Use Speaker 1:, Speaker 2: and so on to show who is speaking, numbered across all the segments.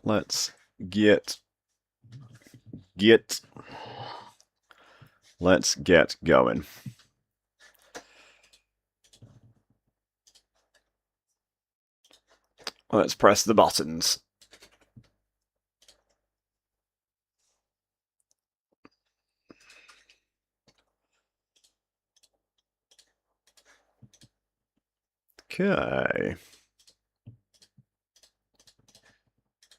Speaker 1: Let's get going. Let's press the buttons. Okay.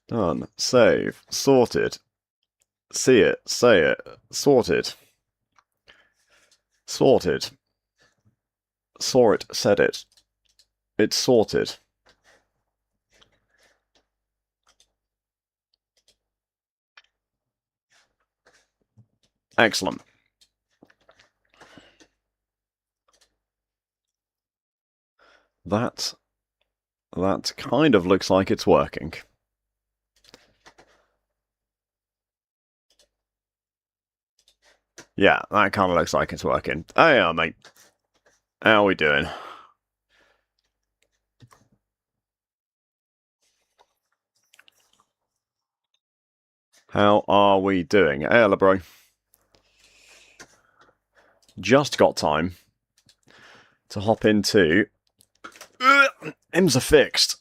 Speaker 1: Done. Save. Sorted. See it. Say it. Sorted. Sorted. Saw it. Said it. It's sorted. Excellent. That kind of looks like it's working. Yeah, that kind of looks like it's working. Oh yeah, mate. How are we doing? How are we doing? Hey, hello, bro. Just got time to hop into M's are fixed.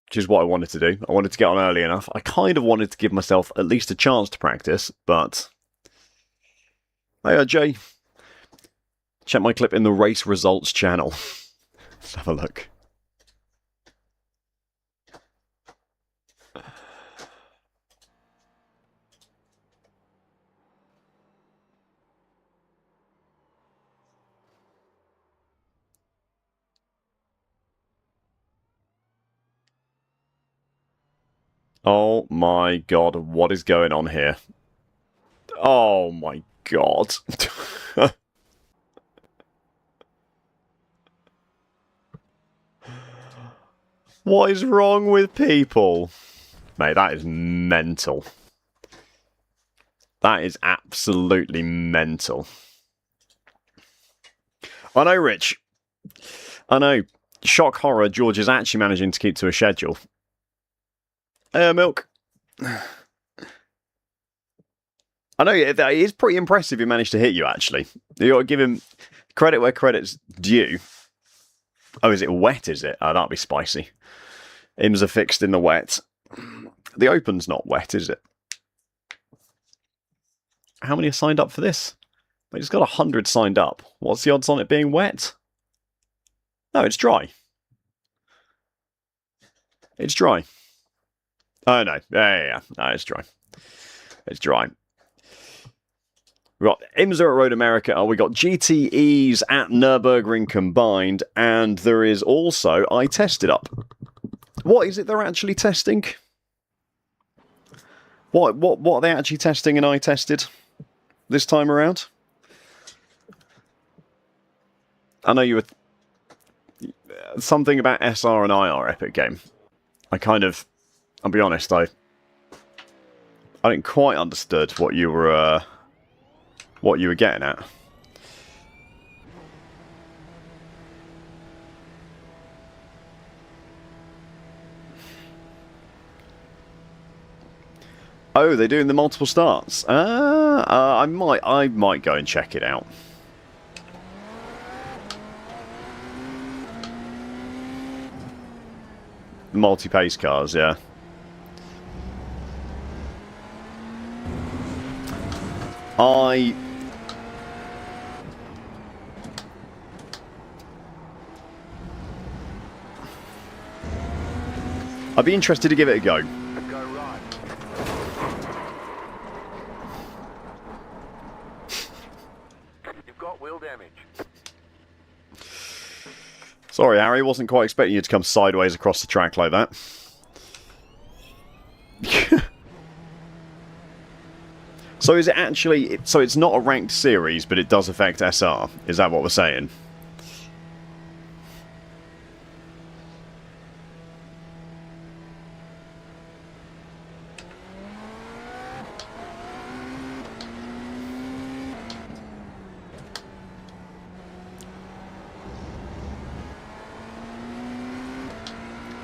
Speaker 1: Which is what I wanted to do. I wanted to get on early enough. I kind of wanted to give myself at least a chance to practice, but... Hey, Jay. Check my clip in the race results channel. Let's have a look. Oh my god, what is going on here? Oh my god. What is wrong with people? Mate, that is mental. That is absolutely mental. I know, Rich. I know. Shock horror, George is actually managing to keep to a schedule. Milk. I know, it is pretty impressive he managed to hit you, actually. You got to give him credit where credit's due. Oh, is it wet, is it? Oh, that'll be spicy. Ims are fixed in the wet. The Open's not wet, is it? How many are signed up for this? Wait, it's got 100 signed up. What's the odds on it being wet? No, it's dry. It's dry. Oh, no. Yeah. No, it's dry. It's dry. We've got IMSA at Road America. We got GTEs at Nürburgring combined. And there is also I Tested up. What is it they're actually testing? What are they actually testing in I Tested this time around? I know you were... something about SR and IR Epic Game. I'll be honest, I didn't quite understood what you were getting at. Oh, they're doing the multiple starts. I might go and check it out. The multi-pace cars, yeah. I'd be interested to give it a go.
Speaker 2: You've got wheel damage.
Speaker 1: Sorry, Harry, wasn't quite expecting you to come sideways across the track like that. So is it actually... so it's not a ranked series, but it does affect SR? Is that what we're saying?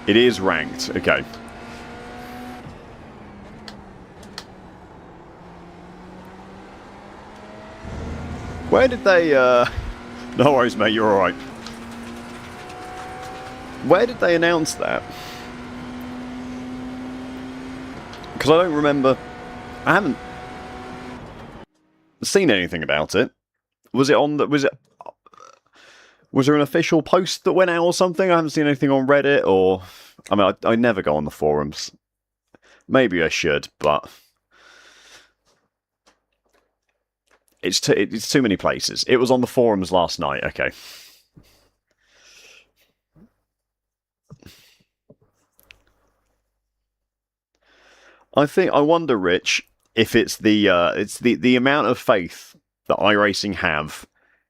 Speaker 1: It is ranked. Okay. Where did they... No worries, mate. You're alright. Where did they announce that? Because I don't remember... I haven't seen anything about it. Was it on the... Was there an official post that went out or something? I haven't seen anything on Reddit or... I mean, I never go on the forums. Maybe I should, but... It's too many places. It was on the forums last night. Okay. I wonder, Rich, if it's the amount of faith that iRacing have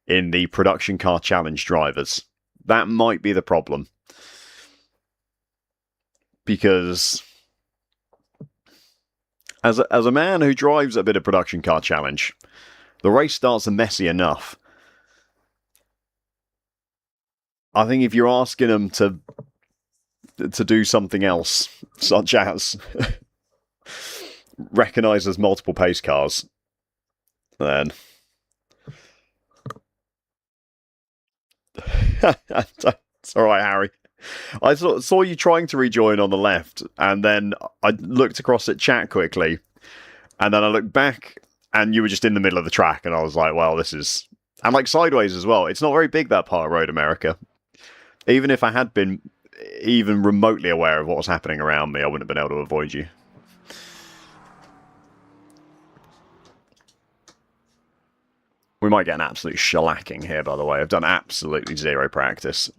Speaker 1: in the production car challenge drivers. That might be the problem. Because as a man who drives a bit of production car challenge, the race starts messy enough. I think if you're asking them to do something else, such as recognise as multiple pace cars, then it's all right, Harry. I saw you trying to rejoin on the left, and then I looked across at chat quickly, and then I looked back, and you were just in the middle of the track, and I was like, well, this is... And like sideways as well. It's not very big, that part of Road America. Even if I had been even remotely aware of what was happening around me, I wouldn't have been able to avoid you. We might get an absolute shellacking here, by the way. I've done absolutely zero practice.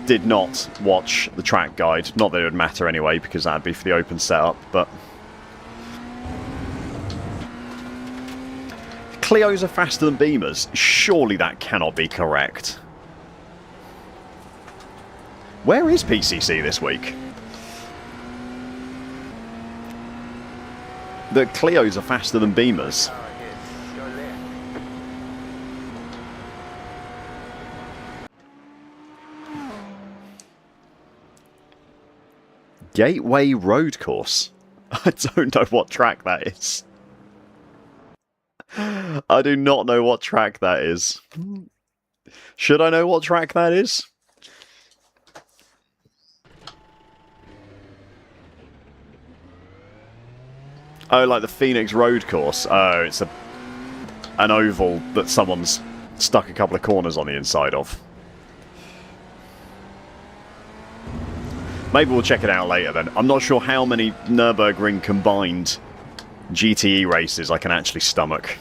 Speaker 1: Did not watch the track guide. Not that it would matter anyway, because that'd be for the open setup, but... Clios are faster than Beamers. Surely that cannot be correct. Where is PCC this week? The Clios are faster than Beamers. Gateway Road Course. I don't know what track that is. I do not know what track that is. Should I know what track that is? Oh, like the Phoenix Road Course. Oh, it's an oval that someone's stuck a couple of corners on the inside of. Maybe we'll check it out later then. I'm not sure how many Nürburgring combined GTE races I can actually stomach.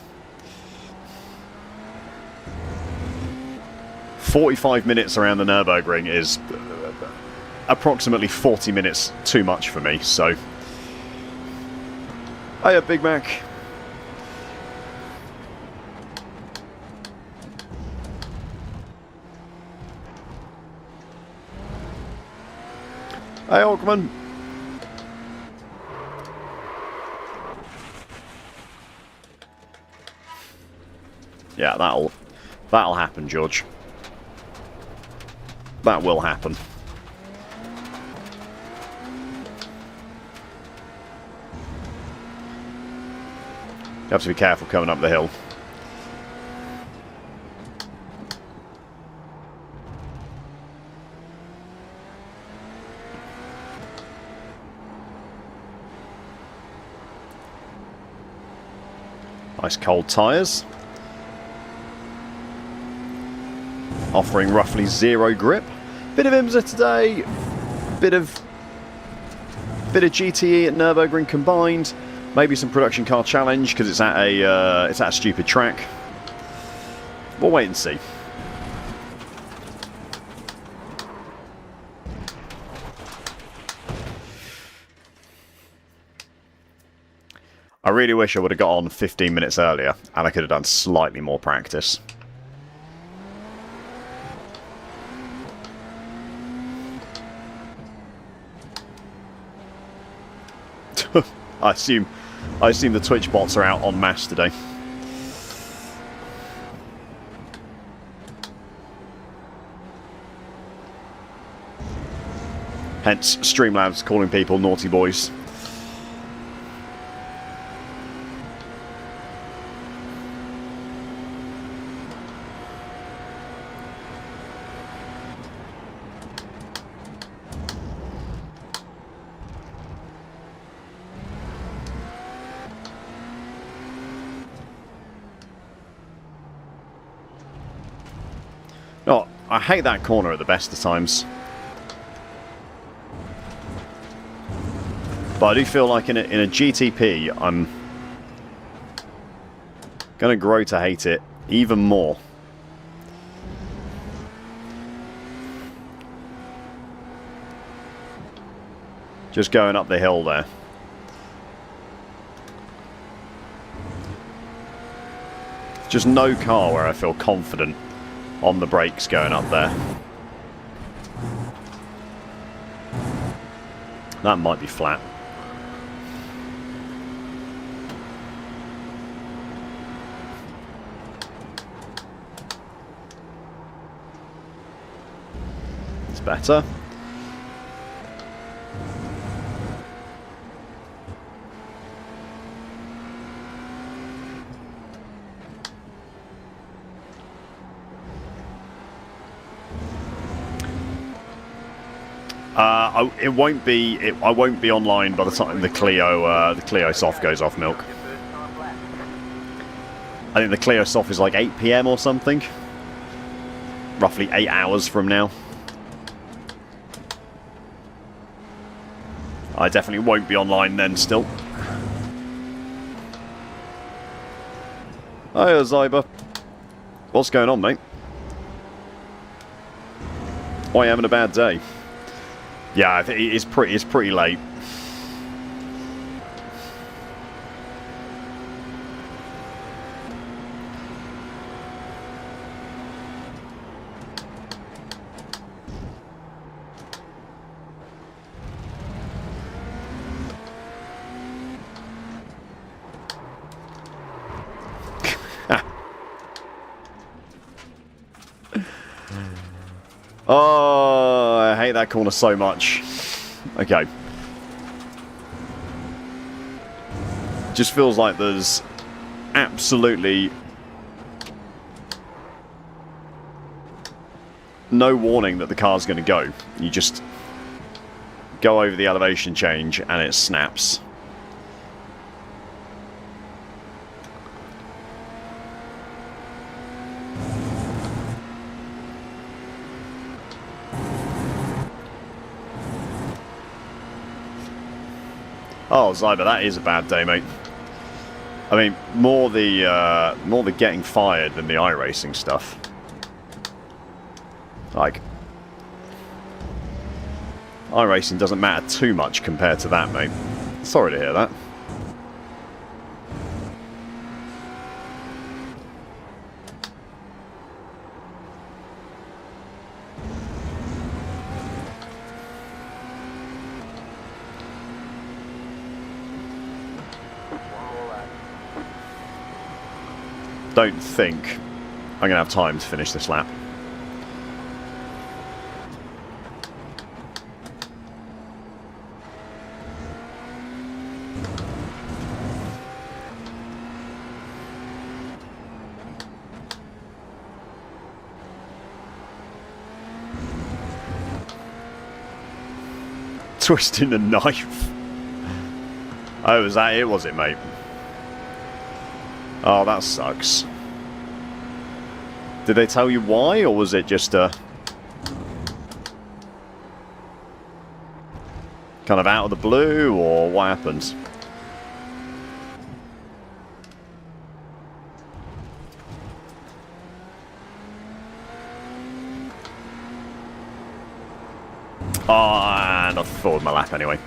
Speaker 1: 45 minutes around the Nürburgring is approximately 40 minutes too much for me, so... Hiya, Big Mac. Hey, Orkman. Yeah, that'll happen, George. That will happen. You have to be careful coming up the hill. Nice cold tyres. Offering roughly 0 grip. Bit of IMSA today. Bit of GTE at Nürburgring combined. Maybe some production car challenge because it's at a stupid track. We'll wait and see. I really wish I would have got on 15 minutes earlier and I could have done slightly more practice. I assume the Twitch bots are out en masse today. Hence, Streamlabs calling people naughty boys. Oh, I hate that corner at the best of times. But I do feel like in a GTP, I'm going to grow to hate it even more. Just going up the hill there. Just no car where I feel confident on the brakes going up there. That might be flat. It's better. It won't be. I won't be online by the time the Clio Soft goes off milk.
Speaker 2: Your first time lap.
Speaker 1: I think the Clio Soft is like 8 PM or something. Roughly 8 hours from now. I definitely won't be online then still. Hiya, Zyber. What's going on, mate? Oh, I'm having a bad day. Yeah, I think it's pretty late. Oh, I hate that corner so much. Okay. Just feels like there's absolutely no warning that the car's going to go. You just go over the elevation change and it snaps. Oh, Zyber, that is a bad day, mate. I mean, more the getting fired than the iRacing stuff. Like, iRacing doesn't matter too much compared to that, mate. Sorry to hear that. Don't think I'm going to have time to finish this lap. Twisting the knife. Oh, was that it, was it, mate? Oh, that sucks. Did they tell you why, or was it just kind of out of the blue, or what happened? Oh, and I forward my lap anyway.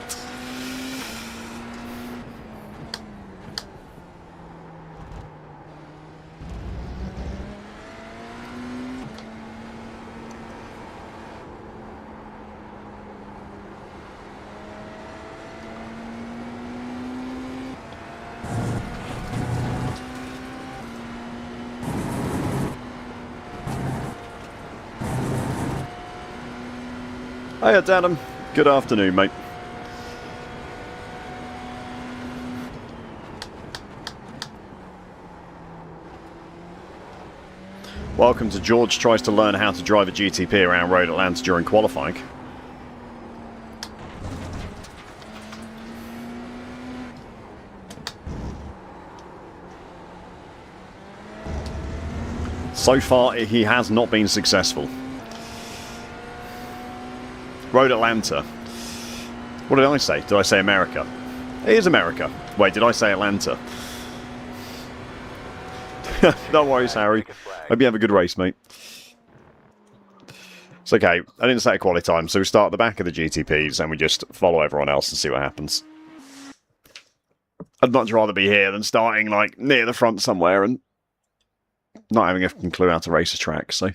Speaker 1: Hiya, Danham. Good afternoon, mate. Welcome to George tries to learn how to drive a GTP around Road Atlanta during qualifying. So far, he has not been successful. Road Atlanta. What did I say? Did I say America? It is America. Wait, did I say Atlanta? No worries, Harry. Hope you have a good race, mate. It's okay. I didn't set a quality time, so we start at the back of the GTPs and we just follow everyone else and see what happens. I'd much rather be here than starting, like, near the front somewhere and not having a fucking clue how to race a track, so...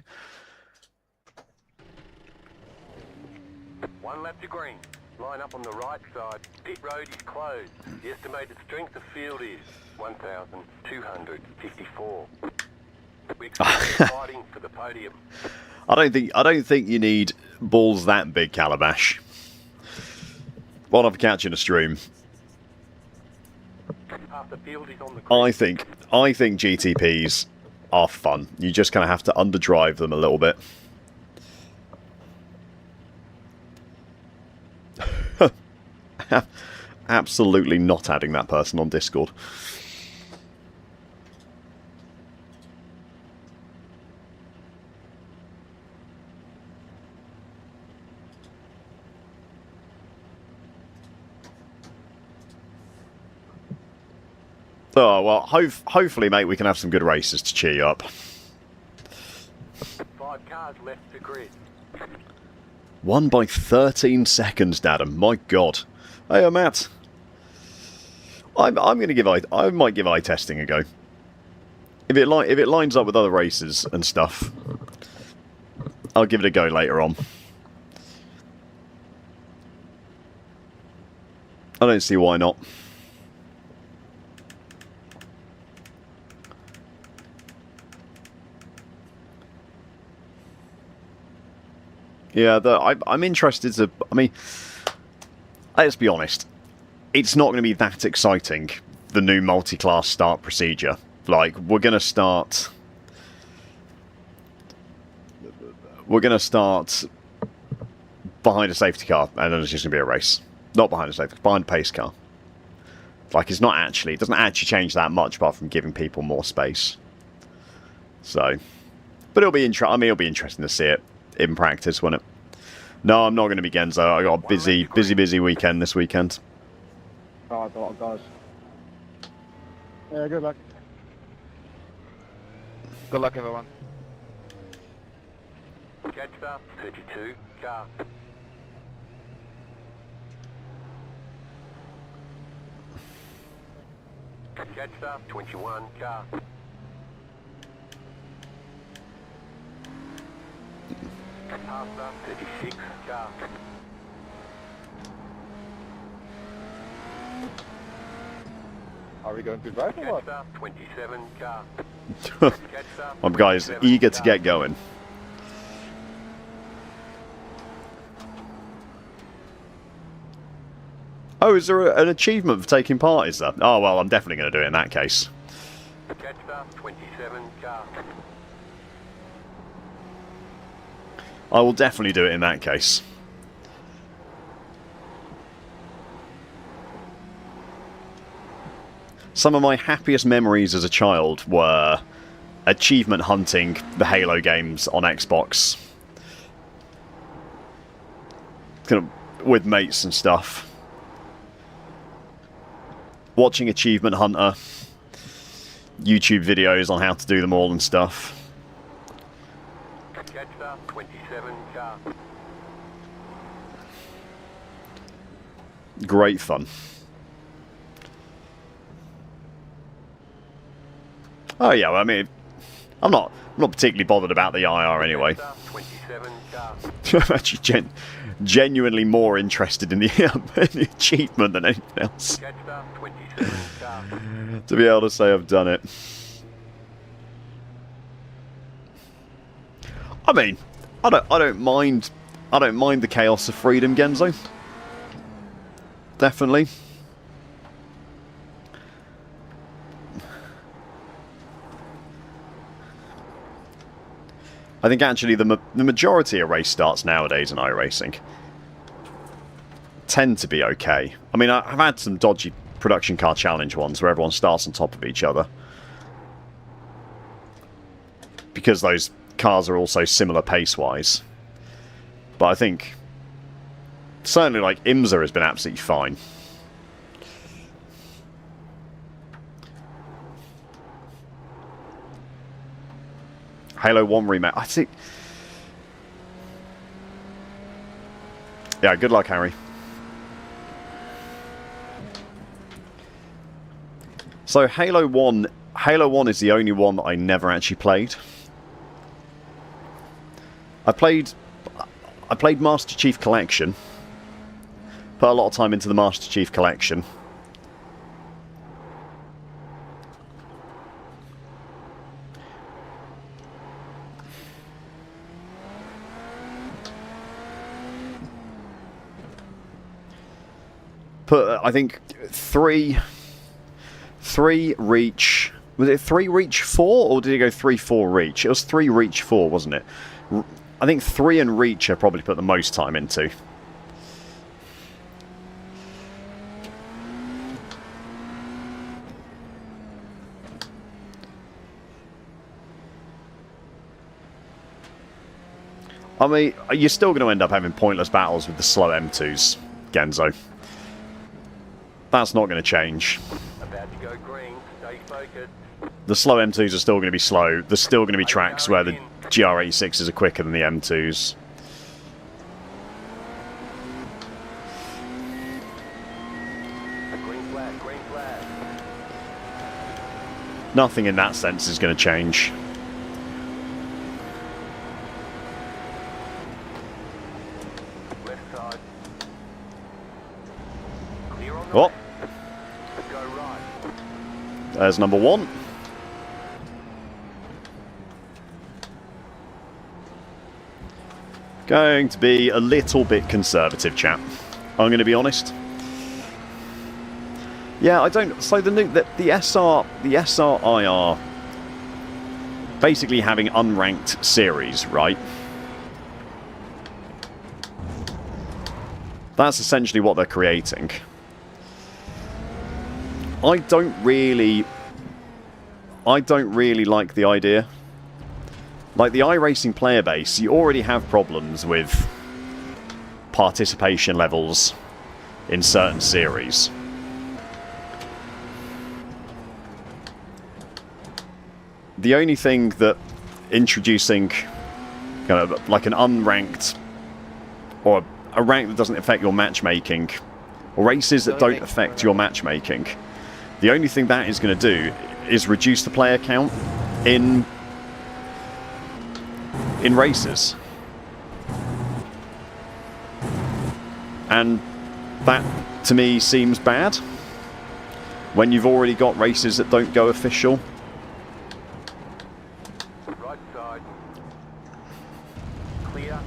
Speaker 2: One lap to green. Line up on the right side. Pit road is closed. The estimated strength of field is 1,254. We expect fighting for the podium.
Speaker 1: I don't think you need balls that big, Calabash. One of catching a stream.
Speaker 2: Half the field is on the green.
Speaker 1: I think GTPs are fun. You just kind of have to underdrive them a little bit. Absolutely not adding that person on Discord. Oh, well, hopefully, mate, we can have some good races to cheer you up.
Speaker 2: 5 cars left to grid.
Speaker 1: Won by 13 seconds, Dadham. My God. Hey, Matt. I'm going to give I might give eye testing a go. If it lines up with other races and stuff, I'll give it a go later on. I don't see why not. Yeah, I'm interested to... I mean, let's be honest. It's not going to be that exciting, the new multi-class start procedure. Like, we're going to start behind a safety car, and then it's just going to be a race. Not behind a safety car, behind a pace car. Like, it doesn't actually change that much, apart from giving people more space. So, but it'll be interesting to see it in practice, won't it? No, I'm not going to be Genzo. I got a busy weekend this weekend.
Speaker 3: Alright, guys. Yeah, good luck.
Speaker 4: Good luck, everyone.
Speaker 2: Catch up, 32 car. Catch up, 21 car. Pass up, 36 car.
Speaker 3: Are we going to drive or what?
Speaker 2: Catch up, 27 car.
Speaker 1: My guy's eager to get going. Oh, is there an achievement for taking part, is there? Oh, well, I'm definitely going to do it in that case.
Speaker 2: Catch up, 27 car.
Speaker 1: I will definitely do it in that case. Some of my happiest memories as a child were achievement hunting the Halo games on Xbox. Kind of with mates and stuff. Watching Achievement Hunter. YouTube videos on how to do them all and stuff.
Speaker 2: Catch up, 27 car.
Speaker 1: Great fun. Oh yeah, well, I mean, I'm not particularly bothered about the IR anyway.
Speaker 2: Catch up, 27 car.
Speaker 1: I'm actually genuinely more interested in the, in the achievement than anything else.
Speaker 2: Catch up, 27 car.
Speaker 1: To be able to say I've done it. I mean, I don't mind I don't mind the chaos of freedom, Genzo. Definitely. I think actually the majority of race starts nowadays in iRacing tend to be okay. I mean, I've had some dodgy production car challenge ones where everyone starts on top of each other. Because those cars are also similar pace-wise. But I think certainly like IMSA has been absolutely fine. Halo 1 remake. I think... Yeah, good luck, Harry. So Halo 1 is the only one that I never actually played. I played Master Chief Collection. Put a lot of time into the Master Chief Collection. Put, I think, 3 Reach... Was it 3 Reach 4, or did it go 3-4 Reach? It was 3 Reach 4, wasn't it? I think 3 and Reach I probably put the most time into. I mean, you're still going to end up having pointless battles with the slow M2s, Genzo. That's not going to change.
Speaker 2: About to go green. Stay focused.
Speaker 1: The slow M2s are still going to be slow. There's still going to be tracks where the GR86s are quicker than the M2s.
Speaker 2: Green flag, green flag.
Speaker 1: Nothing in that sense is going to change.
Speaker 2: Left side. Clear on the
Speaker 1: Oh,
Speaker 2: left. Go right.
Speaker 1: there's number 1. Going to be a little bit conservative, chap. I'm going to be honest. Yeah, I don't. So the SRIR basically having unranked series, right? That's essentially what they're creating. I don't really like the idea. Like the iRacing player base, you already have problems with participation levels in certain series. The only thing that introducing kind of like an unranked or a rank that doesn't affect your matchmaking, or races that don't affect your matchmaking, the only thing that is going to do is reduce the player count in races. And that, to me, seems bad when you've already got races that don't go official.
Speaker 2: Right side. Clear.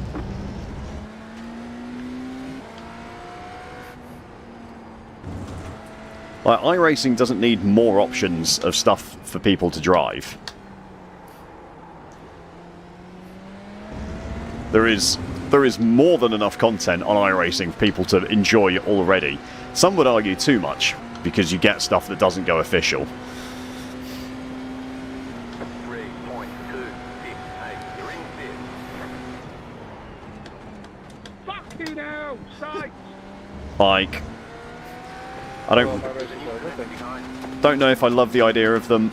Speaker 1: Like, iRacing doesn't need more options of stuff for people to drive. There is more than enough content on iRacing for people to enjoy already. Some would argue too much, because you get stuff that doesn't go official.
Speaker 2: 3.268. You're in fifth.
Speaker 4: Fuck you now! Sight!
Speaker 1: Like, I don't know if I love the idea of them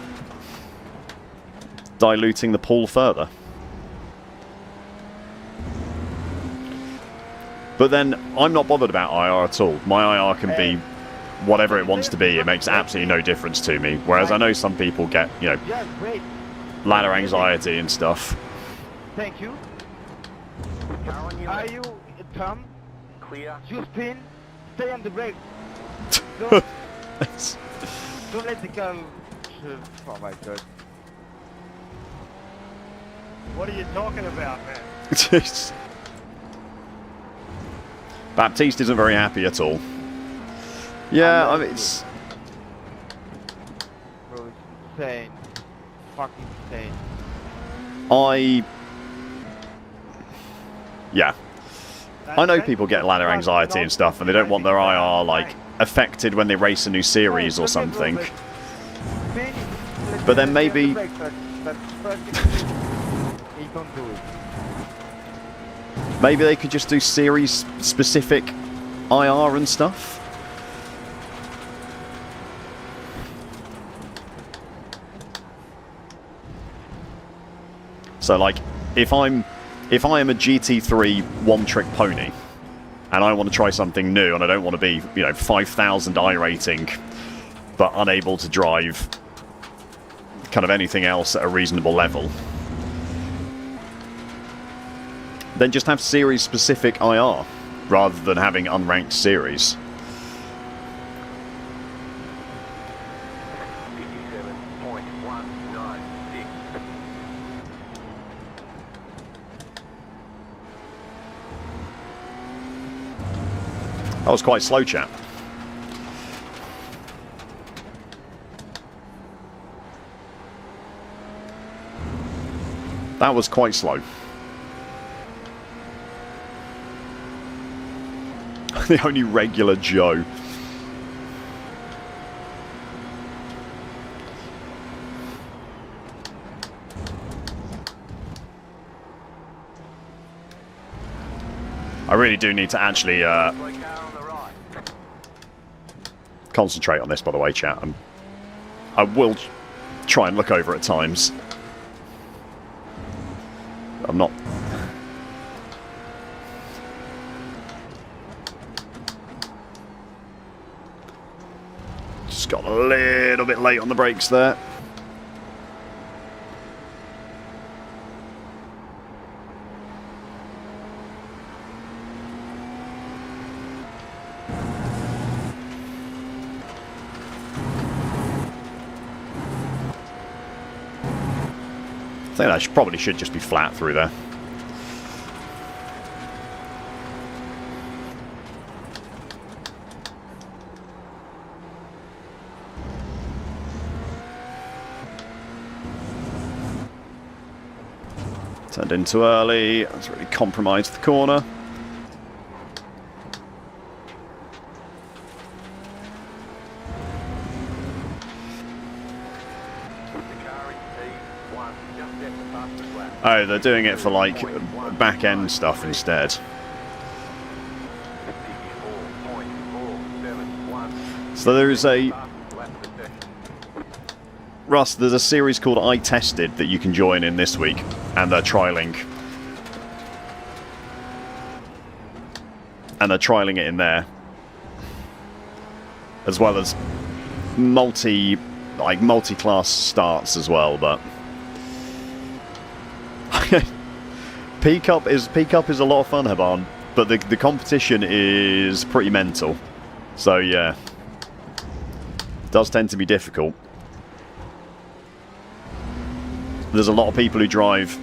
Speaker 1: diluting the pool further. But then, I'm not bothered about IR at all. My IR can be whatever it wants to be. It makes absolutely no difference to me. Whereas I know some people get, you know, ladder anxiety and stuff.
Speaker 4: Thank you.
Speaker 2: Car on your
Speaker 4: Are
Speaker 2: left.
Speaker 4: you Tom?
Speaker 2: Clear.
Speaker 4: You spin. Stay on the brake. Don't
Speaker 1: It's-
Speaker 4: let the car. Oh my god. What are you talking about, man?
Speaker 1: it's- Baptiste isn't very happy at all. Yeah, I mean, it's...
Speaker 4: Bro, it's insane. Fucking insane.
Speaker 1: Yeah. I know people get ladder anxiety and stuff, and they don't want their IR, like, affected when they race a new series or something. But then maybe...
Speaker 4: He don't do it.
Speaker 1: Maybe they could just do series-specific IR and stuff. So, like, if I am a GT3 one-trick pony, and I want to try something new, and I don't want to be, you know, 5,000 iRating, but unable to drive kind of anything else at a reasonable level, then just have series-specific IR, rather than having unranked series.
Speaker 2: 57.196.
Speaker 1: That was quite slow, chap. That was quite slow. The only regular Joe. I really do need to actually concentrate on this, by the way, chat. I will try and look over at times. I'm not... Just got a little bit late on the brakes there. I think that probably should just be flat through there. Turned in too early. That's really compromised the corner. Oh, they're doing it for, like, back-end stuff instead. So there's a... Russ, there's a series called I Tested that you can join in this week, and they're trialling. And they're trialling it in there. As well as multi-class starts as well, but... P-Cup is a lot of fun, Haban, but the competition is pretty mental. So yeah, it does tend to be difficult. There's a lot of people who drive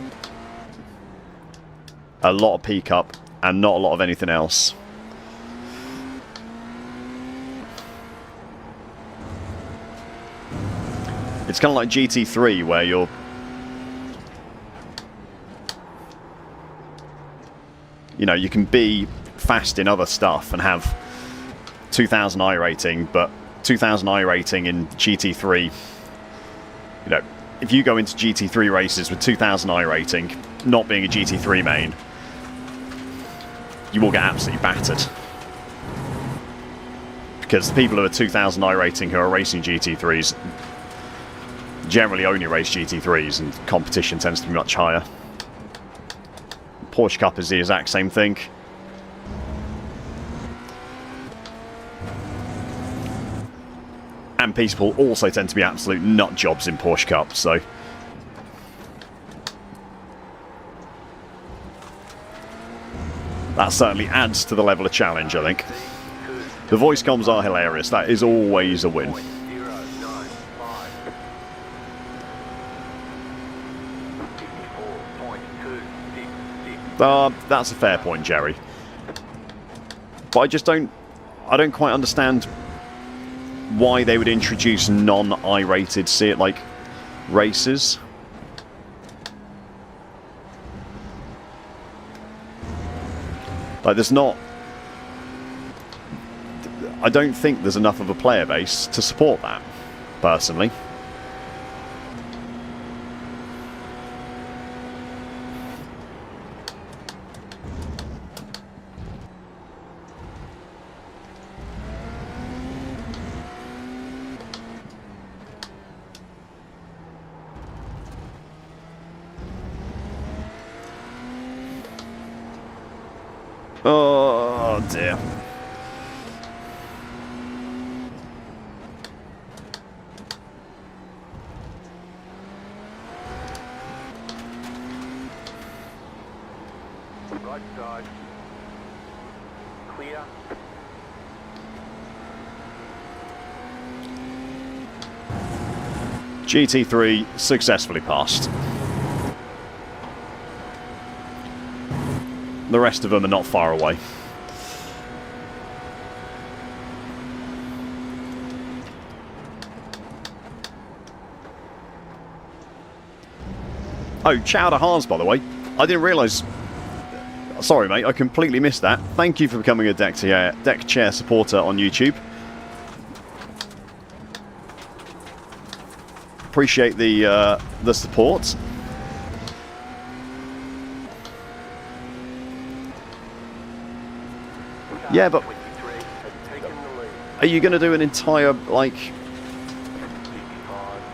Speaker 1: a lot of P-Cup and not a lot of anything else. It's kind of like GT3 where you're... You know, you can be fast in other stuff and have 2,000 iRating, but 2,000 iRating in GT3, you know, if you go into GT3 races with 2,000 iRating, not being a GT3 main, you will get absolutely battered. Because the people who are 2,000 iRating who are racing GT3s generally only race GT3s, and competition tends to be much higher. Porsche Cup is the exact same thing. And people also tend to be absolute nut jobs in Porsche Cup, so... That certainly adds to the level of challenge, I think. The voice comms are hilarious. That is always a win. That's a fair point, Jerry. But I don't quite understand why they would introduce non-I-rated races. Like, there's not... I don't think there's enough of a player base to support that, personally. Oh dear.
Speaker 2: Right side. Clear.
Speaker 1: GT3 successfully passed. The rest of them are not far away. Oh, Chowder Haas, by the way. I didn't realise... Sorry, mate, I completely missed that. Thank you for becoming a deck chair supporter on YouTube. Appreciate the support. Yeah, but are you going to do an entire, like...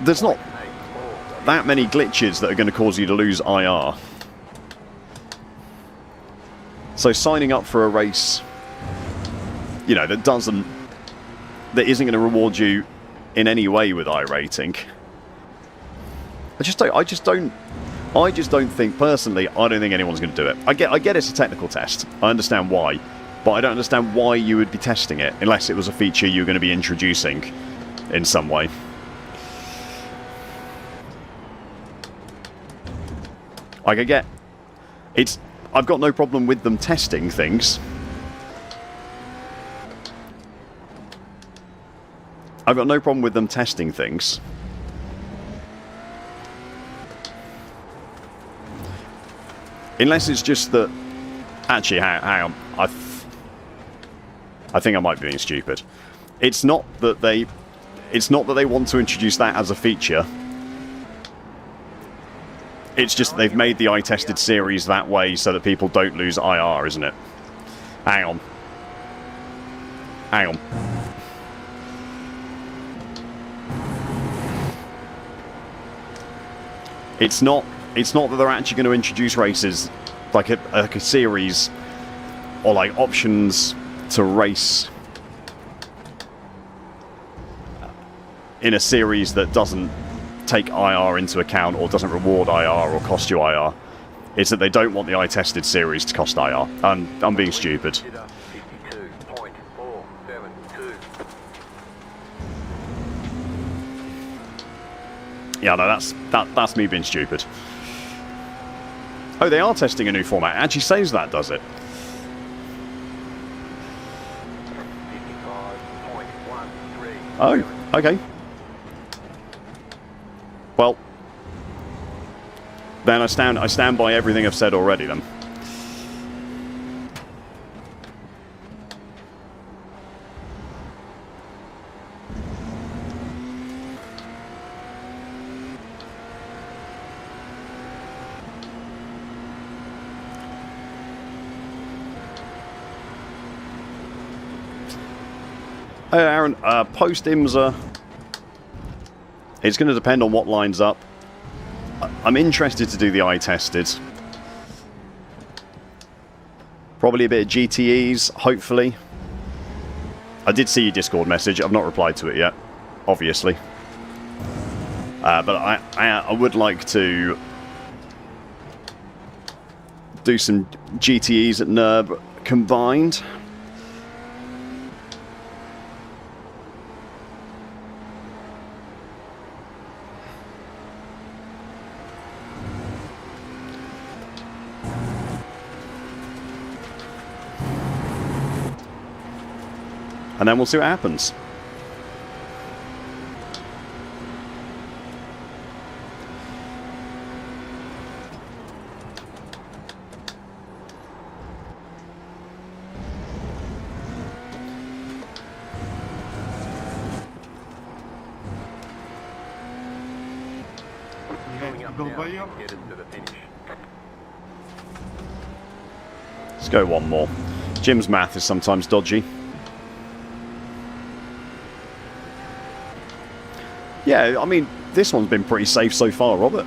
Speaker 1: There's not that many glitches that are going to cause you to lose IR. So signing up for a race, you know, that isn't going to reward you in any way with iRating. I just don't think, personally, I don't think anyone's going to do it. I get it's a technical test. I understand why. But I don't understand why you would be testing it, unless it was a feature you're going to be introducing in some way. Like, I get... I've got no problem with them testing things. I've got no problem with them testing things. Unless it's just that... Actually, hang on. I think I might be being stupid. It's not that they want to introduce that as a feature. It's just that they've made the I-tested series that way so that people don't lose IR, isn't it? Hang on. Hang on. It's not that they're actually going to introduce races like a series or like options to race in a series that doesn't take IR into account or doesn't reward IR or cost you IR. It's that they don't want the I-tested series to cost IR. I'm being stupid. Yeah, no, that's me being stupid. Oh, they are testing a new format. It actually says that, does it? Oh, okay. Well, then I stand by everything I've said already then. Hey Aaron, post IMSA, it's going to depend on what lines up. I'm interested to do the I-tested. Probably a bit of GTEs, hopefully. I did see your Discord message. I've not replied to it yet, obviously. But I would like to do some GTEs at NERB combined. and then we'll see what happens.
Speaker 2: Coming up now. Get us to the finish.
Speaker 1: Let's go one more. Jim's math is sometimes dodgy. Yeah, I mean, this one's been pretty safe so far, Robert.
Speaker 2: 53.77.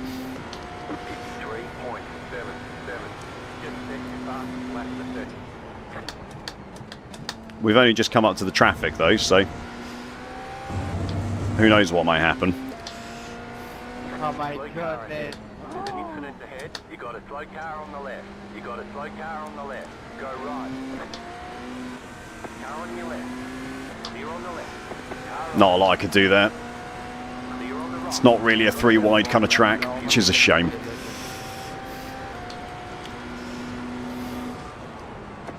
Speaker 2: Just second fastest lap of the session.
Speaker 1: We've only just come up to the traffic, though, so who knows what might happen.
Speaker 4: Oh my
Speaker 2: Slow car
Speaker 4: goodness.
Speaker 2: ahead. There's an incident ahead. You got a slow car on the left. You got a slow car on the left. Go right. Car on your left. Clear on the left. Car
Speaker 1: Not a lot I could do there.
Speaker 2: clear on the right.
Speaker 1: It's not really a 3-wide kind of track, which is a shame.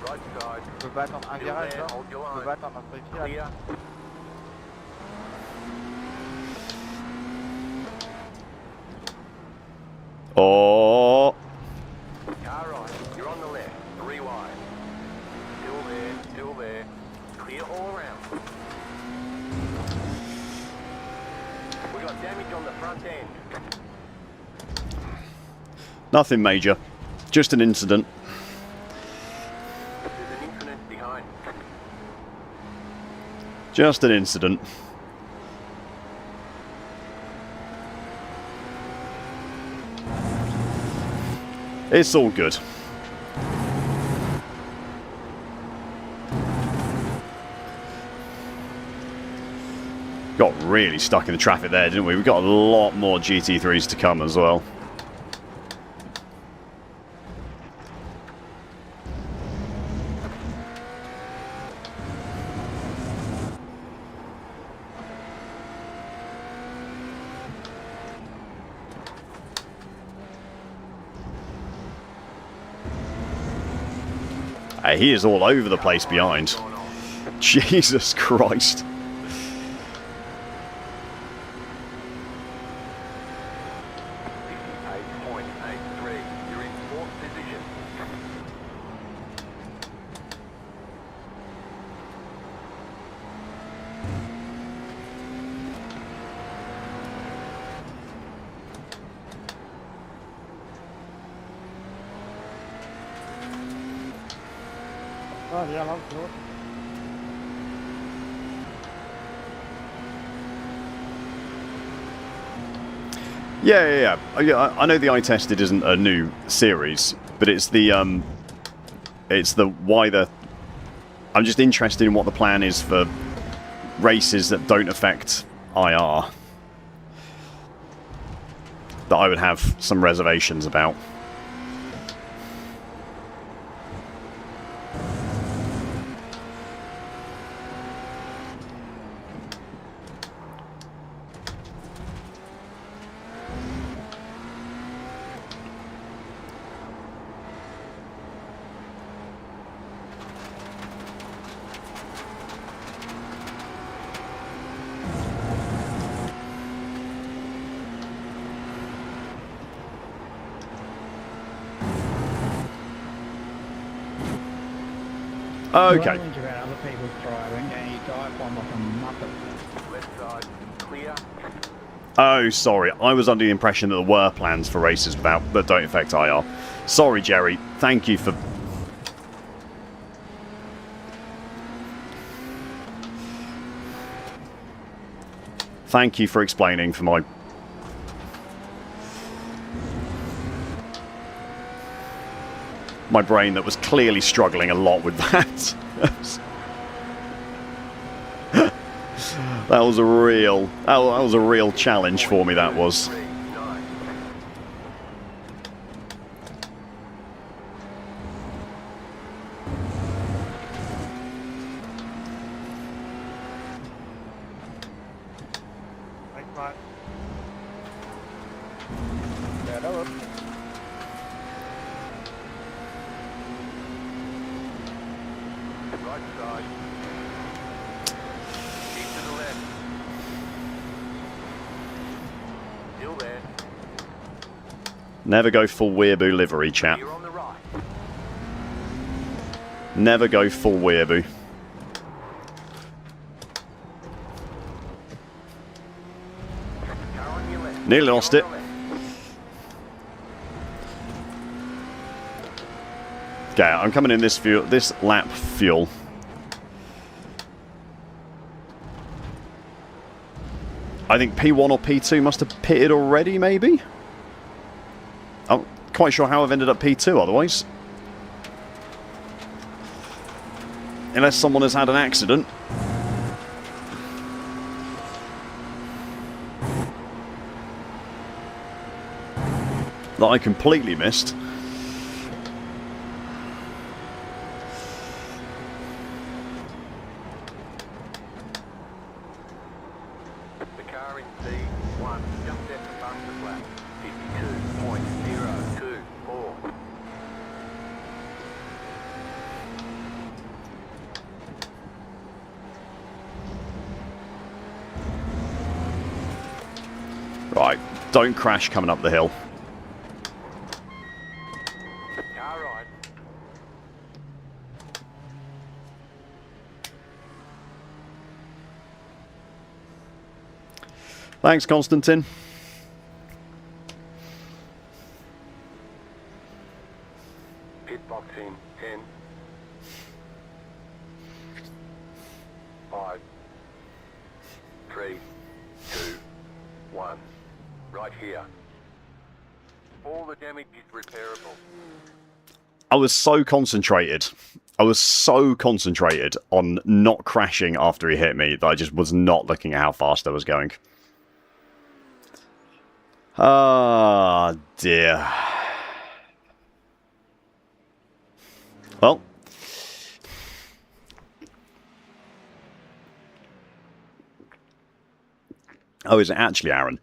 Speaker 2: Right side.
Speaker 4: Je peux pas attendre un
Speaker 2: Still
Speaker 4: virage,
Speaker 2: there.
Speaker 4: non?
Speaker 2: Hold your
Speaker 4: Je peux
Speaker 2: line.
Speaker 4: pas attendre un truc là.
Speaker 2: Clear.
Speaker 1: Oh,
Speaker 2: Car right. You're on the left. 3 wide. Still there. Still there. Clear all around. We got damage on the front end.
Speaker 1: nothing major. Just an incident.
Speaker 2: There's an incident behind.
Speaker 1: Just an incident. It's all good. Got really stuck in the traffic there, didn't we? We've got a lot more GT3s to come as well. He is all over the place behind. Jesus Christ.
Speaker 2: You're in 4th position.
Speaker 3: Oh, yeah, I'm good.
Speaker 1: Yeah. I know the I Tested isn't a new series, but it's the why the. I'm just interested in what the plan is for races that don't affect IR. That I would have some reservations about. Okay.
Speaker 5: You about other people's driving and you dive one like a muppet.
Speaker 2: Left side. Clear.
Speaker 1: Oh, sorry. I was under the impression that there were plans for races that don't affect IR. Sorry, Jerry. Thank you for... Thank you for explaining for my... my brain that was clearly struggling a lot with that. That was a real challenge for me, that was.
Speaker 2: 3, 9.
Speaker 4: Right side.
Speaker 3: Yeah, that was.
Speaker 2: Right side. Still there.
Speaker 1: Never go full weeaboo livery, chap.
Speaker 2: You're on the right.
Speaker 1: Never go full weeaboo.
Speaker 2: Car on your left.
Speaker 1: Nearly
Speaker 2: You're
Speaker 1: lost
Speaker 2: on
Speaker 1: it.
Speaker 2: the left.
Speaker 1: Okay, I'm coming in this lap fuel. I think P1 or P2 must have pitted already, maybe? I'm quite sure how I've ended up P2 otherwise. Unless someone has had an accident. That I completely missed.
Speaker 2: The car in P1 just at the fastest lap. 52.024.
Speaker 1: Right, don't crash coming up the hill.
Speaker 2: Car right.
Speaker 1: Thanks, Constantine.
Speaker 2: Pit box in 10. 5. 3. 2. 1. Right here. All the damage is repairable.
Speaker 1: I was so concentrated. I was so concentrated on not crashing after he hit me that I just was not looking at how fast I was going. Ah, dear. Well. Oh, is it actually Aaron?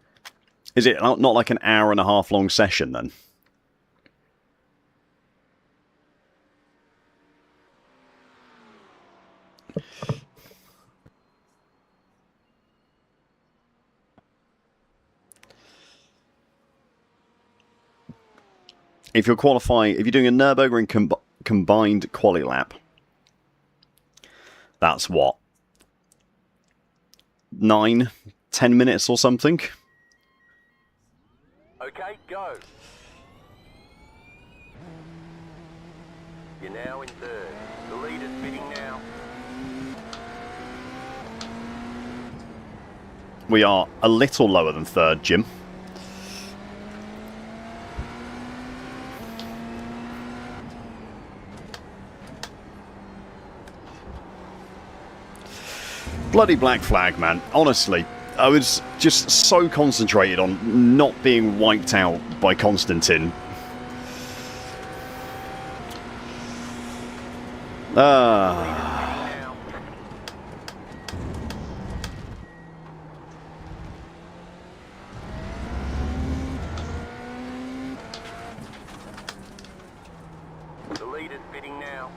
Speaker 1: Is it not like an hour and a half long session then? If you're qualifying, if you're doing a Nürburgring combined quali lap, that's what? 9, 10 minutes or something?
Speaker 2: Okay, go. You're now in third. The leader's bidding now.
Speaker 1: We are a little lower than third, Jim. Bloody black flag, man. Honestly, I was just so concentrated on not being wiped out by Constantine.
Speaker 2: Now. The leader's bidding now.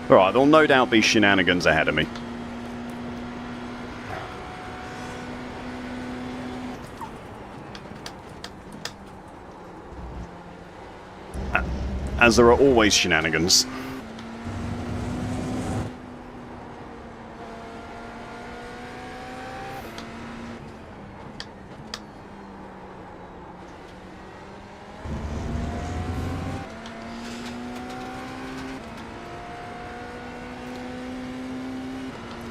Speaker 1: Alright, there'll no doubt be shenanigans ahead of me. As there are always shenanigans.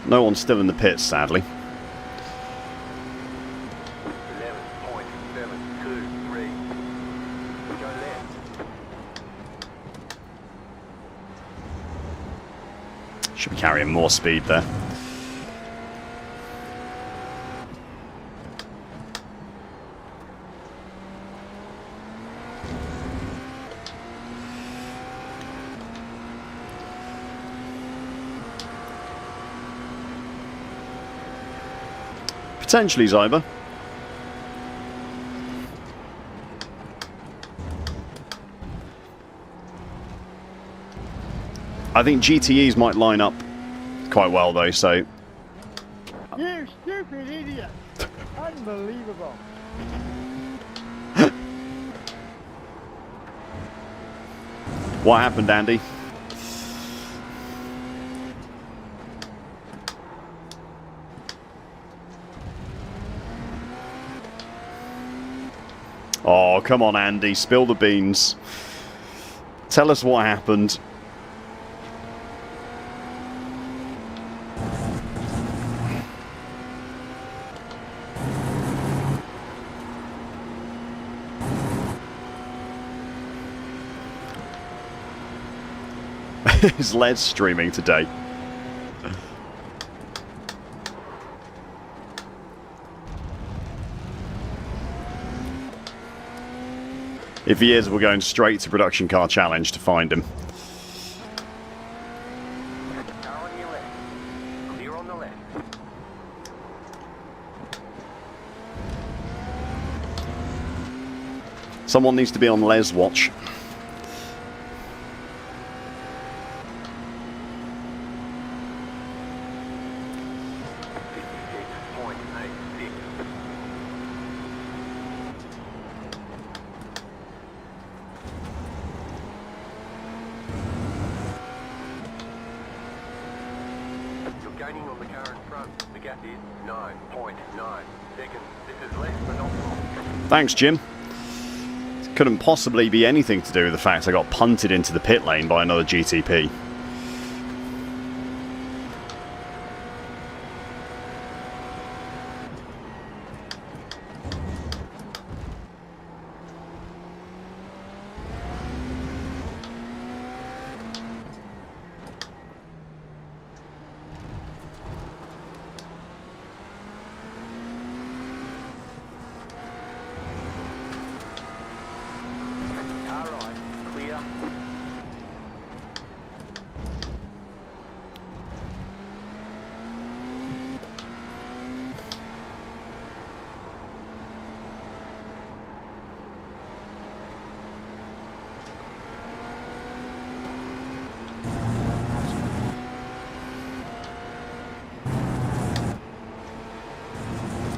Speaker 1: No one's still in the pits, sadly.
Speaker 2: 11.723. Go left.
Speaker 1: Should be carrying more speed there. Potentially, Zyber. I think GTEs might line up quite well, though, so...
Speaker 3: You stupid idiot! Unbelievable.
Speaker 1: What happened, Andy? Oh, come on, Andy. Spill the beans. Tell us what happened. His lead's streaming today. If he is, we're going straight to Production Car Challenge to find him.
Speaker 2: Car on your left. Clear on the left.
Speaker 1: Someone needs to be on Les watch.
Speaker 2: Gaining on the car in front. The gap is 9.9 seconds. This is less than optimal.
Speaker 1: Thanks, Jim. Couldn't possibly be anything to do with the fact I got punted into the pit lane by another GTP.
Speaker 2: Car right. Clear.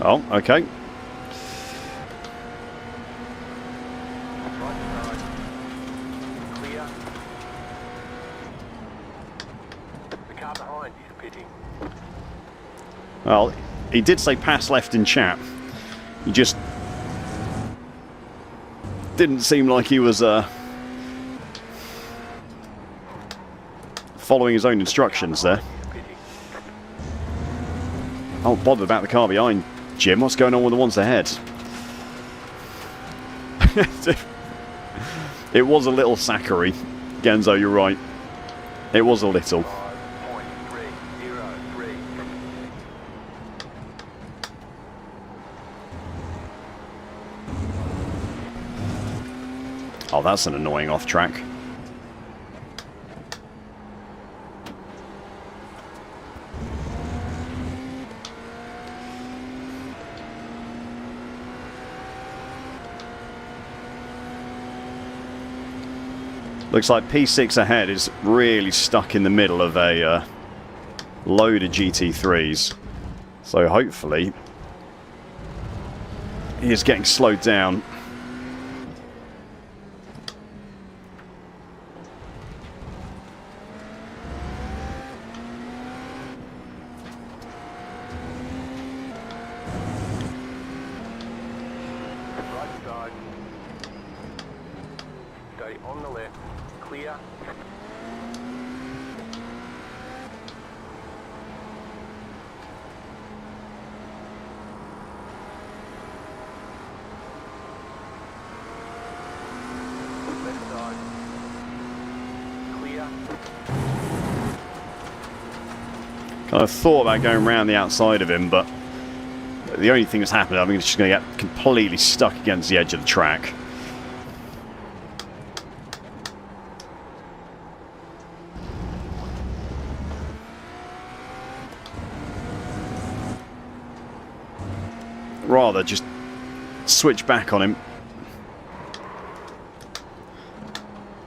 Speaker 1: Oh, okay.
Speaker 2: Right side. Clear. The car behind is pitting.
Speaker 1: Well, he did say pass left in chat. He just didn't seem like he was following his own instructions there.
Speaker 2: Pitting.
Speaker 1: I'm not bothered about the car behind, Jim. What's going on with the ones ahead? It was a little sacchery. Genzo, you're right. It was a little.
Speaker 2: 5.303.
Speaker 1: Oh, that's an annoying off track. Looks like P6 ahead is really stuck in the middle of a load of GT3s. So hopefully he is getting slowed down.
Speaker 2: Right side. Stay on the left. Clear. Left side. Clear.
Speaker 1: Kind of thought about going around the outside of him, but the only thing that's happened, I think it's just going to get completely stuck against the edge of the track. rather just switch back on him.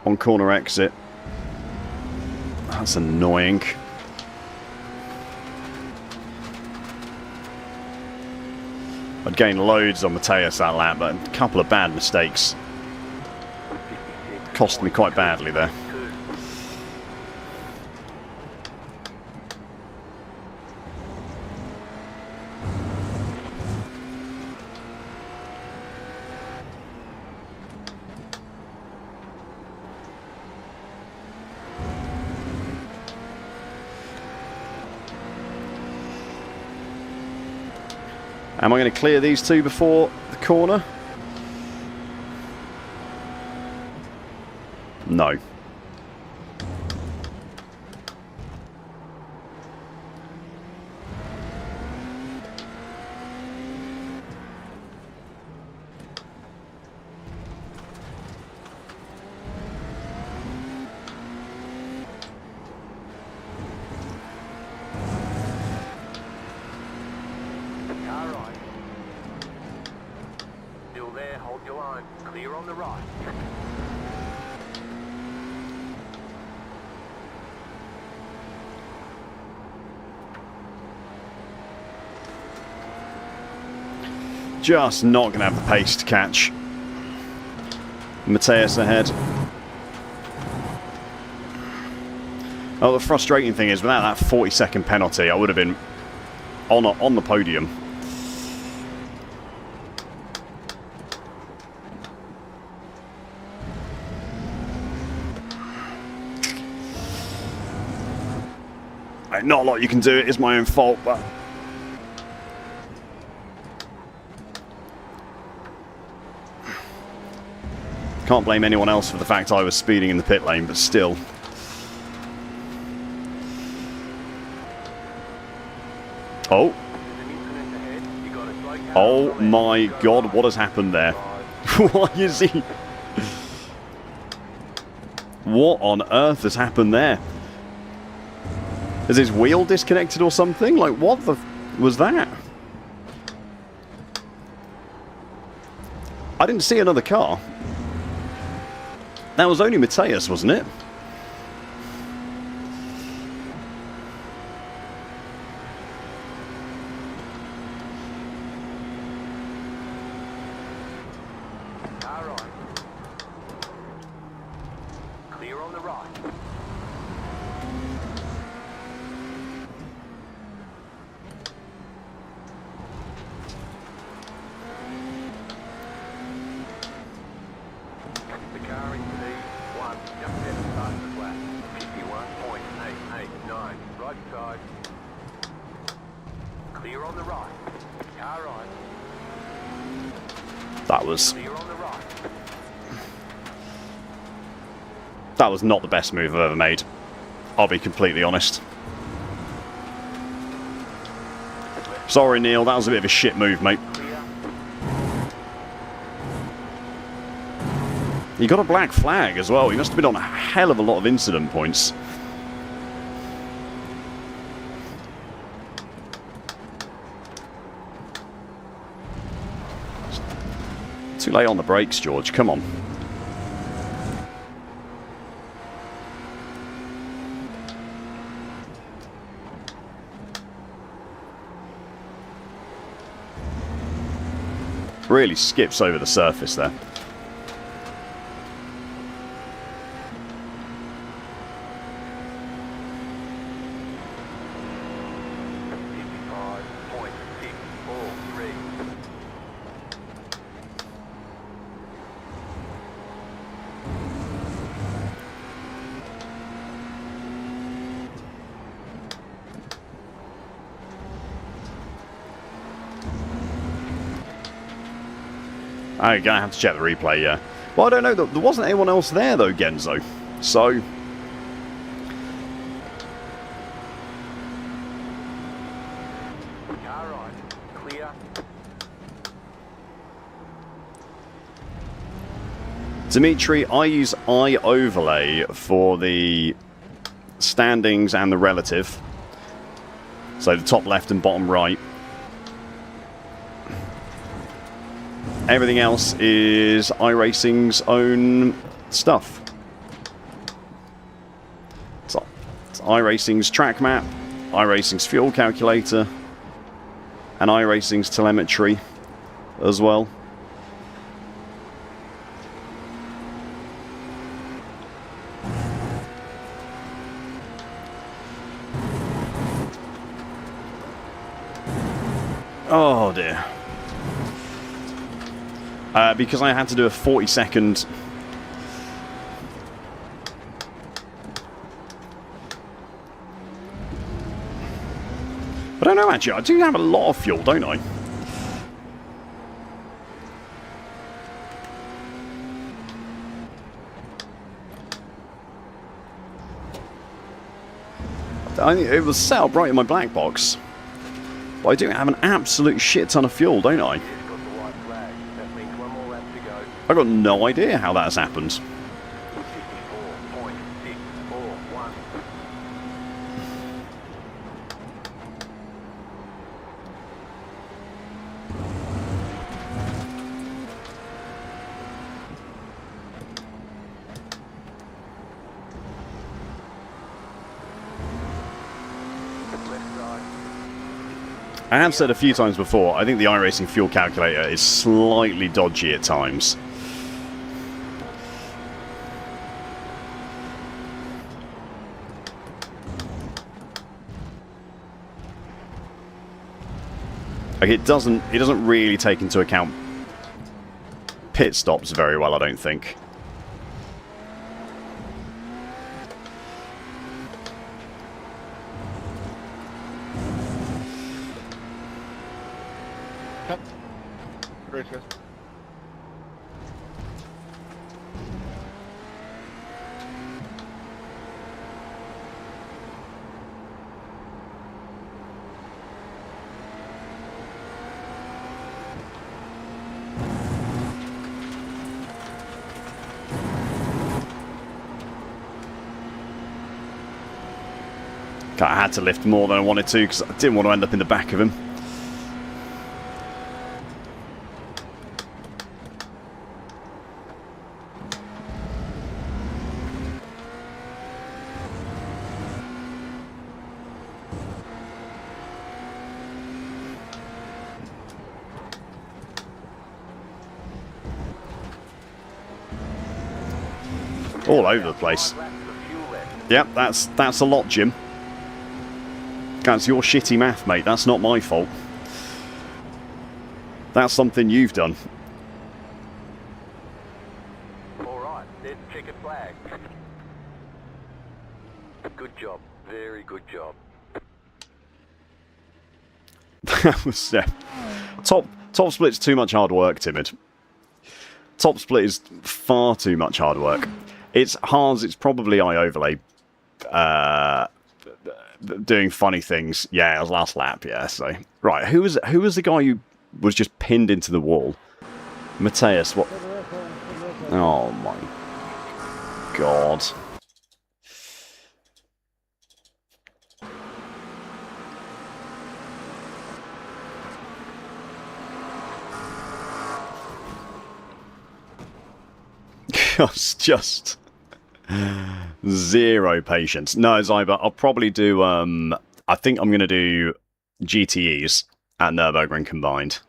Speaker 1: On corner exit. That's annoying. I'd gained loads on Mateus that lap, but a couple of bad mistakes. Cost me quite badly there. Am I going to clear these two before the corner? No.
Speaker 2: Still there, hold your line. Clear on the right.
Speaker 1: Just not going to have the pace to catch. Mateus ahead. Oh, the frustrating thing is, without that 40-second penalty, I would have been on the podium. Not a lot you can do. It is my own fault, but can't blame anyone else for the fact I was speeding in the pit lane, but still. Oh. Oh my god, what has happened there? Why is he... What on earth has happened there? Is his wheel disconnected or something? Like, what the... was that? I didn't see another car. That was only Mateus, wasn't it?
Speaker 2: All right. Clear on the right. The car in P1 just at the start of the lap. 51.889. Right side. Clear on the right. Car right.
Speaker 1: That was...
Speaker 2: Clear on the right.
Speaker 1: That was not the best move I've ever made. I'll be completely honest. Sorry, Neil, that was a bit of a shit move, mate.
Speaker 2: Clear.
Speaker 1: He got a black flag as well. He must have been on a hell of a lot of incident points. Too late on the brakes, George. Come on. Really skips over the surface there. I'm gonna have to check the replay, yeah. Well, I don't know. There wasn't anyone else there, though, Genzo. So...
Speaker 2: Car right. Clear.
Speaker 1: Dimitri, I use iOverlay for the standings and the relative. So the top left and bottom right. Everything else is iRacing's own stuff. So, it's iRacing's track map, iRacing's fuel calculator, and iRacing's telemetry as well. Oh dear. Because I had to do a 40-second... But I don't know, actually. I do have a lot of fuel, don't I? It was set up right in my black box. But I do have an absolute shit ton of fuel, don't I? I've got no idea how that has happened.
Speaker 2: 54.641.
Speaker 1: I have said a few times before, I think the iRacing fuel calculator is slightly dodgy at times. Like it doesn't really take into account pit stops very well, I don't think.
Speaker 4: Richard.
Speaker 1: I had to lift more than I wanted to because I didn't want to end up in the back of him. All over the place. Yep, that's a lot, Jim. That's your shitty math, mate. That's not my fault. That's something you've done.
Speaker 2: Alright, there's the checkered flag. Good job. Very good job.
Speaker 1: That was top split's too much hard work, Timid. Top split is far too much hard work. It's hard. It's probably overlay doing funny things. Yeah, it was last lap. Yeah. So right, who was the guy who was just pinned into the wall? Mateus. What? Oh my God. Just zero patience. No, Zyber, I'll probably do, I think I'm going to do GTEs at Nürburgring combined.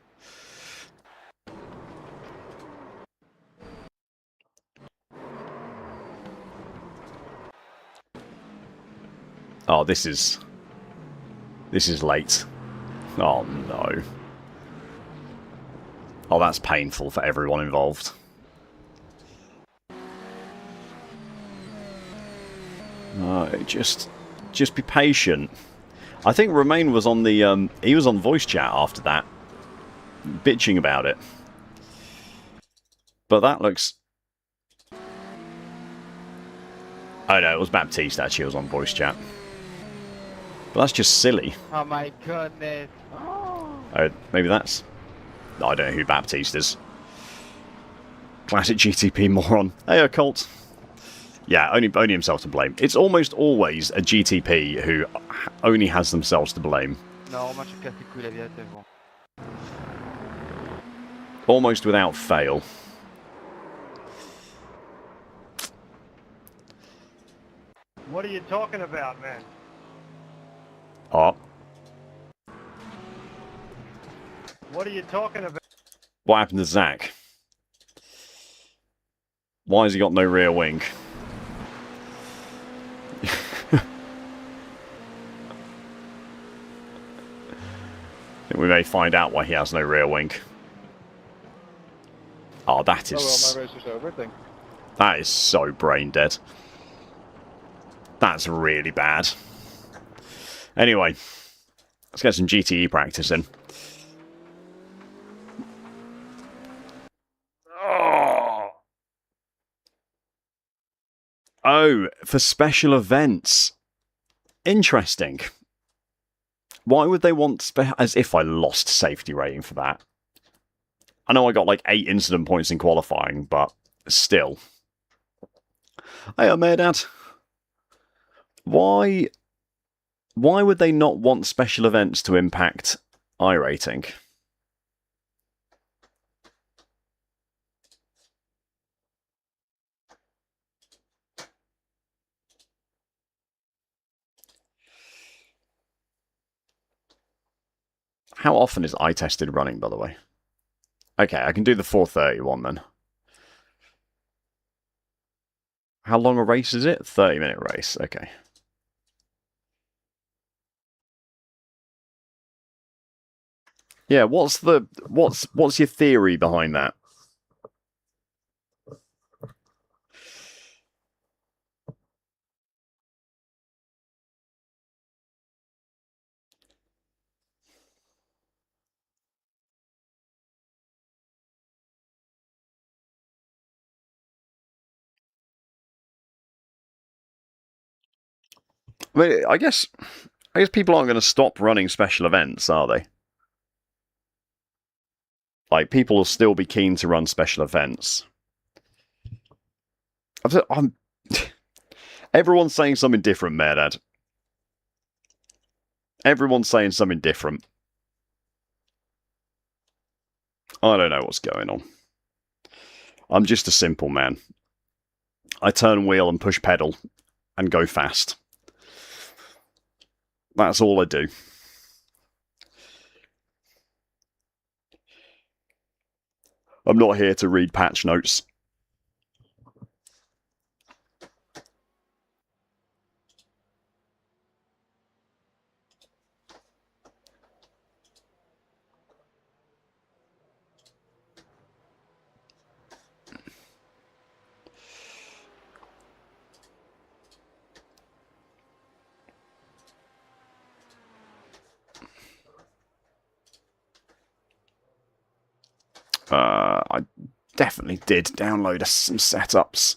Speaker 1: Oh, this is late. Oh, no. Oh, that's painful for everyone involved. Just be patient. I think Romain was on the he was on voice chat after that, bitching about it. But that looks. Oh no, it was Baptiste actually. Was on voice chat. But that's just silly.
Speaker 4: Oh my goodness.
Speaker 1: Oh, maybe that's. I don't know who Baptiste is. Classic GTP moron. Hey, Colt. Yeah, only himself to blame. It's almost always a GTP who only has themselves to blame.
Speaker 4: Non, moi je casse les couilles la vérité. Bon.
Speaker 1: Almost without fail.
Speaker 3: What are you talking about, man?
Speaker 1: Oh.
Speaker 3: What are you talking about?
Speaker 1: What happened to Zach? Why has he got no rear wing? I think we may find out why he has no rear wing. Oh, that is...
Speaker 4: Oh, well, my race is over, then.
Speaker 1: That is so brain dead. That's really bad. Anyway, let's get some GTE practice in. Oh, for special events. Interesting. Why would they want... As if I lost safety rating for that. I know I got like 8 incident points in qualifying, but still. Hey, Dad. Why would they not want special events to impact iRating? How often is iTested running, by the way? Okay, I can do the 4:31 then. How long a race is it? 30-minute race. Okay. Yeah, what's your theory behind that? I mean, I guess people aren't going to stop running special events, are they? Like, people will still be keen to run special events. Everyone's saying something different, Dad. Everyone's saying something different. I don't know what's going on. I'm just a simple man. I turn wheel and push pedal and go fast. That's all I do. I'm not here to read patch notes. I definitely did download some setups.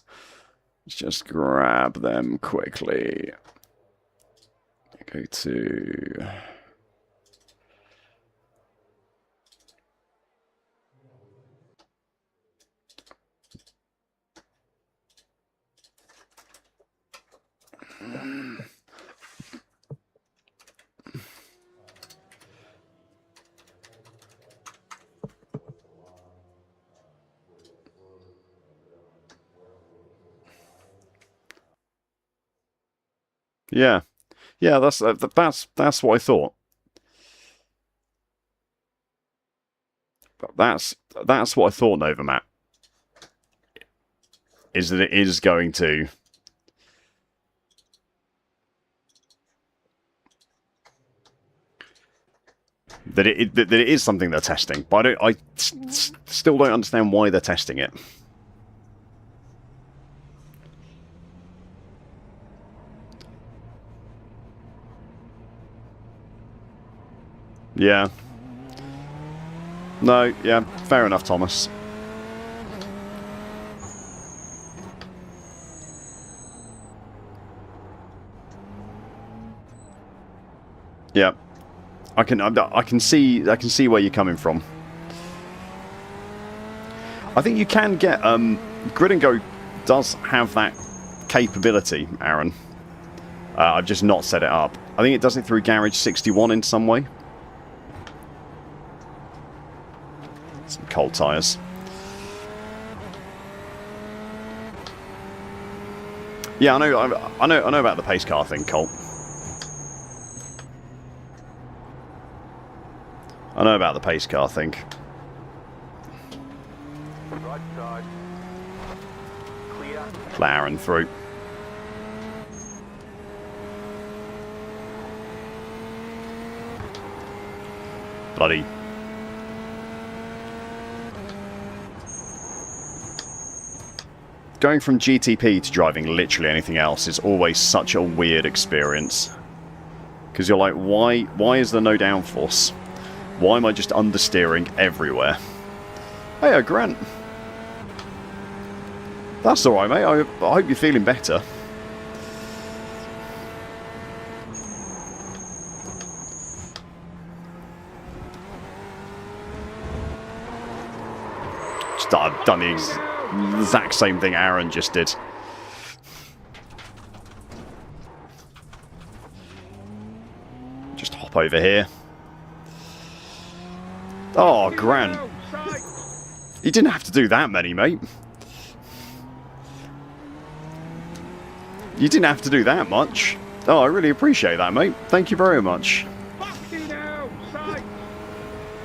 Speaker 1: Let's just grab them quickly. Go to... Yeah, that's what I thought. That's what I thought, Novamat. Is that it is going to... That it is something they're testing, but I still don't understand why they're testing it. Yeah. No, yeah, fair enough, Thomas. Yeah. I can see where you're coming from. I think you can get gridandgo does have that capability, Aaron. I've just not set it up. I think it does it through Garage 61 in some way. Some cold tyres. Yeah, I know about the pace car thing, Colt. I know about the pace car thing.
Speaker 2: Right side. Clear.
Speaker 1: Plowing through. Bloody. Going from GTP to driving literally anything else is always such a weird experience. Because you're like, why is there no downforce? Why am I just understeering everywhere? Hey, Grant. That's alright, mate. I hope you're feeling better. I've done the exact same thing Aaron just did. Just hop over here. Oh, Grant. You didn't have to do that many, mate. You didn't have to do that much. Oh, I really appreciate that, mate. Thank you very much.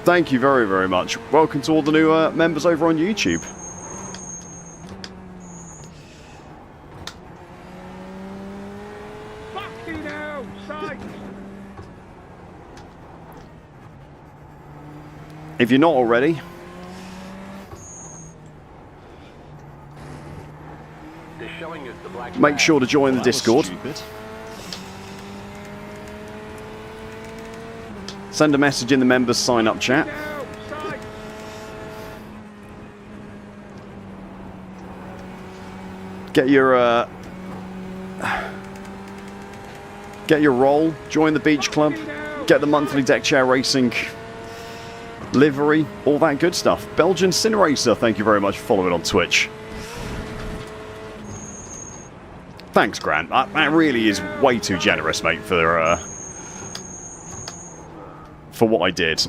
Speaker 1: Thank you very, very much. Welcome to all the new members over on YouTube. If you're not already,
Speaker 2: They're showing us the black
Speaker 1: make
Speaker 2: flag.
Speaker 1: sure to join the Discord. Send a message in the members sign up chat. Get your roll, join the beach club, get the monthly deck chair racing livery, all that good stuff. Belgian Cineracer, thank you very much for following on Twitch. Thanks, Grant. That really is way too generous, mate, for what I did.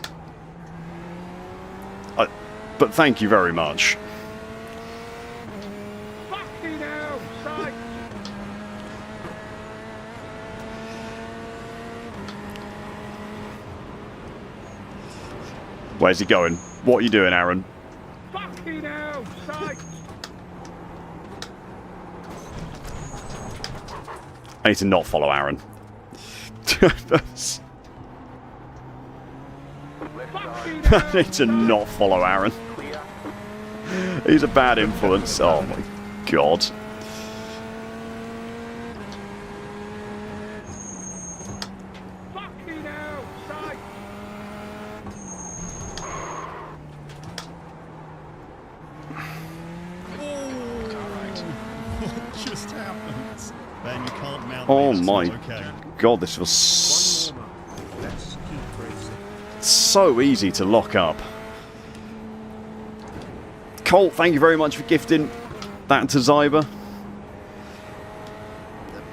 Speaker 1: But thank you very much. Where's he going? What are you doing, Aaron?
Speaker 5: Fucking hell, sight!
Speaker 1: I need to not follow Aaron. I need to not follow Aaron. He's a bad influence. Oh my god.
Speaker 5: Fucking hell, sight!
Speaker 6: What just happened? Ben, you can't mount
Speaker 1: Oh
Speaker 6: me,
Speaker 1: my
Speaker 6: it's not okay.
Speaker 1: god, this was so easy to lock up. Colt, thank you very much for gifting that to Zyber.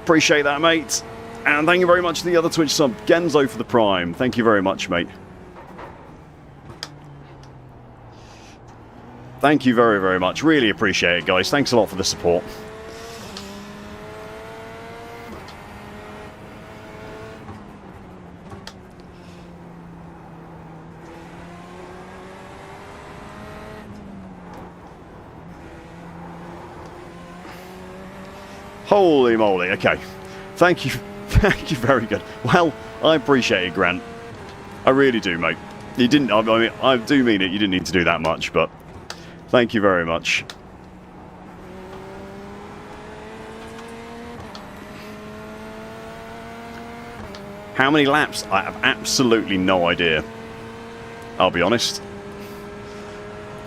Speaker 1: Appreciate that, mate. And thank you very much to the other Twitch sub, Genzo, for the Prime. Thank you very much, mate. Thank you very, very much. Really appreciate it, guys. Thanks a lot for the support. Holy moly, okay. Thank you. Thank you, very good. Well, I appreciate it, Grant. I really do, mate. You didn't, I mean, I do mean it, you didn't need to do that much, but thank you very much. How many laps? I have absolutely no idea. I'll be honest.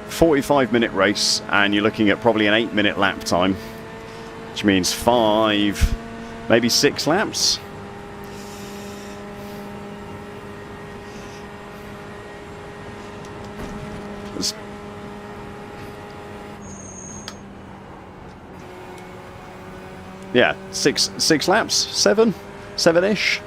Speaker 1: 45-minute race, and you're looking at probably an 8-minute lap time. Which means 5, maybe 6 laps. Yeah, six laps, 7-ish.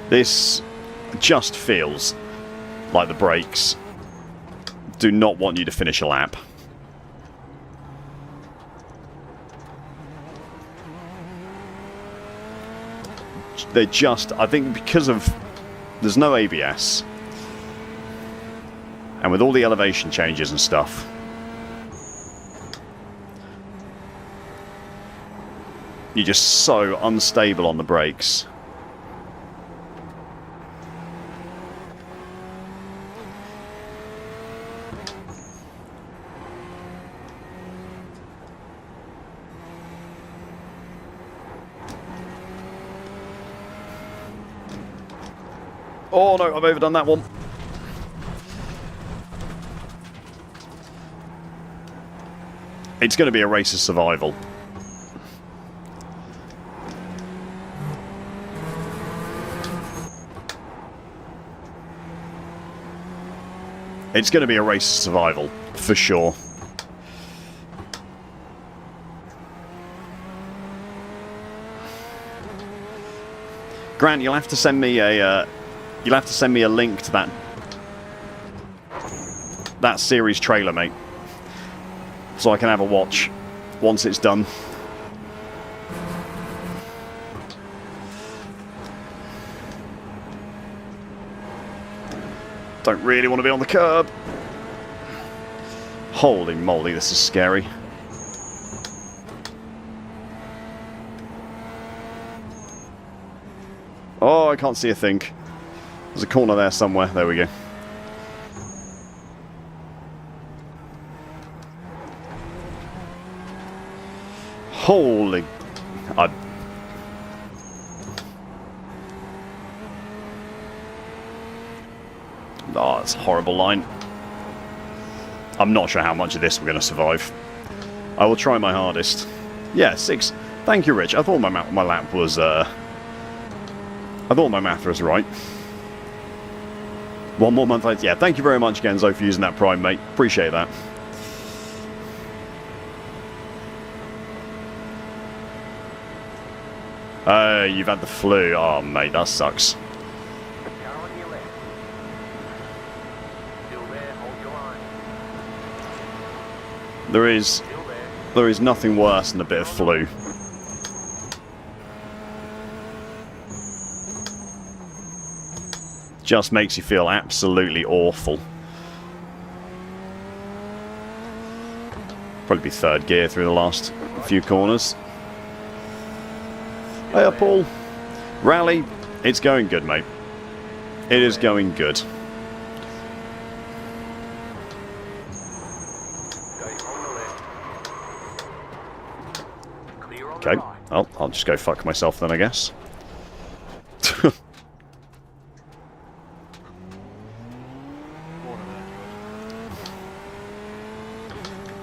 Speaker 1: This just feels like the brakes do not want you to finish a lap. They're just, I think because of, there's no ABS, and with all the elevation changes and stuff, you're just so unstable on the brakes. Oh no, I've overdone that one. It's going to be a race of survival. It's going to be a race of survival, for sure. Grant, you'll have to send me a link to that series trailer, mate, so I can have a watch once it's done. Don't really want to be on the curb. Holy moly, this is scary. Oh, I can't see a thing. There's a corner there somewhere. There we go. Holy... Oh, that's a horrible line. I'm not sure how much of this we're going to survive. I will try my hardest. Yeah, 6. Thank you, Rich. I thought my lap was... I thought my math was right. 1 more month later. Yeah, thank you very much, Genzo, for using that Prime, mate. Appreciate that. You've had the flu. Oh, mate, that sucks.
Speaker 2: Car on your left. Still there, hold your line. Still there.
Speaker 1: There is nothing worse than a bit of flu. Just makes you feel absolutely awful. Probably be third gear through the last few corners. Hey, Paul. Rally, it's going good, mate. It is going good.
Speaker 2: Going on the left. Clear on the
Speaker 1: Okay,
Speaker 2: right.
Speaker 1: well, I'll just go fuck myself then, I guess.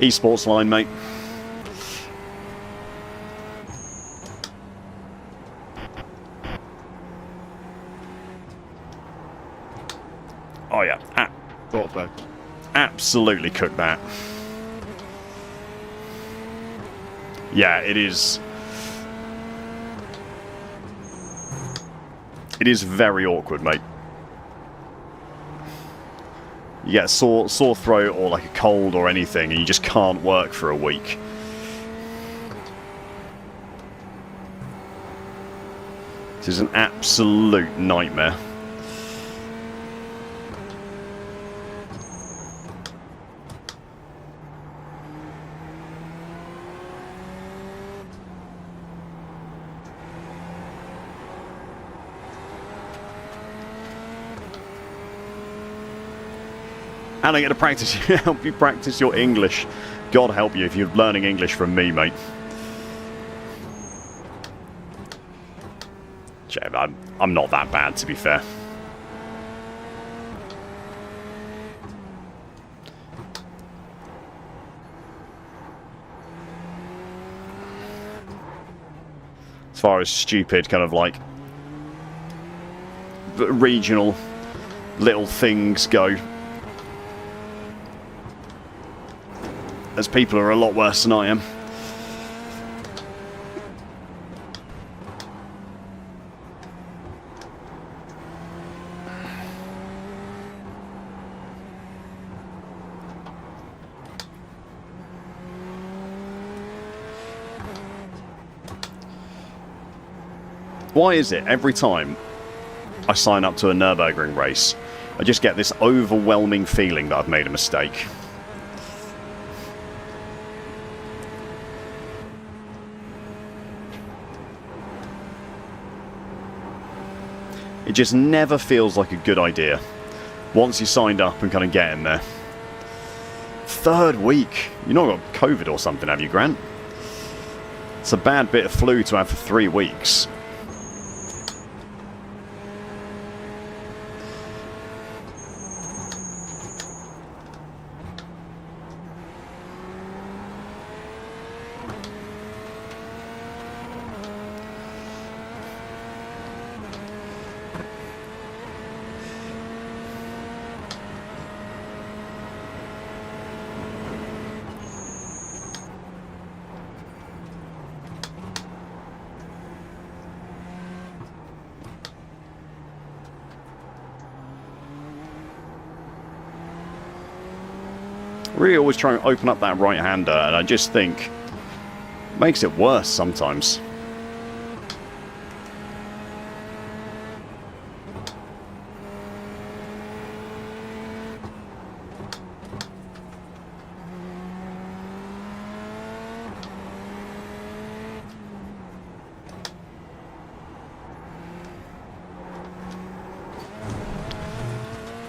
Speaker 1: Esports line, mate. Oh yeah,
Speaker 4: Thought so.
Speaker 1: absolutely cooked that. Yeah, it is. It is very awkward, mate. You get a sore throat or like a cold or anything, and you just can't work for a week. This is an absolute nightmare. And I get to practice, help you practice your English. God help you if you're learning English from me, mate. I'm not that bad, to be fair. As far as stupid kind of like regional little things go, as people are a lot worse than I am. Why is it every time I sign up to a Nürburgring race, I just get this overwhelming feeling that I've made a mistake? It just never feels like a good idea once you signed up and kind of get in there. 3rd week. You've not got COVID or something, have you, Grant? It's a bad bit of flu to have for 3 weeks. Really always try and open up that right-hander, and I just think it makes it worse sometimes.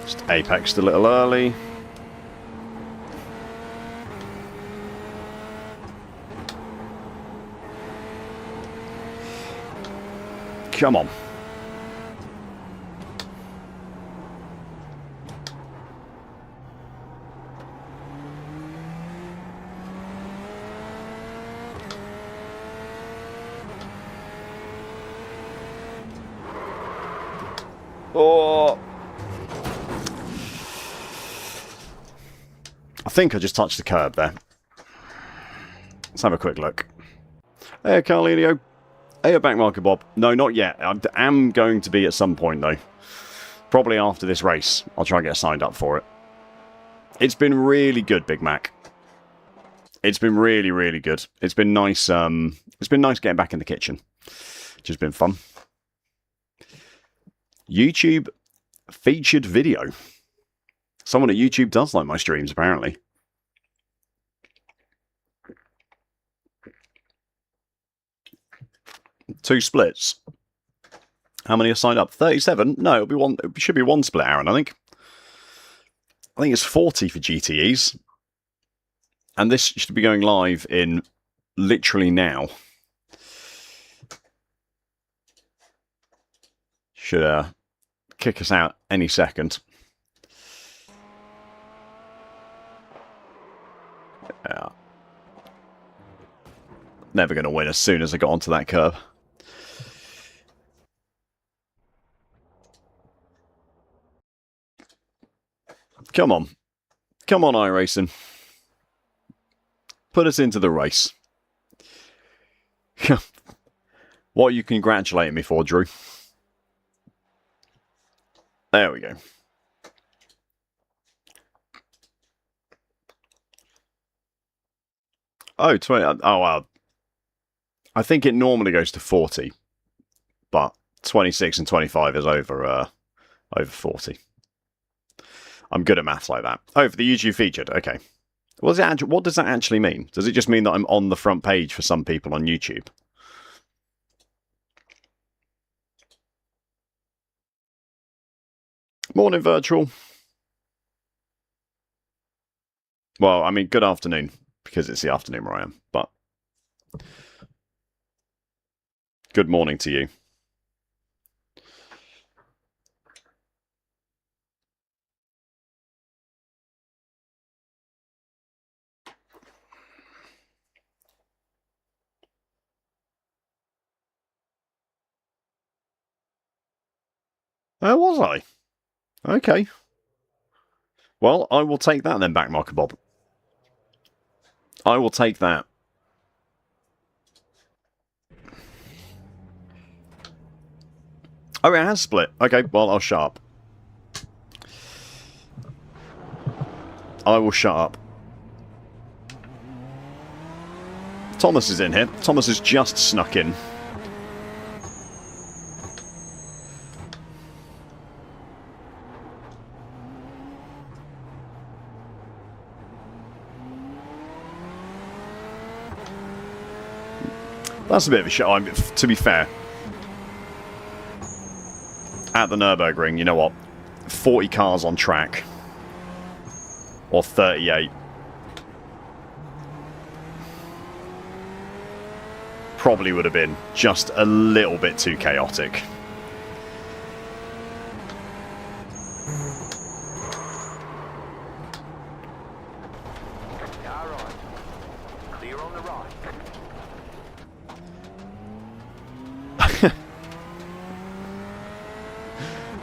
Speaker 1: Just apexed a little early. Come on. Oh. I think I just touched the curb there. Let's have a quick look. Hey, Carlino. Hey, backmarker Bob. No, not yet. I am going to be at some point, though. Probably after this race. I'll try and get signed up for it. It's been really good, Big Mac. It's been really, really good. It's been nice. It's been nice getting back in the kitchen. It's just been fun. YouTube featured video. Someone at YouTube does like my streams, apparently. Two splits. How many are signed up? 37? No, it'll be one. It should be one split, Aaron, I think. I think it's 40 for GTEs. And this should be going live in literally now. Should kick us out any second. Yeah. Never going to win as soon as I got onto that curb. Come on. Come on, iRacing. Put us into the race. What are you congratulating me for, Drew? There we go. Oh, 20. Oh, wow. I think it normally goes to 40. But 26 and 25 is over 40. I'm good at maths like that. Oh, for the YouTube featured. Okay. What does that actually mean? Does it just mean that I'm on the front page for some people on YouTube? Morning, virtual. Well, I mean, good afternoon, because it's the afternoon where I am, but good morning to you. Oh, was I? Okay. Well, I will take that then, backmarker Bob. I will take that. Oh, it has split. Okay, well, I'll shut up. I will shut up. Thomas is in here. Thomas has just snuck in. That's a bit of a shit. I mean, to be fair, at the Nürburgring, you know what? 40 cars on track. Or 38. Probably would have been just a little bit too chaotic.
Speaker 2: All right. Clear on the right.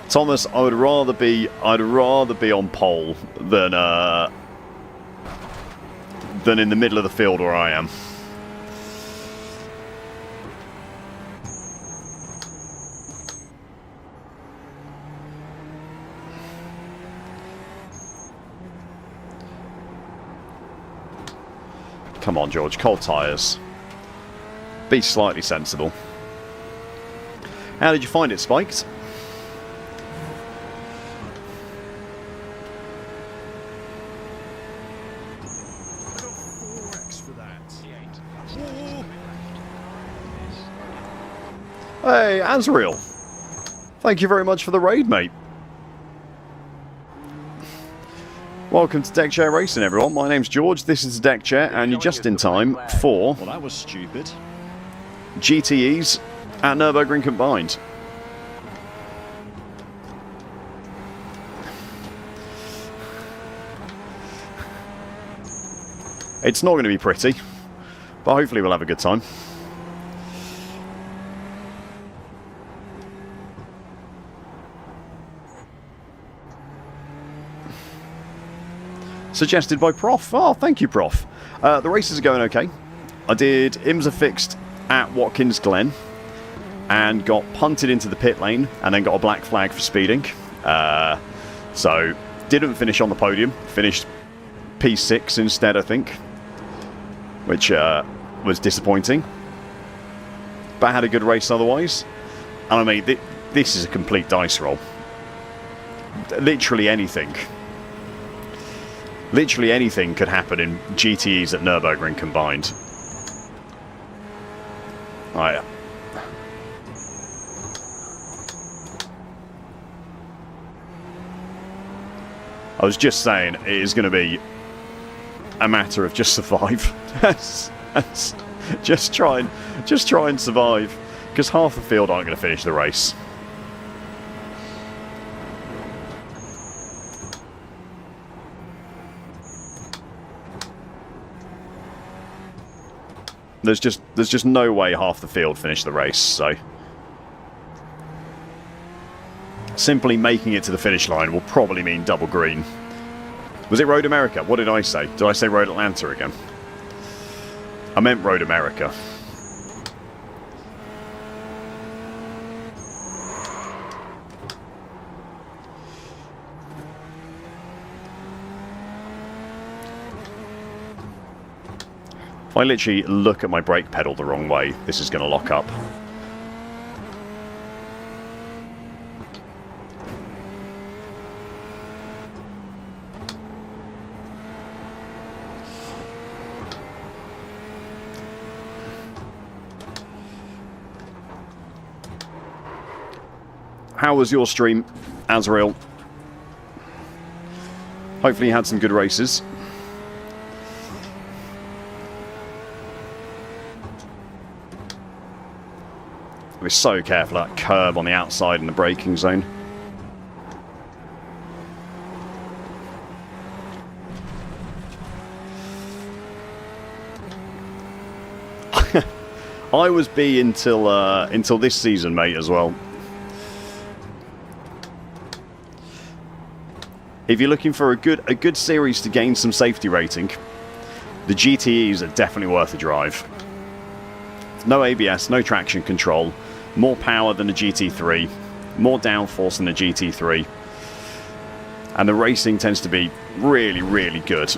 Speaker 1: Thomas, I'd rather be on pole than in the middle of the field where I am. Come on, George, cold tyres. Be slightly sensible. How did you find it, Spiked?
Speaker 6: I got 4x for that. Whoa.
Speaker 1: Hey, Azrael. Thank you very much for the raid, mate. Welcome to Deck Chair Racing, everyone. My name's George, this is the Deck Chair, and you're just in time for
Speaker 6: Well, that was stupid.
Speaker 1: GTEs at Nürburgring combined. It's not going to be pretty, but hopefully we'll have a good time. Suggested by Prof. Oh, thank you, Prof. The races are going okay. I did IMSA fixed at Watkins Glen and got punted into the pit lane and then got a black flag for speeding. So didn't finish on the podium. Finished P6 instead, I think, which was disappointing. But I had a good race otherwise. And I mean, this is a complete dice roll. Literally anything. Literally anything could happen in GTEs at Nürburgring combined. Oh, yeah. I was just saying, it is going to be a matter of just survive. just try and survive, because half the field aren't going to finish the race. There's just no way half the field finish the race, so simply making it to the finish line will probably mean double green. Was it Road America? What did I say? Did I say Road Atlanta again? I meant Road America. If I literally look at my brake pedal the wrong way, this is going to lock up. How was your stream, Azrael? Hopefully you had some good races. Be so careful of that curb on the outside in the braking zone. I was B until this season, mate, as well. If you're looking for a good series to gain some safety rating, the GTEs are definitely worth a drive. No ABS, no traction control, more power than the GT3, more downforce than the GT3, and the racing tends to be really, really good.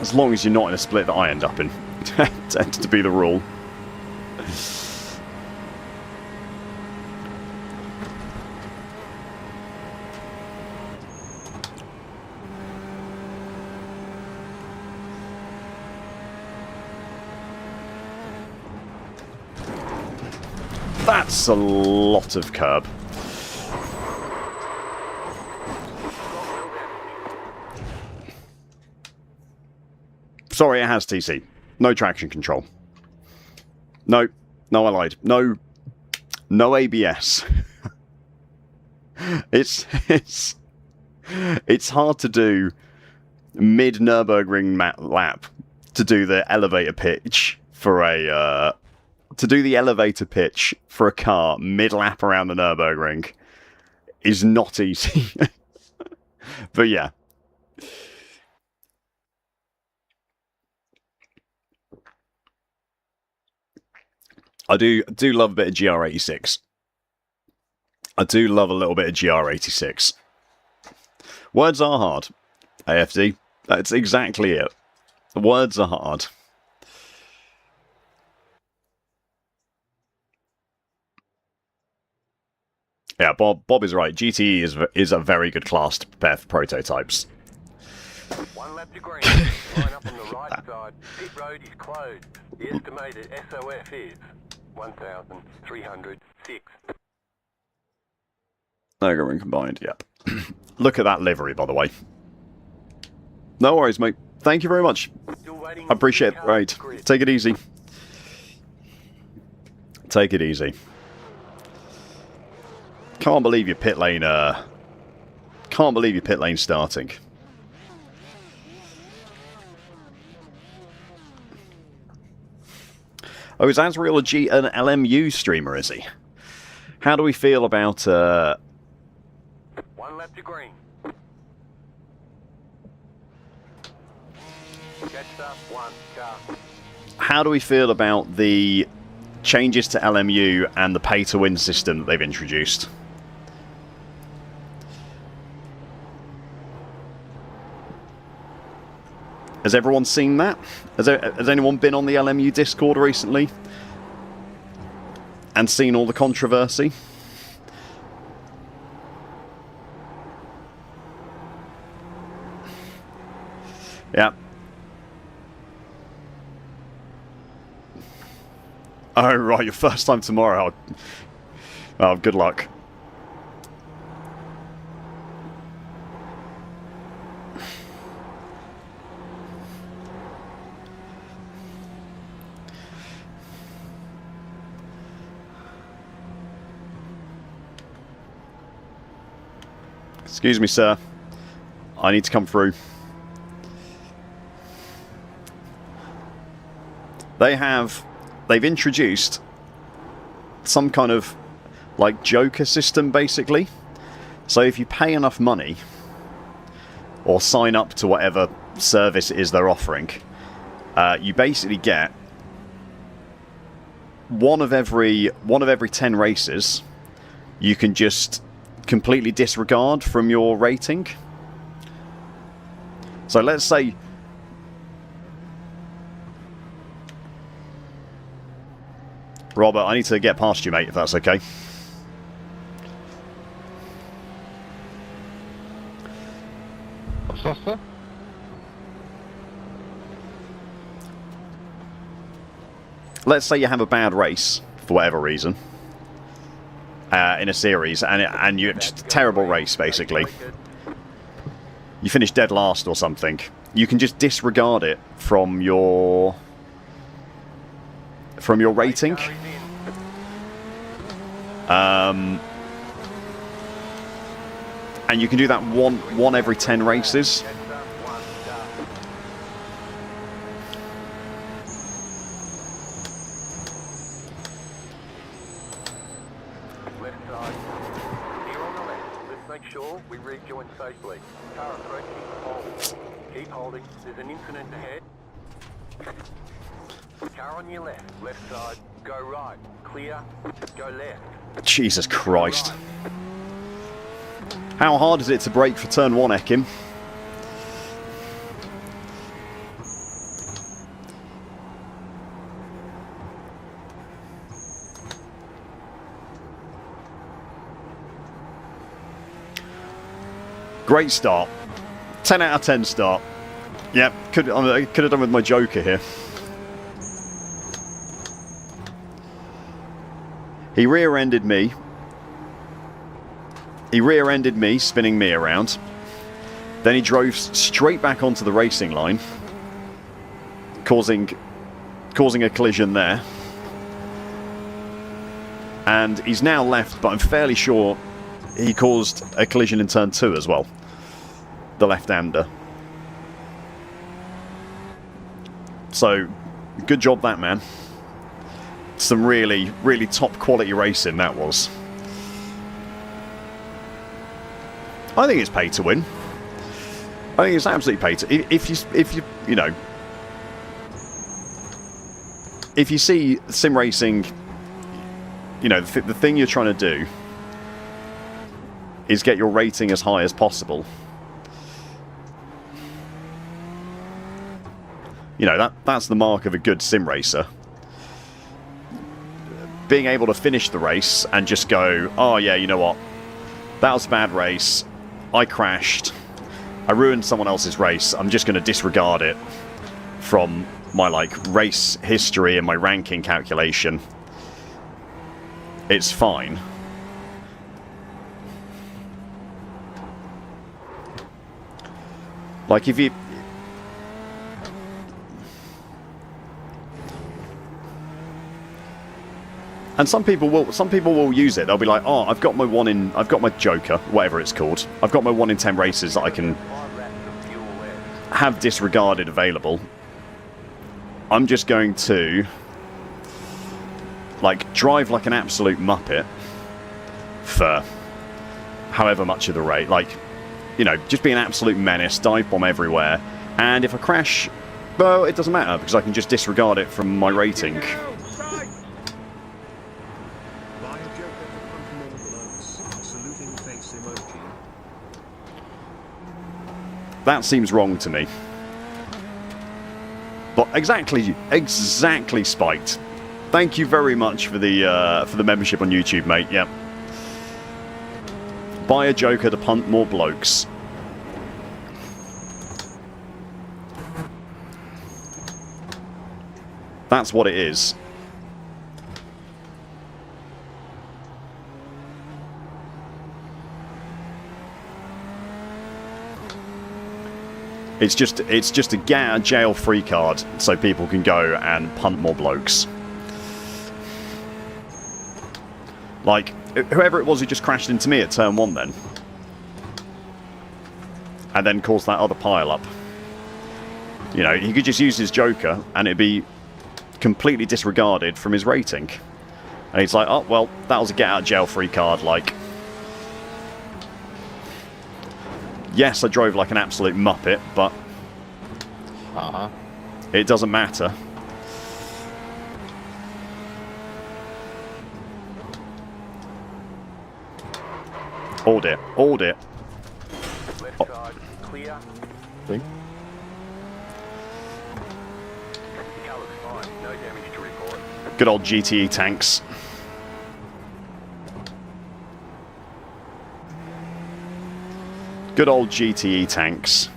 Speaker 1: As long as you're not in a split that I end up in. Tends to be the rule. That's a lot of curb. Sorry, it has TC. No traction control. No, I lied. No ABS. It's hard to do mid Nürburgring lap to do the elevator pitch for a car mid lap around the Nürburgring is not easy. But yeah. I do love a bit of GR86. I do love a little bit of GR86. Words are hard, AFD. That's exactly it. Words are hard. Yeah, Bob is right. GTE is a very good class to prepare for prototypes.
Speaker 2: 1 lap to green. Line up on the right side. Pit road is closed. The estimated SOF is 1,306.
Speaker 1: Nürburgring combined, yep. Look at that livery, by the way. No worries, mate. Thank you very much. I appreciate it. Right, take it easy. Take it easy. Can't believe your pit lane. Can't believe your pit lane starting. Oh, is Azrael an LMU streamer? Is he? How do we feel about?
Speaker 2: 1 lap to green. Catch up 1 car.
Speaker 1: How do we feel about the changes to LMU and the pay-to-win system that they've introduced? Has everyone seen that? Has anyone been on the LMU Discord recently and seen all the controversy? Yeah. Oh, right, your first time tomorrow. Oh, good luck. Excuse me, sir. I need to come through. They've introduced some kind of like Joker system, basically. So if you pay enough money or sign up to whatever service it is they're offering, you basically get one of every 10 races you can just completely disregard from your rating. So let's say Robert, I need to get past you, mate, if that's okay.
Speaker 4: What's that, sir?
Speaker 1: Let's say you have a bad race for whatever reason in a series, and you just a terrible race, basically. You finish dead last or something. You can just disregard it from your rating. And you can do that one every 10 races.
Speaker 2: Left side. Here on the left. Let's make sure we rejoin safely. Car approaching. Hold. Keep holding. There's an incident ahead. Car on your left. Left side. Go right. Clear. Go left.
Speaker 1: Jesus Christ. How hard is it to brake for turn 1, Ekim? Great start. 10 out of 10 start. Yep, could have done with my Joker here. He rear-ended me. He rear-ended me, spinning me around. Then he drove straight back onto the racing line, causing a collision there. And he's now left, but I'm fairly sure he caused a collision in turn 2 as well. The left-hander. So, good job that man. Some really, really top quality racing that was. I think it's pay to win. I think it's absolutely pay to. If you see sim racing, you know, the thing you're trying to do is get your rating as high as possible. You know, that's the mark of a good sim racer. Being able to finish the race and just go, oh yeah, you know what? That was a bad race. I crashed. I ruined someone else's race. I'm just going to disregard it from my, like, race history and my ranking calculation. It's fine. Like, if you... And some people will use it. They'll be like, oh, I've got my Joker, whatever it's called. I've got my 1 in 10 races that I can have disregarded available. I'm just going to, like, drive like an absolute muppet for however much of the race. Like, you know, just be an absolute menace, dive bomb everywhere. And if I crash, well, it doesn't matter because I can just disregard it from my rating. That seems wrong to me. But exactly spiked. Thank you very much for the membership on YouTube, mate. Yep. Buy a Joker to punt more blokes. That's what it is. It's just a get out of jail free card so people can go and punt more blokes. Like, whoever it was who just crashed into me at turn 1 then. And then caused that other pile up. You know, he could just use his Joker and it'd be completely disregarded from his rating. And he's like, oh, well, that was a get out of jail free card, like... Yes, I drove like an absolute muppet, but it doesn't matter. Hold it.
Speaker 2: Left side, clear.
Speaker 1: Thing.
Speaker 2: Car looks fine. No damage to report.
Speaker 1: Good old GTE tanks. Good old GTE tanks.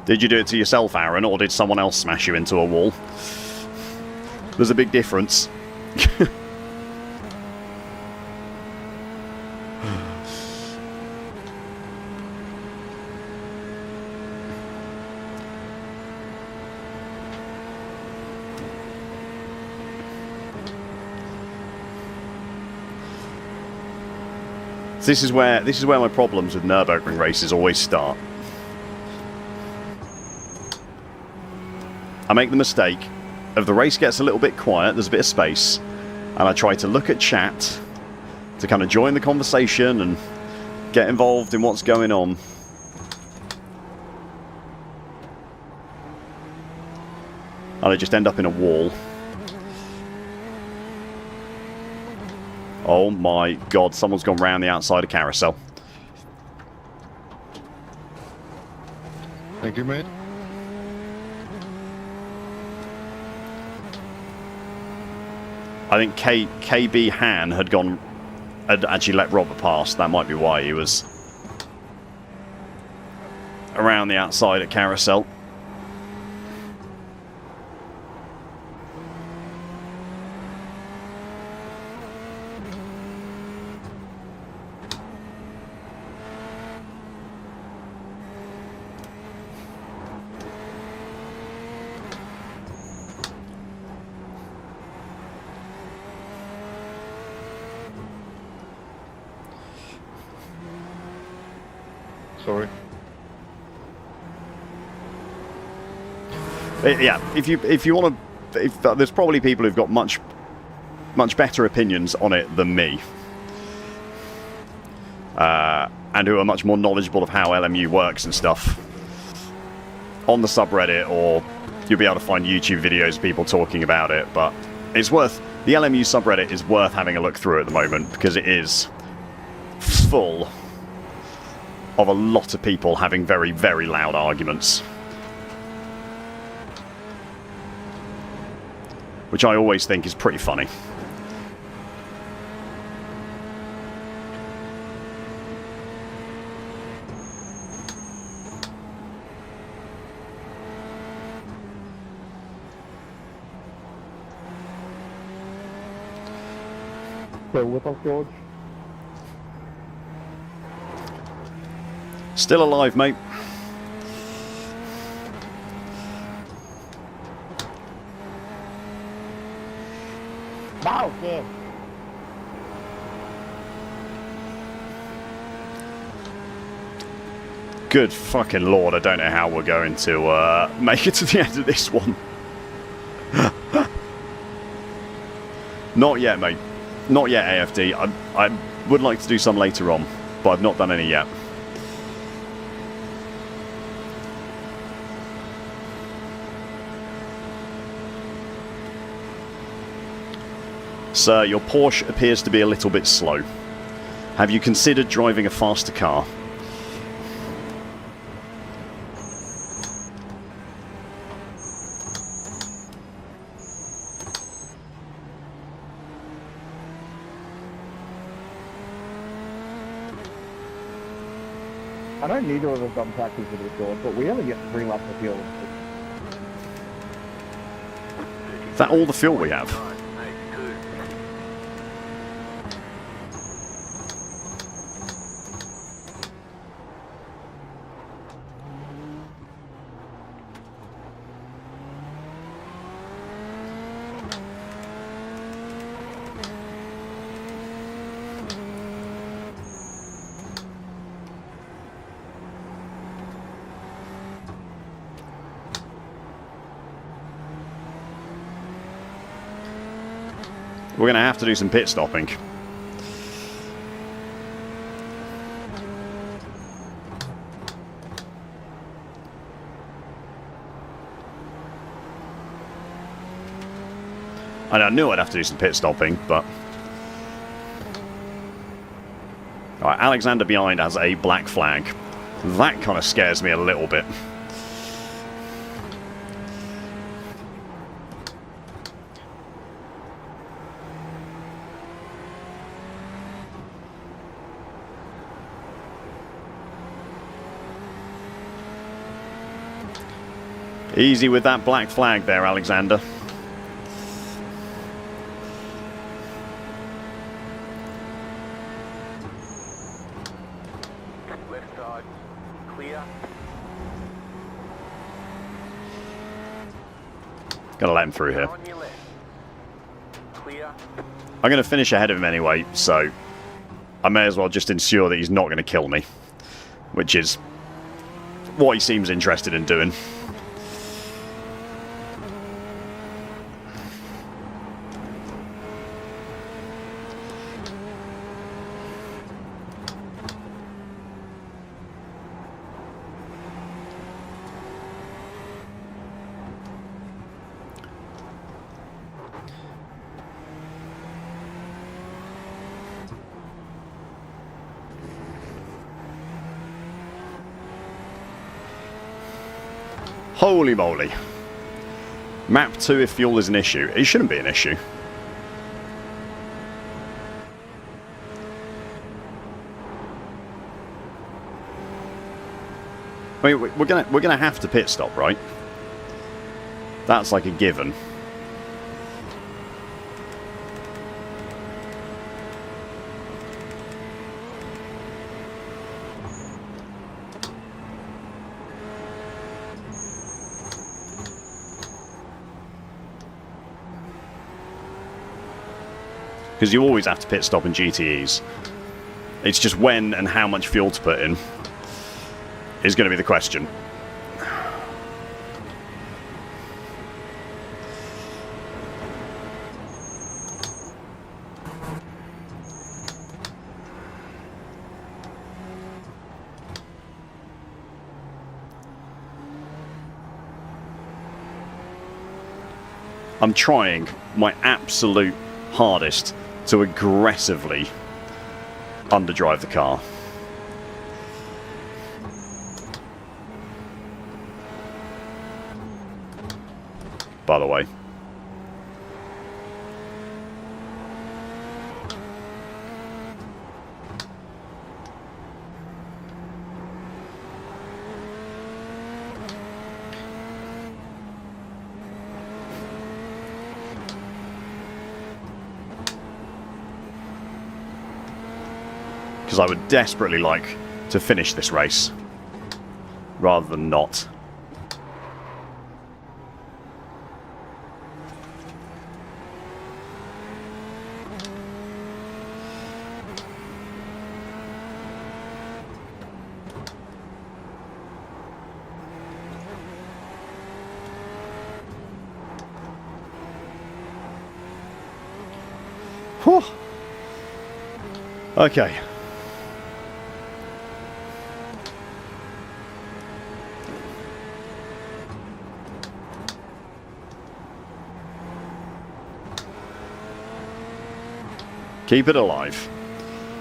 Speaker 1: Did you do it to yourself, Aaron, or did someone else smash you into a wall? There's a big difference. This is where my problems with Nürburgring races always start. I make the mistake of the race gets a little bit quiet, there's a bit of space, and I try to look at chat to kind of join the conversation and get involved in what's going on. And I just end up in a wall. Oh my god, someone's gone round the outside of carousel.
Speaker 6: Thank you, mate.
Speaker 1: I think KB Han had actually let Robert pass. That might be why he was around the outside at Carousel.
Speaker 7: Sorry.
Speaker 1: Yeah, if you want to, there's probably people who've got much better opinions on it than me, and who are much more knowledgeable of how LMU works and stuff on the subreddit, or you'll be able to find YouTube videos of people talking about it. But it's worth, the LMU subreddit is worth having a look through at the moment, because it is full of a lot of people having very, very loud arguments. Which I always think is pretty funny.
Speaker 7: So with us, George?
Speaker 1: Still alive, mate.
Speaker 7: Wow, damn.
Speaker 1: Good fucking lord, I don't know how we're going to make it to the end of this one. Not yet, mate. Not yet, AFD. I would like to do some later on, but I've not done any yet. Sir, your Porsche appears to be a little bit slow. Have you considered driving a faster car?
Speaker 7: I know neither of us done practice with this, George, but we only get 3 laps of fuel.
Speaker 1: Is that all the fuel we have? We're going to have to do some pit stopping. And I knew I'd have to do some pit stopping, but... Alright, Alexander behind has a black flag. That kind of scares me a little bit. Easy with that black flag there, Alexander.
Speaker 2: Left side, clear.
Speaker 1: Gonna let him through here.
Speaker 2: On your left. Clear.
Speaker 1: I'm gonna finish ahead of him anyway, so I may as well just ensure that he's not gonna kill me, which is what he seems interested in doing. Holy moly. Map 2 if fuel is an issue. It shouldn't be an issue. I mean, we're gonna have to pit stop, right? That's like a given. Because you always have to pit stop in GTEs. It's just when and how much fuel to put in is going to be the question. I'm trying my absolute hardest to aggressively underdrive the car. By the way. Because I would desperately like to finish this race rather than not. Whew. Okay. Keep it alive.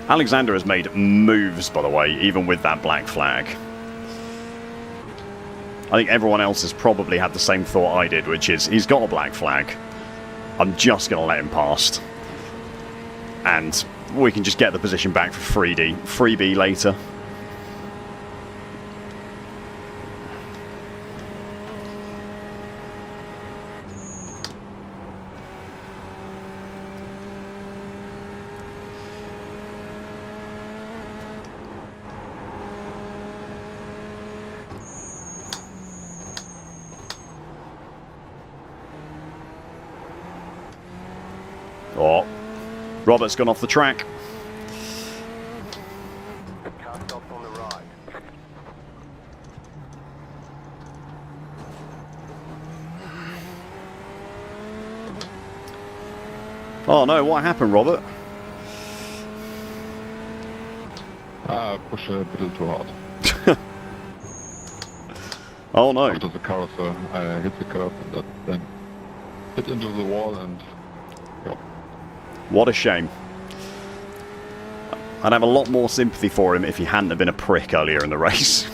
Speaker 1: Alexander has made moves, by the way, even with that black flag. I think everyone else has probably had the same thought I did, which is, he's got a black flag. I'm just going to let him past. And we can just get the position back for 3B later. Oh, Robert's gone off the track.
Speaker 2: Car stops on the right.
Speaker 1: Oh no, what happened, Robert?
Speaker 8: Push a bit too hard.
Speaker 1: Oh no.
Speaker 8: After the car, so I hit the curb and that then hit into the wall and yeah.
Speaker 1: What a shame. I'd have a lot more sympathy for him if he hadn't have been a prick earlier in the race.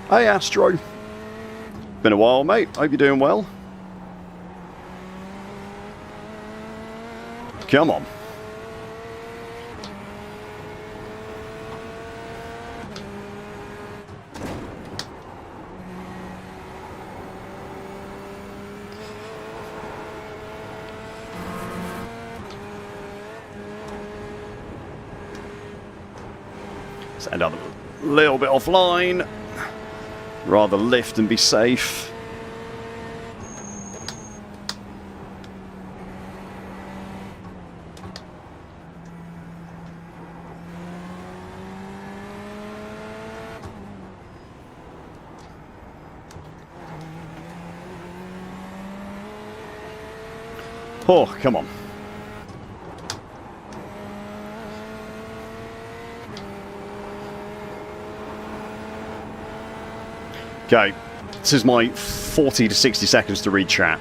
Speaker 1: Hey Astro. Been a while, mate. Hope you're doing well. Come on. Let's end up a little bit offline. Rather lift and be safe. Oh, come on. Okay, This is my 40 to 60 seconds to read chat.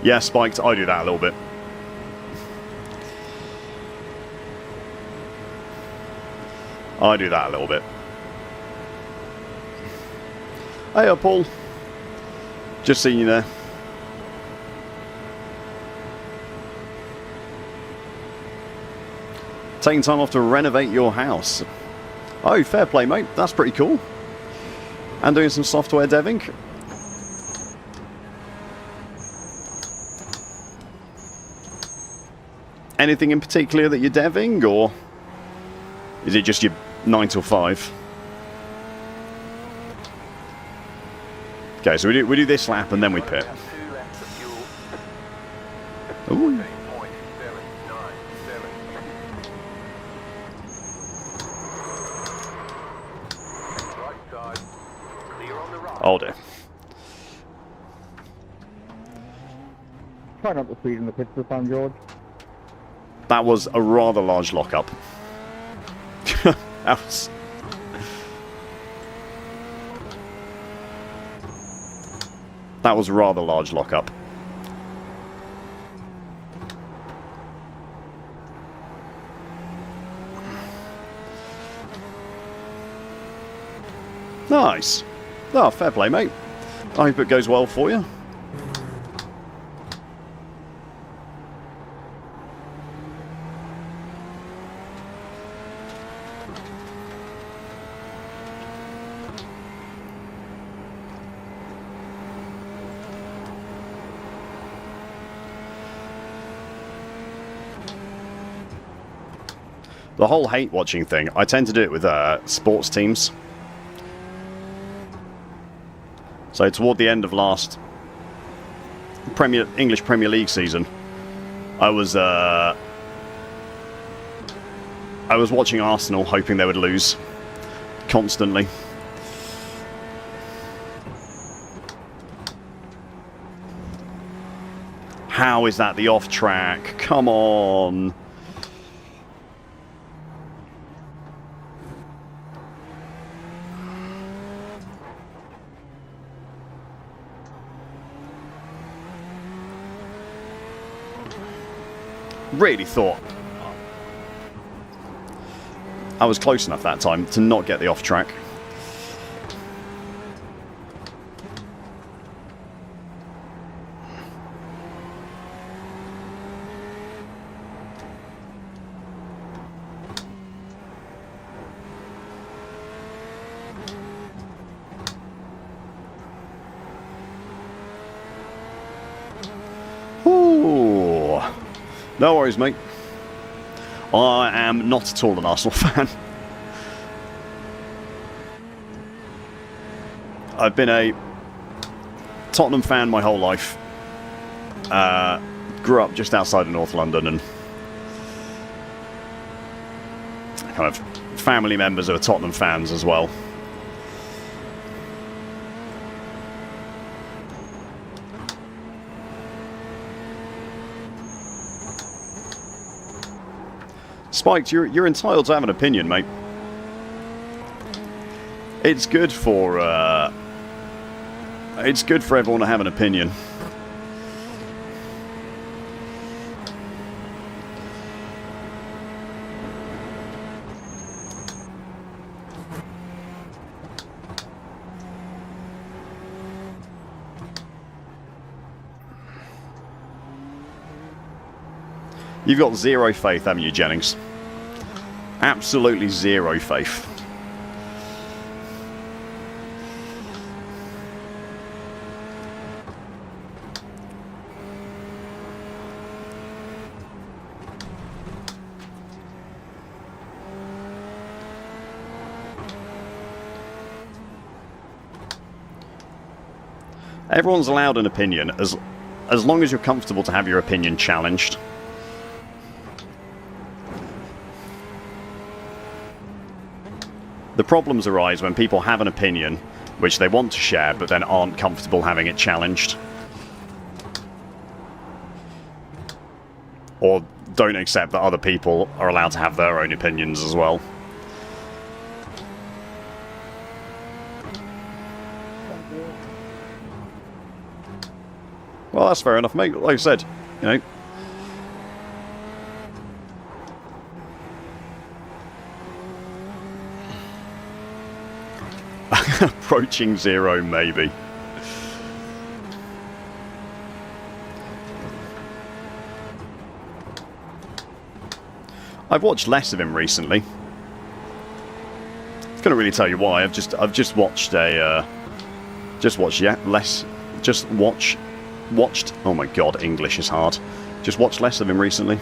Speaker 1: Yeah, Spiked, I do that a little bit. I do that a little bit. Hey, Paul. Just seeing you there. Taking time off to renovate your house. Oh, fair play, mate. That's pretty cool. And doing some software deving. Anything in particular that you're deving, or is it just your 9 till 5? Okay, so we do this lap and then we pit.
Speaker 2: 2 laps of fuel.
Speaker 1: Ooh.
Speaker 2: 13.797. Right side. Clear on the right.
Speaker 1: Oh dear.
Speaker 7: Try not to speed in the pits this time, George.
Speaker 1: That was a rather large lockup. That was... That was a rather large lockup. Nice. Oh, fair play, mate. I hope it goes well for you. The whole hate watching thing, I tend to do it with sports teams. So toward the end of last English Premier League season, I was watching Arsenal, hoping they would lose constantly. How is that the off track? Come on. Really thought I was close enough that time to not get the off track. Ooh. No worries, mate. I am not at all an Arsenal fan. I've been a Tottenham fan my whole life. Grew up just outside of North London, and kind of family members are Tottenham fans as well. Spiked, you're entitled to have an opinion, mate. It's good for everyone to have an opinion. You've got zero faith, haven't you, Jennings? Absolutely zero faith. Everyone's allowed an opinion as long as you're comfortable to have your opinion challenged. The problems arise when people have an opinion which they want to share but then aren't comfortable having it challenged. Or don't accept that other people are allowed to have their own opinions as well. Well, that's fair enough, mate. Like I said, you know. Approaching 0, maybe. I've watched less of him recently. Couldn't really tell you why. I've just watched watched. Oh my god, English is hard. Just watched less of him recently.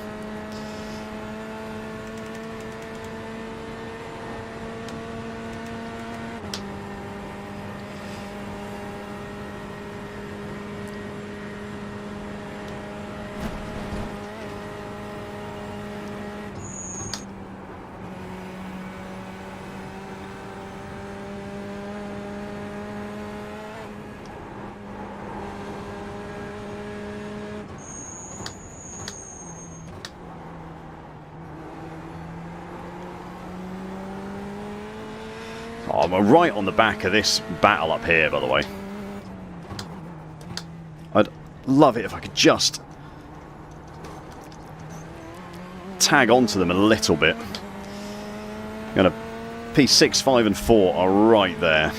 Speaker 1: Oh, I'm right on the back of this battle up here, by the way. I'd love it if I could just tag onto them a little bit. P6, 5 and 4 are right there.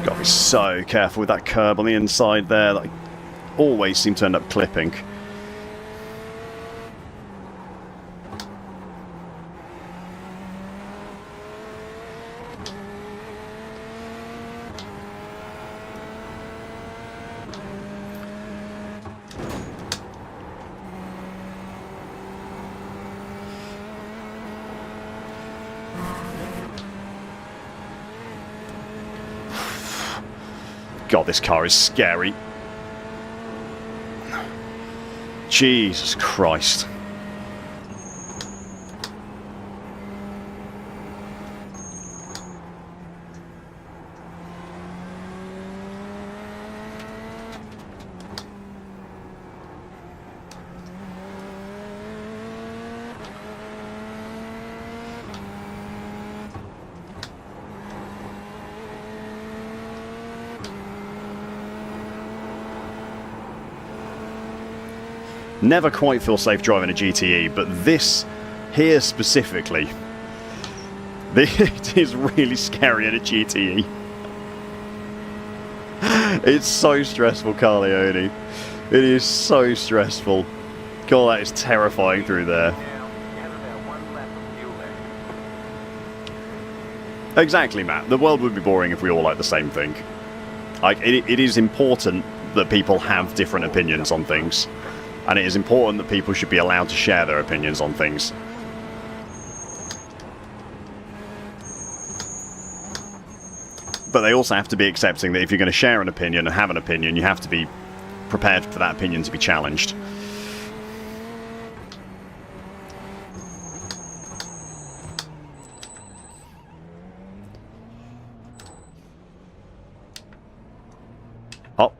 Speaker 1: Got to be so careful with that curb on the inside there. That I always seem to end up clipping. God, this car is scary. Jesus Christ. Never quite feel safe driving a GTE, but this here specifically, it is really scary in a GTE. It's so stressful, Carleone. It is so stressful. God, that is terrifying through there.
Speaker 2: Now, you have about 1 lap of fuel left.
Speaker 1: Exactly, Matt. The world would be boring if we all liked the same thing. Like, it is important that people have different opinions on things. And it is important that people should be allowed to share their opinions on things. But they also have to be accepting that if you're going to share an opinion and have an opinion, you have to be prepared for that opinion to be challenged. Oh.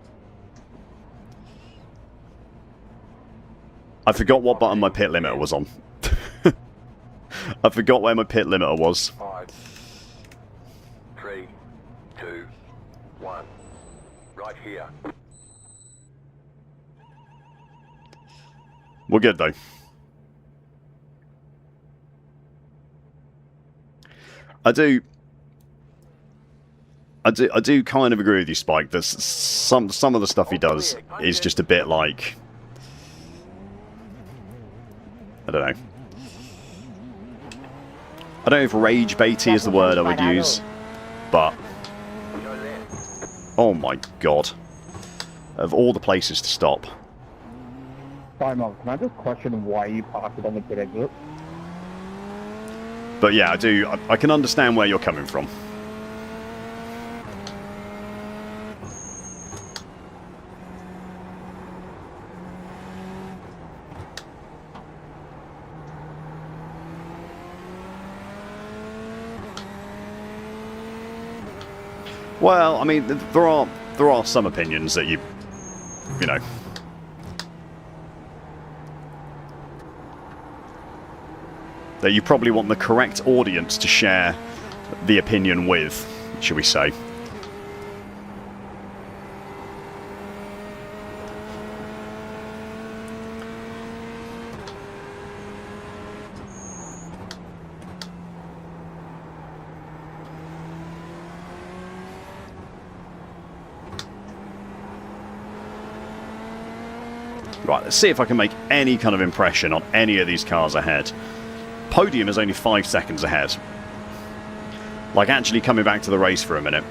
Speaker 1: I forgot what button my pit limiter was on. I forgot where my pit limiter was.
Speaker 2: 5, 3, 2, 1. Right here.
Speaker 1: We're good though. I do kind of agree with you, Spike. That some of the stuff he does is just a bit like, I don't know. I don't know if rage baity is the word I would use, but
Speaker 2: Go left.
Speaker 1: oh my god, of all the places to stop.
Speaker 7: Sorry, Mom, can I just question why you parked it on the pit exit?
Speaker 1: But yeah, I can understand where you're coming from. Well, I mean, there are some opinions that you know, that you probably want the correct audience to share the opinion with, shall we say. Right, let's see if I can make any kind of impression on any of these cars ahead. Podium is only 5 seconds ahead. Like, actually coming back to the race for a minute.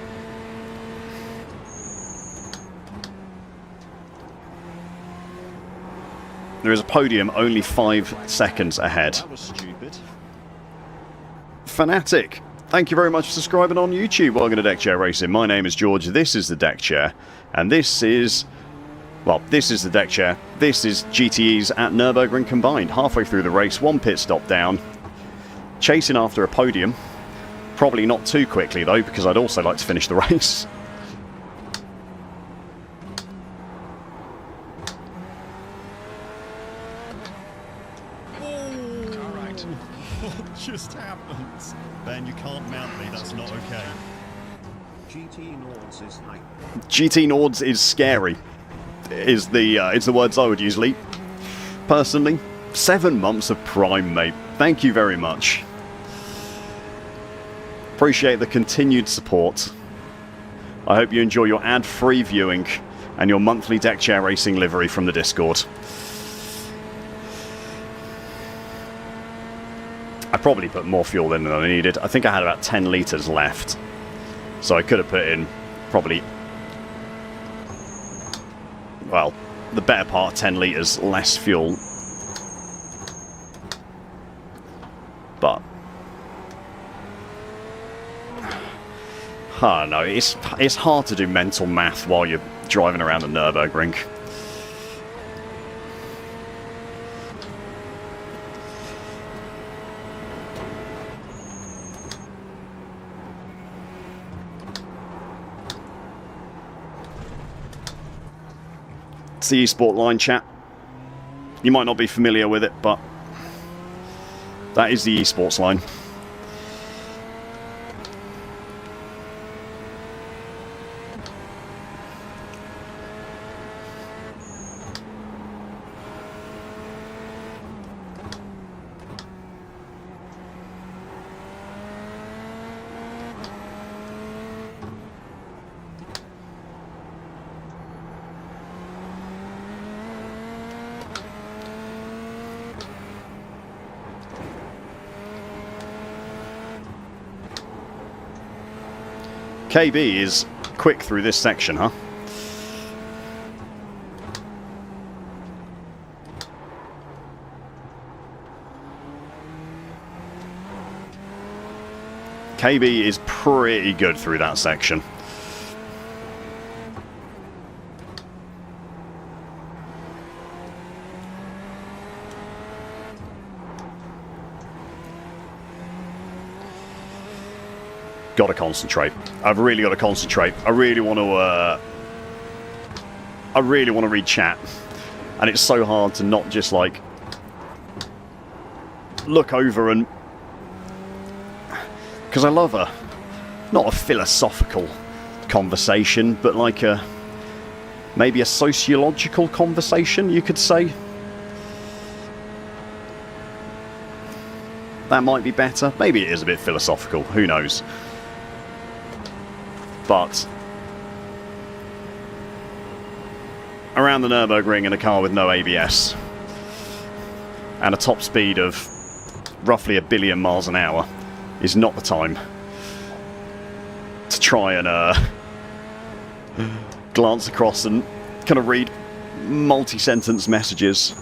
Speaker 1: There is a podium only 5 seconds ahead.
Speaker 6: That was stupid.
Speaker 1: Fanatic, thank you very much for subscribing on YouTube. Welcome to Deck Chair Racing. My name is George. This is the Deck Chair. And this is... well, this is the Deck Chair. This is GTEs at Nürburgring combined. Halfway through the race, 1 pit stop down. Chasing after a podium. Probably not too quickly, though, because I'd also like to finish the race.
Speaker 6: Alright. What just happened? Ben, you can't mount me, that's not okay.
Speaker 9: GT Nords is hype.
Speaker 1: GT Nords is scary. Is the words I would use, Lee. Personally, 7 months of Prime, mate. Thank you very much. Appreciate the continued support. I hope you enjoy your ad-free viewing and your monthly Deck Chair Racing livery from the Discord. I probably put more fuel in than I needed. I think I had about 10 litres left. So I could have put in probably... well, the better part, 10 litres less fuel. But... I don't know, it's hard to do mental math while you're driving around the Nürburgring. It's the eSport line, chat. You might not be familiar with it, but that is the eSports line. KB is quick through this section, huh? KB is pretty good through that section. Got to concentrate. I've really got to concentrate. I really want to read chat, and it's so hard to not just like look over and, because I love not a philosophical conversation, but like maybe a sociological conversation, you could say. That might be better. Maybe it is a bit philosophical. Who knows? But around the Nürburgring in a car with no ABS and a top speed of roughly 1 billion miles an hour is not the time to try and glance across and kind of read multi-sentence messages.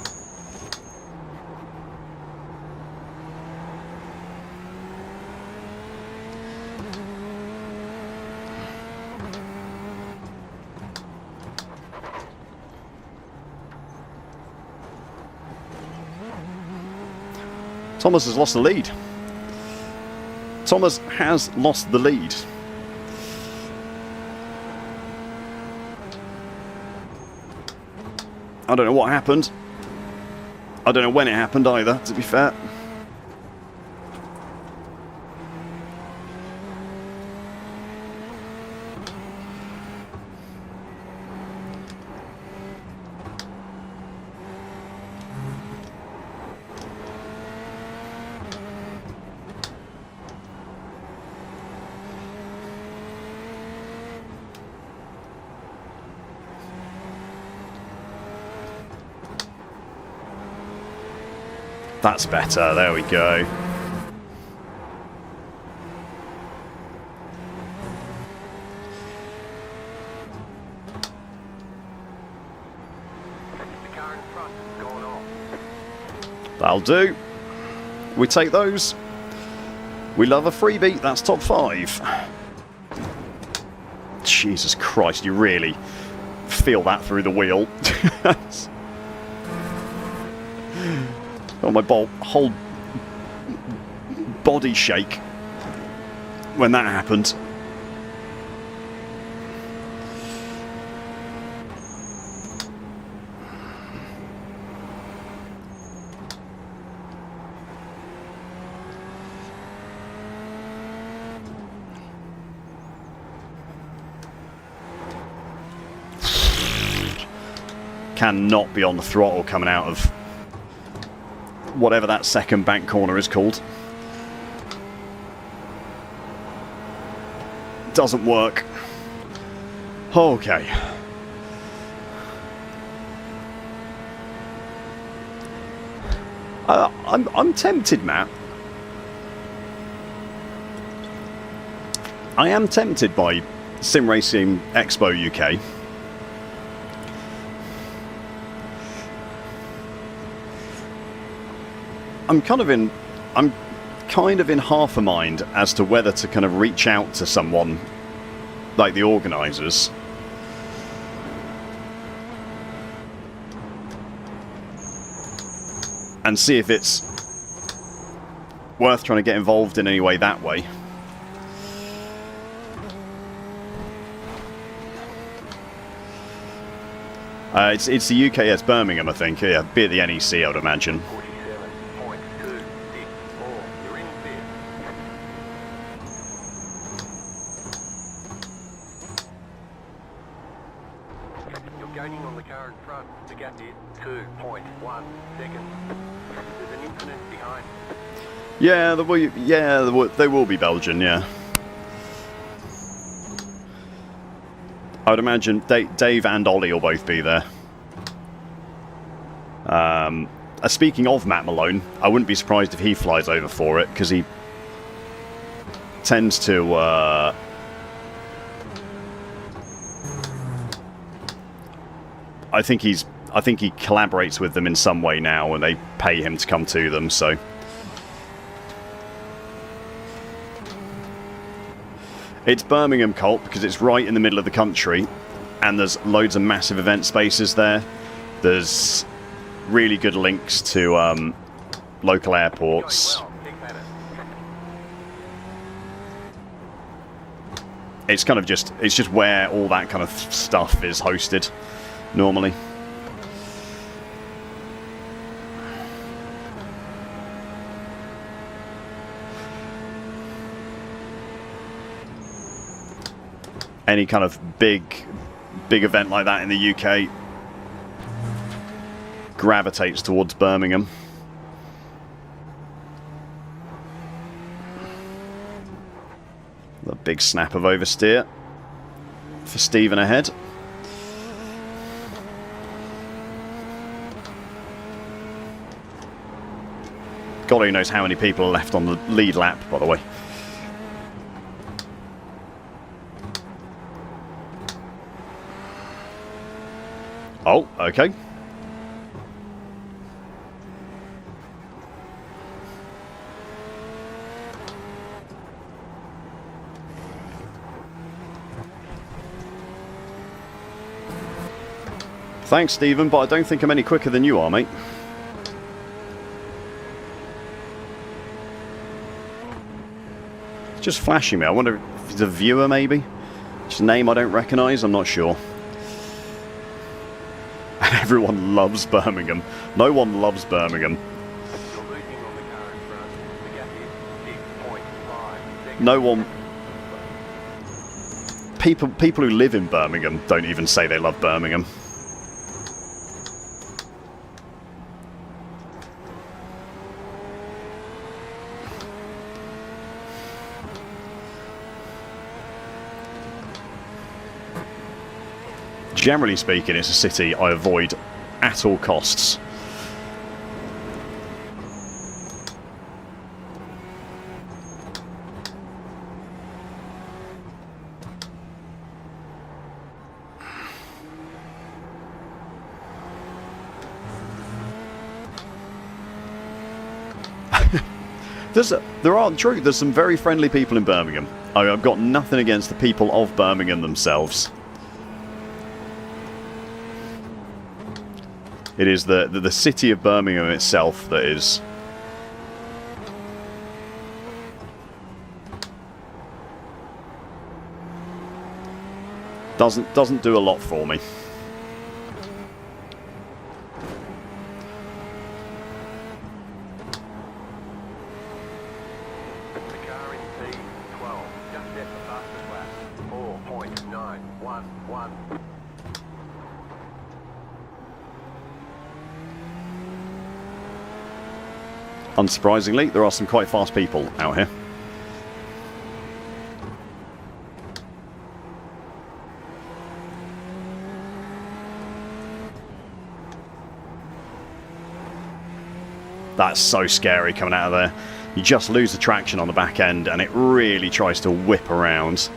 Speaker 1: Thomas has lost the lead. Thomas has lost the lead. I don't know what happened. I don't know when it happened either, to be fair. That's better, there we go.
Speaker 2: The car in front is going off.
Speaker 1: That'll do. We take those. We love a freebie, that's top 5. Jesus Christ, you really feel that through the wheel. Oh, my whole body shake when that happened. Cannot be on the throttle coming out of whatever that second bank corner is called. Doesn't work. Okay. I'm tempted, Matt. I am tempted by Sim Racing Expo UK. I'm kind of in half a mind as to whether to kind of reach out to someone like the organisers and see if it's worth trying to get involved in any way that way. It's the UK, it's Birmingham, I think. Yeah, be at the NEC, I would imagine.
Speaker 2: 47.264. You're in fifth. You're gaining on the car in front. The gap is 2.1 seconds. There's an infinite behind.
Speaker 1: Yeah, they will be Belgian, yeah. I would imagine Dave and Ollie will both be there. Speaking of Matt Malone, I wouldn't be surprised if he flies over for it, because he tends to I think he collaborates with them in some way now, and they pay him to come to them, so it's Birmingham, Colt, because it's right in the middle of the country, and there's loads of massive event spaces there. There's really good links to local airports. It's kind of just where all that kind of stuff is hosted normally. Any kind of big event like that in the UK gravitates towards Birmingham. The big snap of oversteer for Stephen ahead. God only knows how many people are left on the lead lap, by the way. Oh, okay. Thanks, Stephen, but I don't think I'm any quicker than you are, mate. just flashing me. I wonder if he's a viewer, maybe? Just a name I don't recognise, I'm not sure. And everyone loves Birmingham. No one loves Birmingham.
Speaker 2: You're losing on the car in front. The gap is 6.5 seconds.
Speaker 1: No one... People who live in Birmingham don't even say they love Birmingham. Generally speaking, it's a city I avoid at all costs. There's some very friendly people in Birmingham. I've got nothing against the people of Birmingham themselves. It is the city of Birmingham itself that is... doesn't do a lot for me.
Speaker 2: The car in P12 just set the fastest lap. 4.911.
Speaker 1: Unsurprisingly, there are some quite fast people out here. That's so scary coming out of there. You just lose the traction on the back end and it really tries to whip around.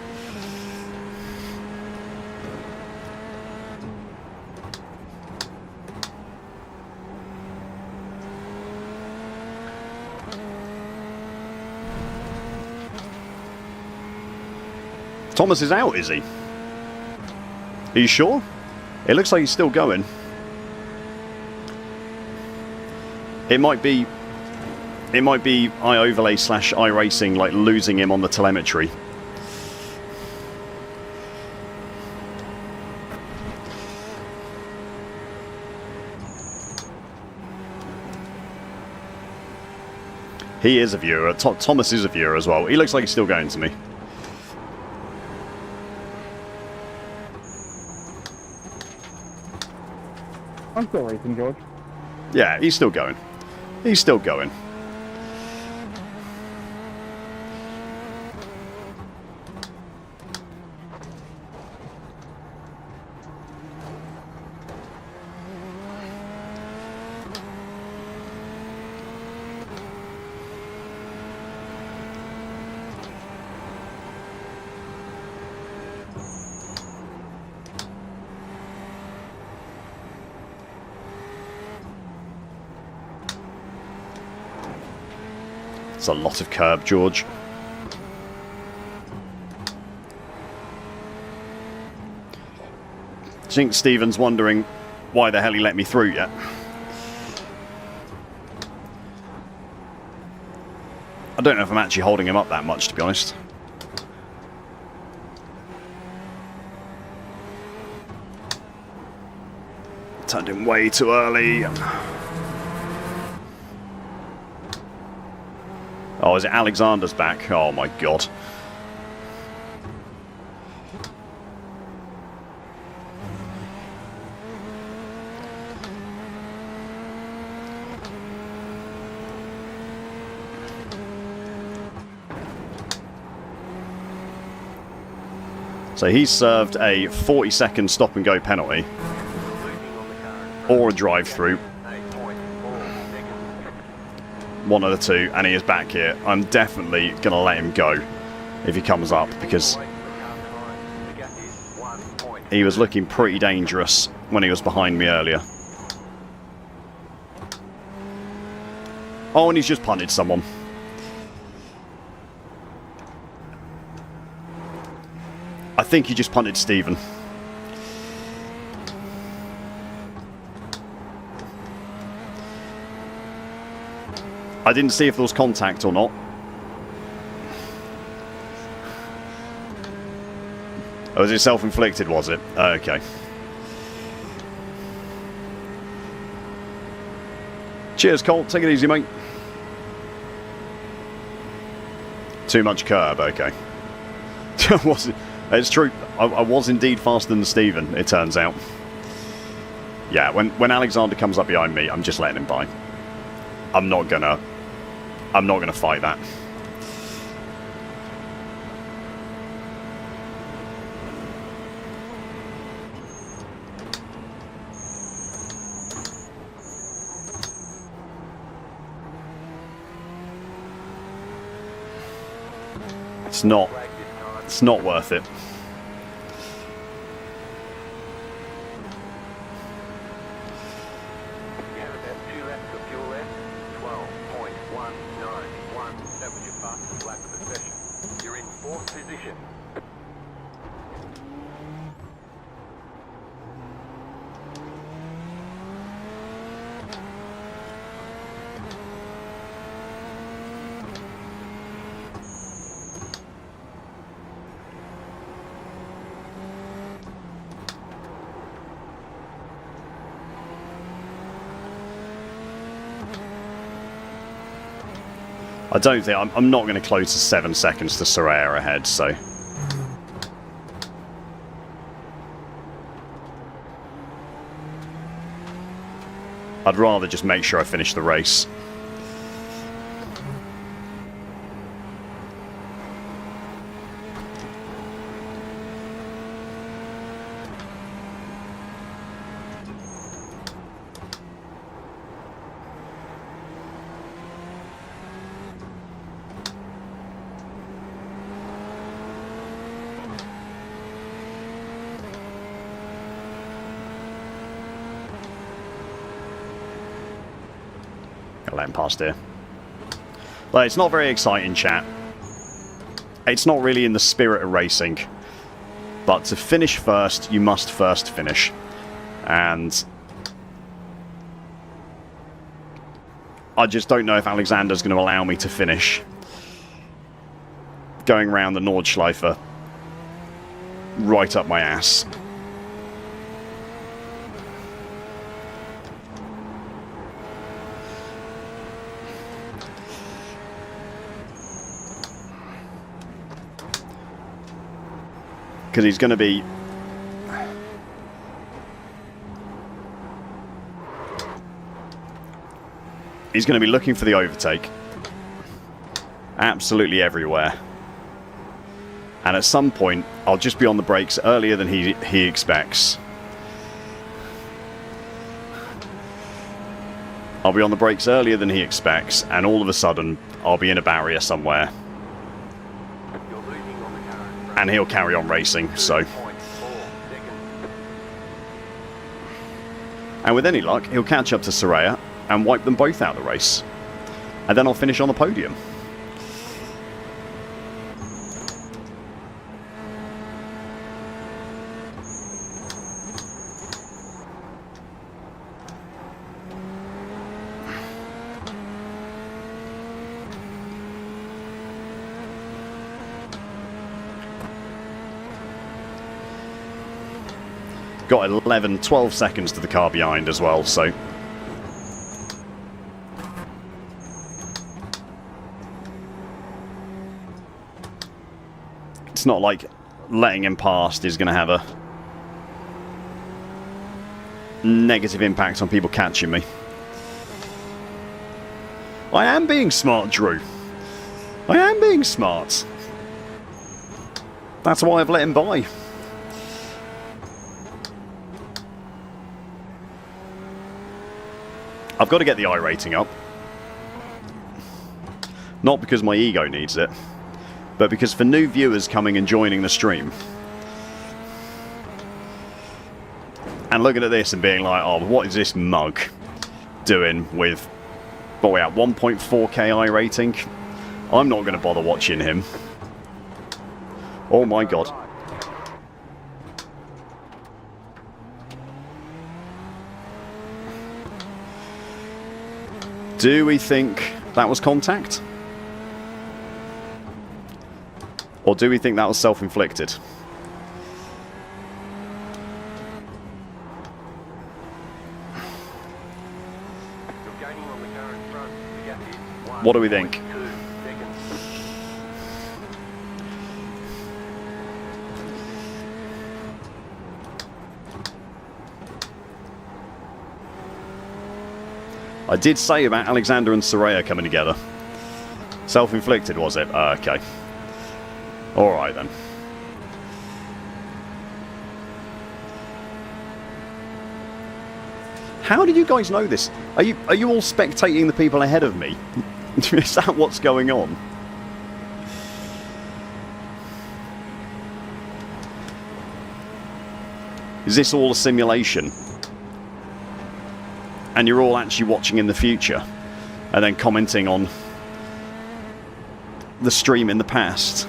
Speaker 1: Thomas is out, is he? Are you sure? It looks like he's still going. It might be iOverlay / iRacing, like losing him on the telemetry. He is a viewer. Thomas is a viewer as well. He looks like he's still going to me.
Speaker 7: I'm still racing, George.
Speaker 1: Yeah, he's still going. He's still going. It's a lot of curb, George. Do you think Stephen's wondering why the hell he let me through yet? I don't know if I'm actually holding him up that much, to be honest. Turned him way too early. Oh, is it Alexander's back? Oh my god. So he's served a 40-second stop-and-go penalty. Or a drive-through. One of the two, and he is back here. I'm definitely going to let him go if he comes up, because he was looking pretty dangerous when he was behind me earlier. Oh, and he's just punted someone. I think he just punted Stephen. I didn't see if there was contact or not. Oh, was it self-inflicted, was it? Okay. Cheers, Colt. Take it easy, mate. Too much curb, okay. It's true. I was indeed faster than Stephen, it turns out. Yeah, when Alexander comes up behind me, I'm just letting him by. I'm not gonna fight that. It's not worth it.
Speaker 2: You have about 2 laps of fuel left. 12.191. That was your fastest lap of the session. You're in 4th position.
Speaker 1: I don't think I'm not going to close to 7 seconds to Soraya ahead, so. I'd rather just make sure I finish the race. Let him past here. But it's not very exciting, chat. It's not really in the spirit of racing. But to finish first, you must first finish. And I just don't know if Alexander's going to allow me to finish going around the Nordschleife right up my ass. Because he's going to be... He's going to be looking for the overtake. Absolutely everywhere. And at some point, I'll just be on the brakes earlier than he expects. I'll be on the brakes earlier than he expects, and all of a sudden, I'll be in a barrier somewhere. And he'll carry on racing, so... And with any luck, he'll catch up to Soraya and wipe them both out of the race. And then I'll finish on the podium. Got 11, 12 seconds to the car behind as well, so... It's not like letting him past is going to have a negative impact on people catching me. I am being smart, Drew. I am being smart. That's why I've let him by. I've got to get the I rating up. Not because my ego needs it, but because for new viewers coming and joining the stream and looking at this and being like, oh, what is this mug doing with, what are we at, 1.4k I rating? I'm not going to bother watching him. Oh my god. Do we think that was contact? Or do we think that was self-inflicted? What do we think?
Speaker 2: 2 seconds.
Speaker 1: I did say about Alexander and Soraya coming together. Self-inflicted, was it? Okay. Alright then. How do you guys know this? Are you all spectating the people ahead of me? Is that what's going on? Is this all a simulation? And you're all actually watching in the future and then commenting on the stream in the past?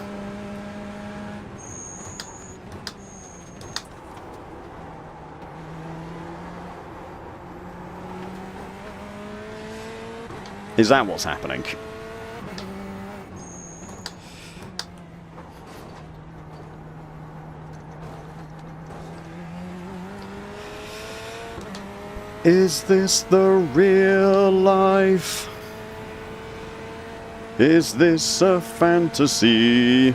Speaker 1: Is that what's happening? Is this the real life? Is this a fantasy?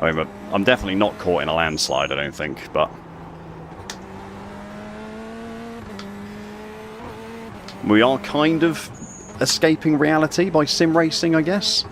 Speaker 1: I mean, I'm definitely not caught in a landslide, I don't think, but... we are kind of escaping reality by sim racing, I guess.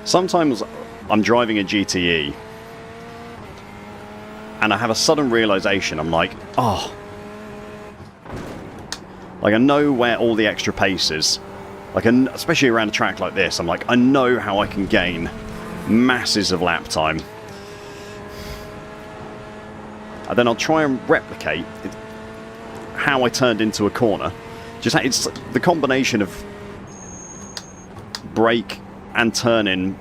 Speaker 1: Sometimes I'm driving a GTE and I have a sudden realization. I'm like, oh, like I know where all the extra pace is. Like, especially around a track like this, I'm like, I know how I can gain masses of lap time. And then I'll try and replicate how I turned into a corner. Just it's the combination of brake and turning.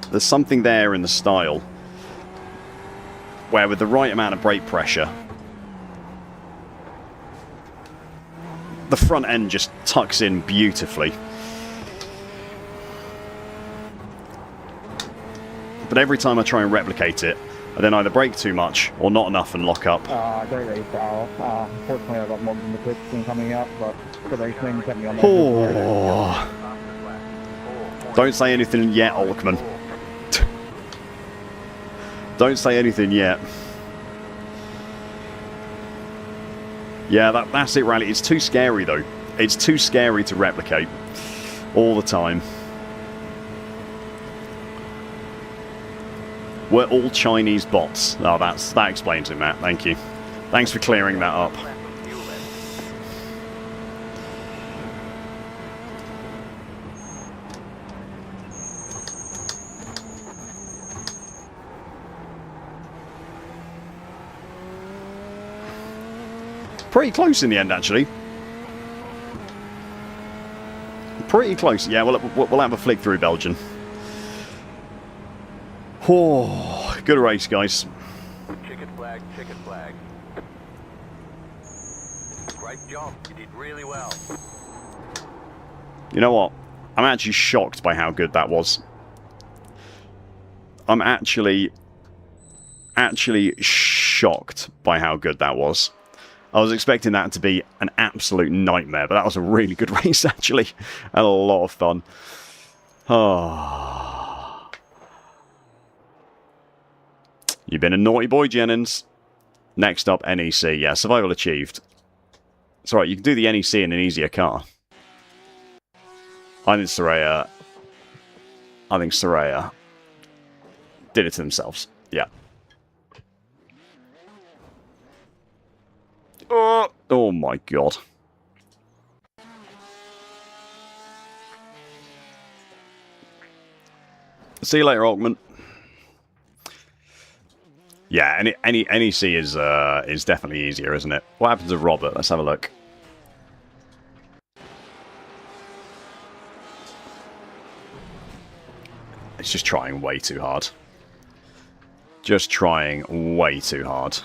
Speaker 1: There's something there in the style where with the right amount of brake pressure the front end just tucks in beautifully. But every time I try and replicate it, I then either brake too much or not enough and lock up.
Speaker 7: Great race, Al. Unfortunately, I got mobbed in the pits and coming out, but good racing kept me on that.
Speaker 1: Oh. Don't say anything yet, Olkman. Don't say anything yet. Yeah, that's it, Rally. It's too scary, though. It's too scary to replicate all the time. We're all Chinese bots. Oh, that explains it, Matt. Thank you. Thanks for clearing that up. Pretty close in the end, actually. Pretty close. Yeah, we'll have a flick through Belgian. Oh, good race, guys.
Speaker 2: Chicken flag, chicken flag. Great job. You did really well.
Speaker 1: You know what? I'm actually shocked by how good that was. I'm actually shocked by how good that was. I was expecting that to be an absolute nightmare, but that was a really good race, actually. And a lot of fun. Oh. You've been a naughty boy, Jennings. Next up, NEC. Yeah, survival achieved. It's alright, you can do the NEC in an easier car. I think Soraya did it to themselves. Yeah. Oh my god. See you later, Altman. Yeah, NEC is definitely easier, isn't it? What happens to Robert? Let's have a look. It's just trying way too hard. Just trying way too hard.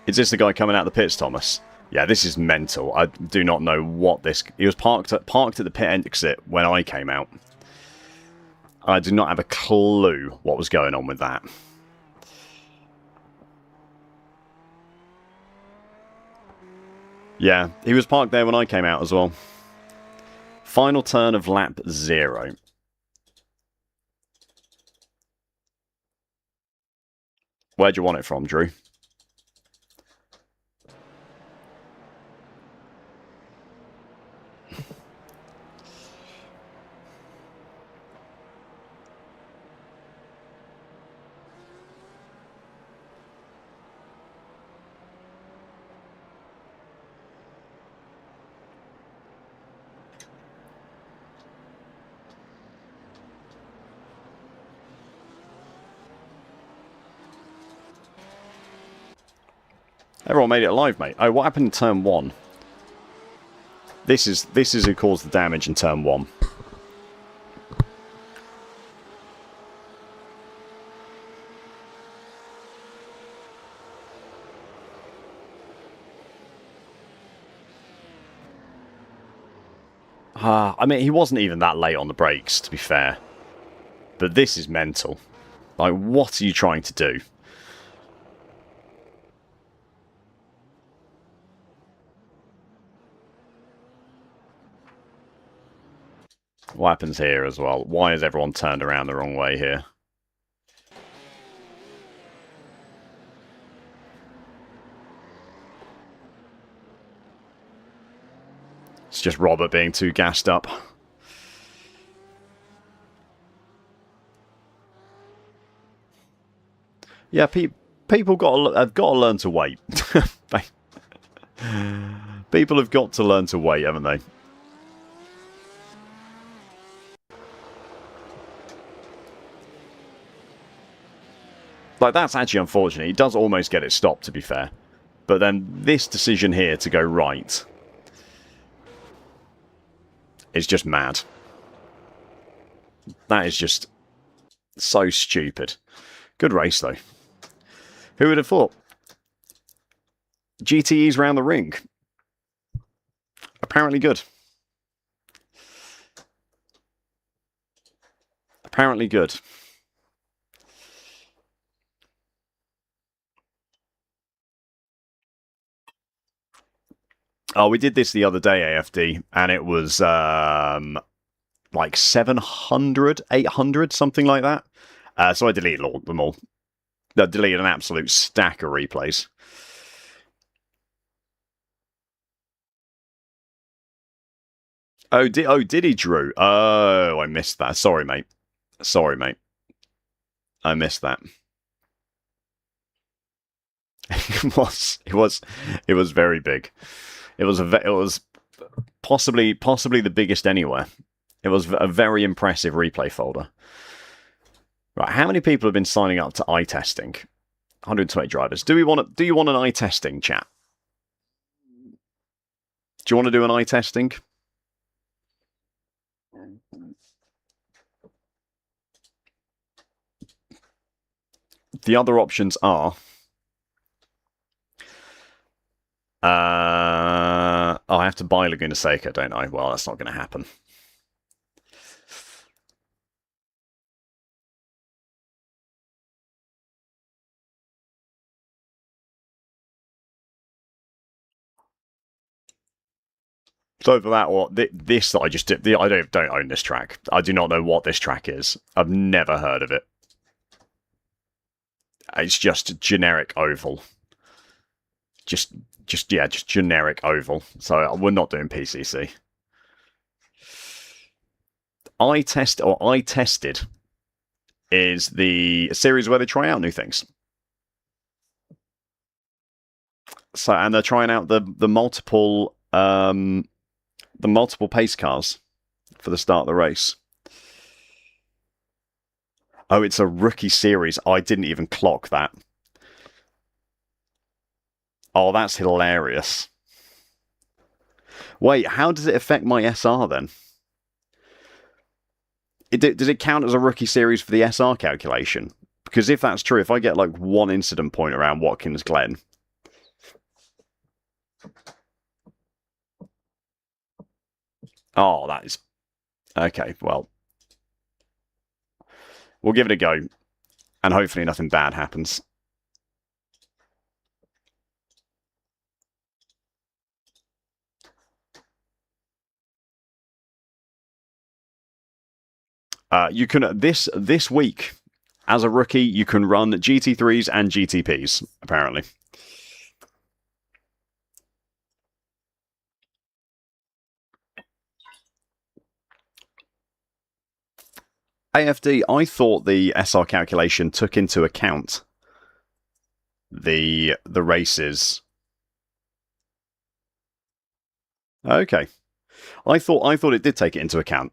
Speaker 1: Is this the guy coming out of the pits, Thomas? Yeah, this is mental. I do not know what this... He was parked at the pit exit when I came out. I do not have a clue what was going on with that. Yeah, he was parked there when I came out as well. Final turn of lap 0. Where'd you want it from, Drew? Everyone made it alive, mate. Oh, what happened in turn 1? This is who caused the damage in turn 1. I mean, he wasn't even that late on the brakes, to be fair. But this is mental. Like, what are you trying to do? What happens here as well? Why is everyone turned around the wrong way here? It's just Robert being too gassed up. Yeah, people have got to learn to wait. People have got to learn to wait, haven't they? Like, that's actually unfortunate. He does almost get it stopped, to be fair. But then this decision here to go right is just mad. That is just so stupid. Good race, though. Who would have thought? GTE's round the ring. Apparently good. Apparently good. Oh, we did this the other day, AFD, and it was like 700, 800, something like that. So I deleted them all. I deleted an absolute stack of replays. Oh, did he, Drew? Oh, I missed that. Sorry, mate. Sorry, mate. I missed that. It was very big. It was possibly the biggest anywhere. It was a very impressive replay folder. Right, how many people have been signing up to eye testing? 120 drivers. Do you want an eye testing, chat? Do you want to do an eye testing? The other options are I have to buy Laguna Seca, don't I? Well, that's not going to happen. So for that, what this that I just did, I don't own this track. I do not know what this track is. I've never heard of it. It's just generic oval. Just generic oval. So we're not doing PCC. I tested is the series where they try out new things. So, and they're trying out the multiple pace cars for the start of the race. Oh, it's a rookie series. I didn't even clock that. Oh, that's hilarious. Wait, how does it affect my SR then? Does it count as a rookie series for the SR calculation? Because if that's true, if I get like 1 incident point around Watkins Glen... Oh, that is... Okay, well... We'll give it a go. And hopefully nothing bad happens. You can this week, as a rookie, you can run GT3s and GTPs, apparently. AFD, I thought the SR calculation took into account the races. Okay. I thought it did take it into account.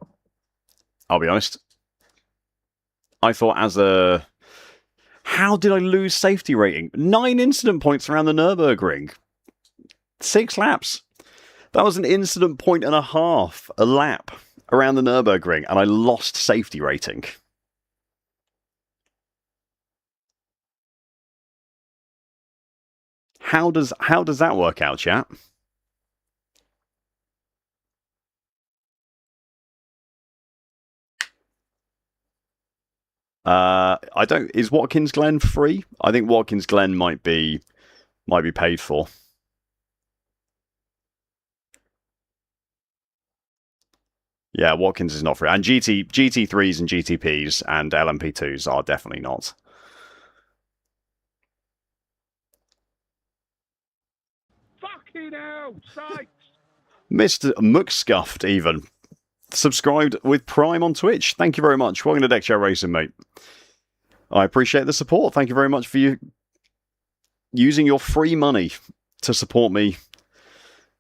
Speaker 1: I'll be honest. I thought as a... How did I lose safety rating? 9 incident points around the Nürburgring. 6 laps. That was an incident point and a half a lap around the Nürburgring, and I lost safety rating. How does that work out, chat? I don't... Is Watkins Glen free? I think Watkins Glen might be paid for. Yeah, Watkins is not free. And GT3s and GTPs and LMP2s are definitely not.
Speaker 3: Fucking hell, sakes!
Speaker 1: Mr. McScuffed, even. Subscribed with Prime on Twitch. Thank you very much. Welcome to Deck Chair Racing, mate. I appreciate the support. Thank you very much for you using your free money to support me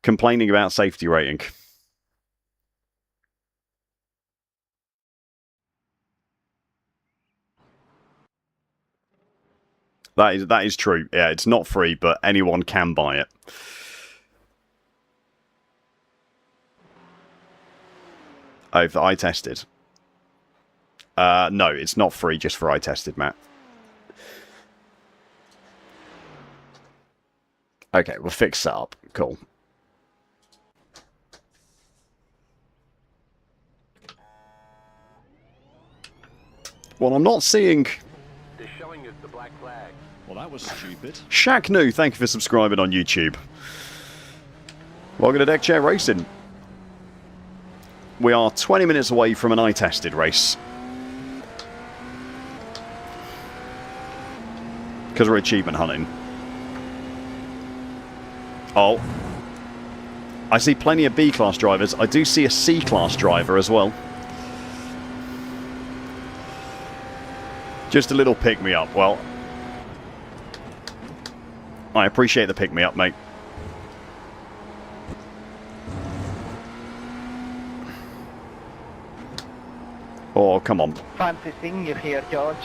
Speaker 1: complaining about safety rating. That is true. Yeah, it's not free, but anyone can buy it. Oh, for iTested. No, it's not free just for iTested, Matt. Okay, we'll fix that up. Cool. Well, I'm not seeing...
Speaker 2: They're showing us the black flag.
Speaker 6: Well, that was stupid.
Speaker 1: Shaqnu, thank you for subscribing on YouTube. Welcome to Deck Chair Racing. We are 20 minutes away from an iTested race. Because we're achievement hunting. Oh. I see plenty of B-class drivers. I do see a C-class driver as well. Just a little pick-me-up. Well, I appreciate the pick-me-up, mate. Oh, come on.
Speaker 5: Fancy seeing you here, George.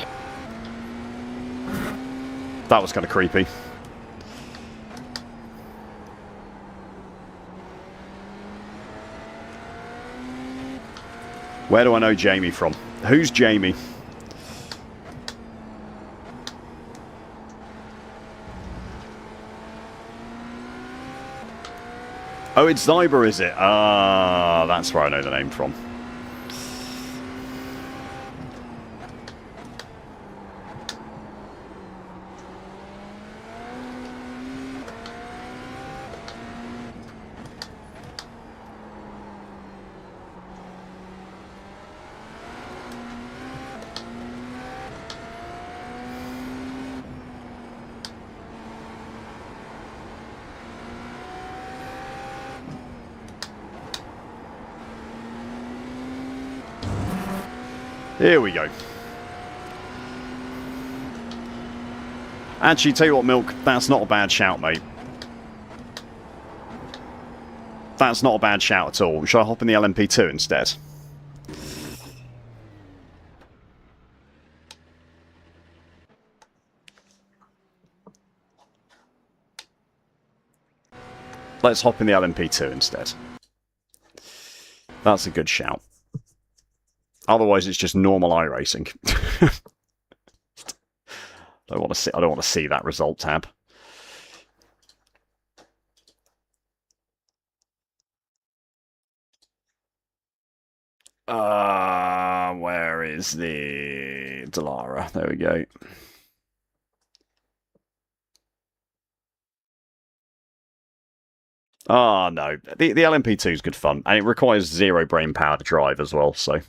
Speaker 1: That was kind of creepy. Where do I know Jamie from? Who's Jamie? Oh, it's Zyber, is it? Ah, that's where I know the name from. Here we go. Actually, tell you what, Milk, that's not a bad shout, mate. That's not a bad shout at all. Should I hop in the LMP2 instead? Let's hop in the LMP2 instead. That's a good shout. Otherwise, it's just normal iRacing. I don't want to see that result tab. Where is the Dallara? There we go. Oh, no. The LMP2 is good fun, and it requires 0 brain power to drive as well, so...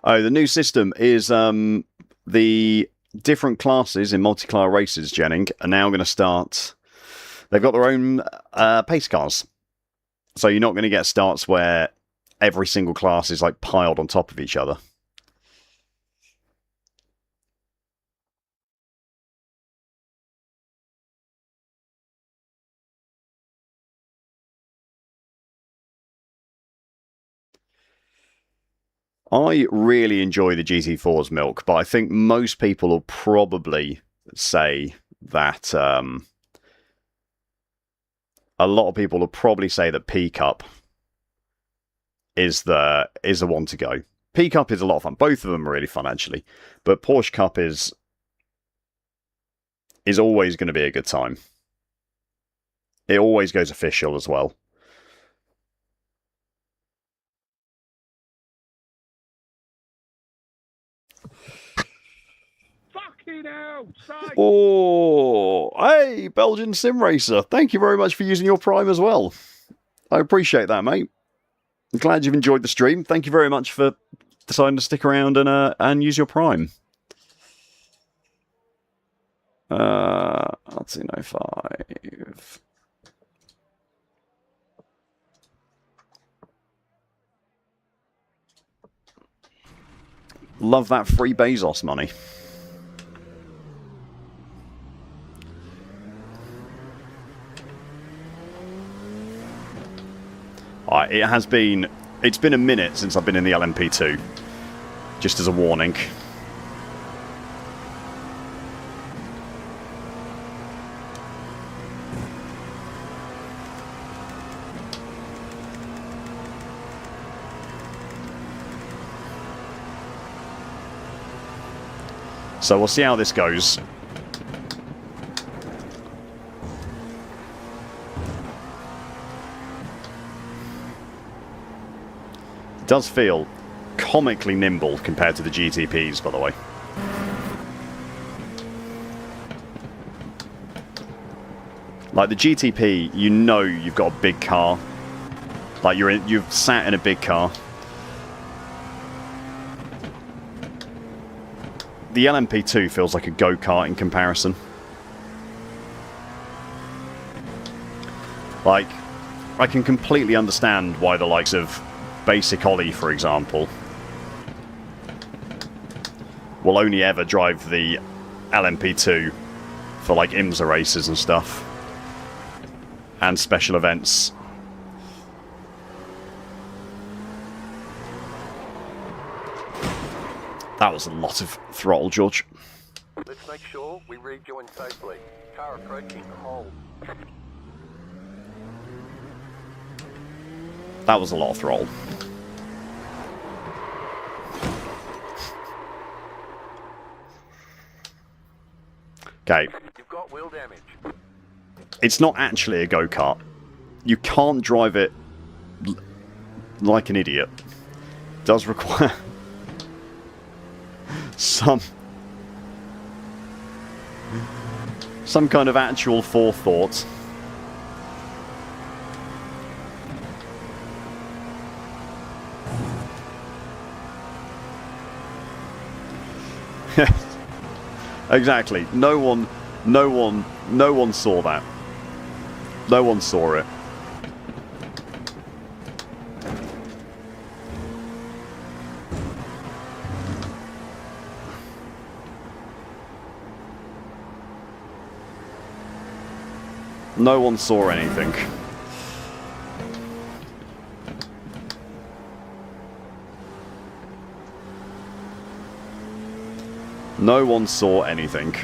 Speaker 1: Oh, the new system is the different classes in multi-car races, Jennings, are now going to start... They've got their own pace cars. So you're not going to get starts where every single class is like piled on top of each other. I really enjoy the GT4's milk, but I think most people will probably say that a lot of people will probably say that P Cup is the one to go. P Cup is a lot of fun. Both of them are really fun actually, but Porsche Cup is always going to be a good time. It always goes official as well. Oh, hey, Belgian Sim Racer. Thank you very much for using your Prime as well. I appreciate that, mate. I'm glad you've enjoyed the stream. Thank you very much for deciding to stick around and use your Prime. 1905. Love that free Bezos money. It's been a minute since I've been in the LMP2. Just as a warning. So we'll see how this goes. Does feel comically nimble compared to the GTPs, by the way. Like the GTP, you know you've got a big car. Like you've sat in a big car. The LMP2 feels like a go-kart in comparison. Like, I can completely understand why the likes of Basic Ollie, for example, will only ever drive the LMP2 for like IMSA races and stuff and special events. That was a lot of throttle, George.
Speaker 2: Let's make sure we rejoin safely. Car approaching, hold.
Speaker 1: That was a lot of throttle. Okay.
Speaker 2: You've got wheel damage.
Speaker 1: It's not actually a go-kart. You can't drive it like an idiot. It does require some kind of actual forethought. Exactly. No one saw that. No one saw it. No one saw anything. No one saw anything.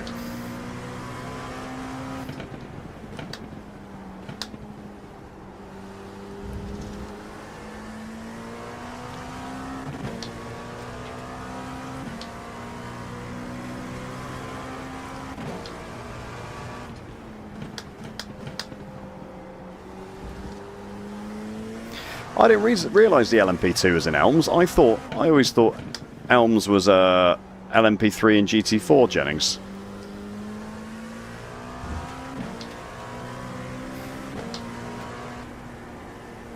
Speaker 1: I didn't realise the LMP2 was in Elms. I always thought Elms was LMP3 and GT4, Jennings.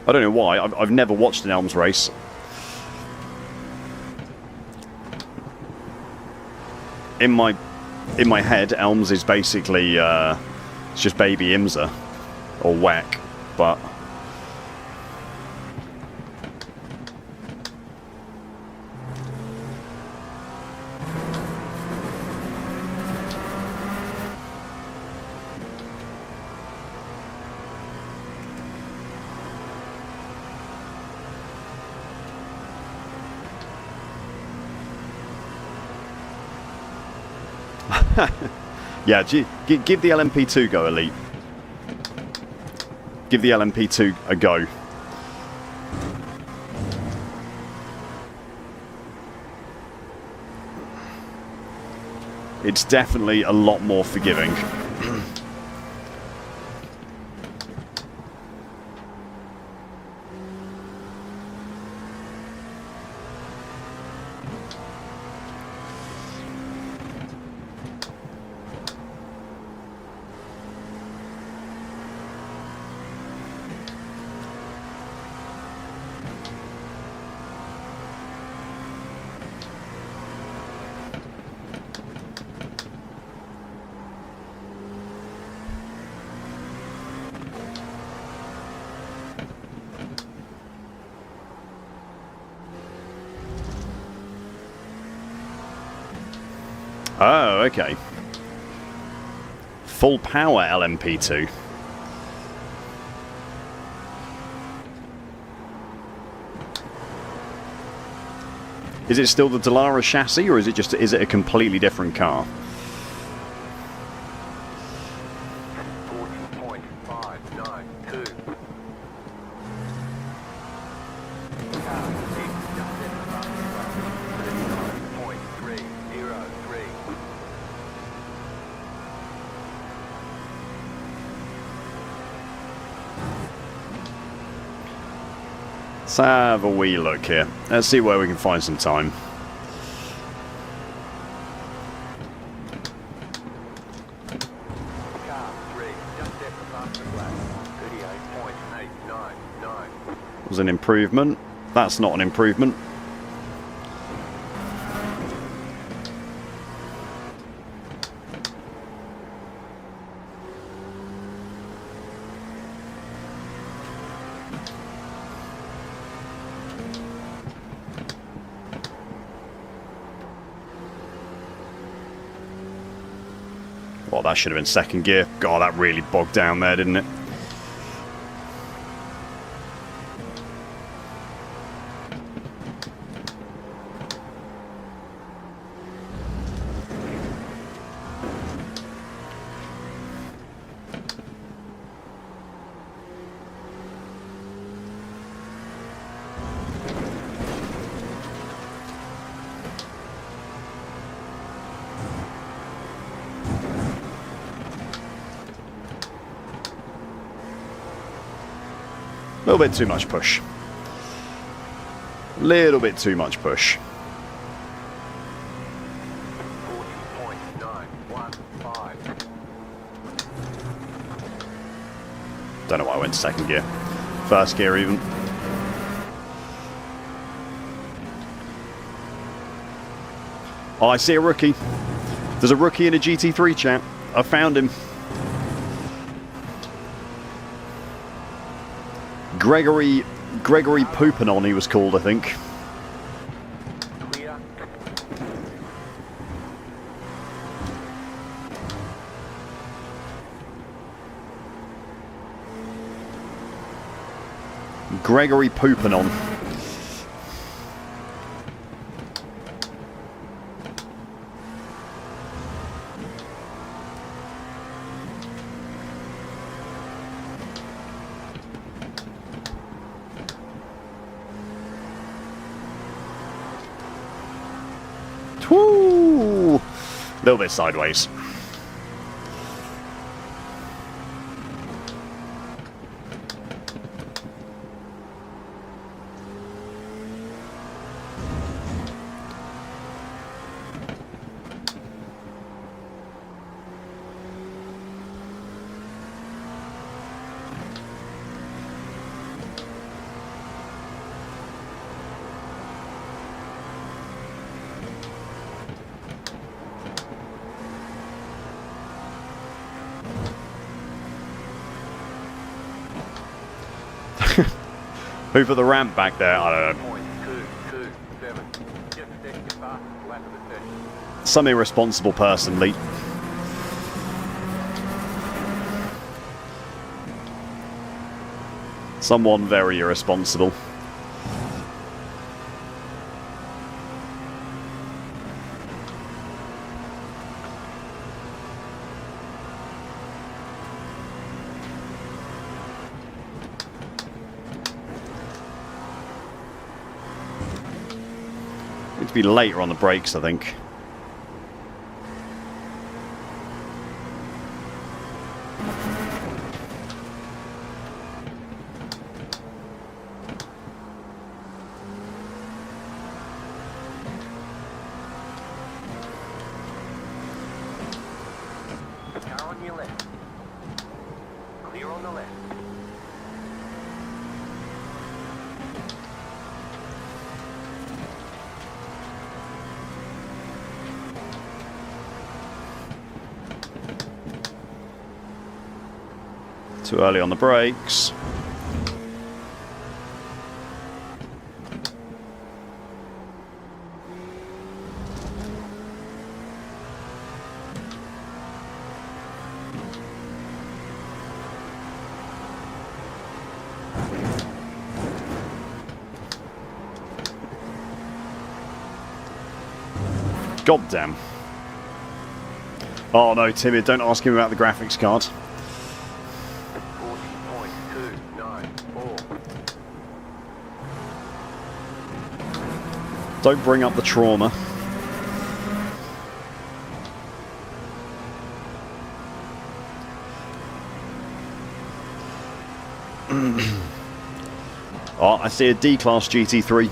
Speaker 1: I don't know why. I've never watched an Elms race. In my head, Elms is basically it's just baby IMSA or WEC, but. Yeah, give the LMP2 go, Elite. Give the LMP2 a go. It's definitely a lot more forgiving. Oh, okay. Full power LMP2. Is it still the Dallara chassis, or is it a completely different car?
Speaker 2: 40.592.
Speaker 1: Let's have a wee look here. Let's see where we can find some time. Was an improvement. That's not an improvement. Well, that should have been second gear. God, that really bogged down there, didn't it? A little bit too much push. Little bit too much push.
Speaker 2: 40.915.
Speaker 1: Don't know why I went second gear. First gear even. Oh, I see a rookie. There's a rookie in a GT3 chat. I found him. Gregory Poupinon, he was called, I think.
Speaker 2: Clear.
Speaker 1: Gregory Poupinon. Woo! A little bit sideways. Who put the ramp back there? I don't know.
Speaker 2: 0.227. Just set your fastest lap of the session.
Speaker 1: Some irresponsible person, Lee. Someone very irresponsible. Need to be later on the brakes, I think.
Speaker 2: Car on your left. Clear on the left.
Speaker 1: Too early on the brakes. God damn. Oh no, Timid, don't ask him about the graphics card.
Speaker 2: 40.294.
Speaker 1: Don't bring up the trauma. Oh, I see a D-Class GT3.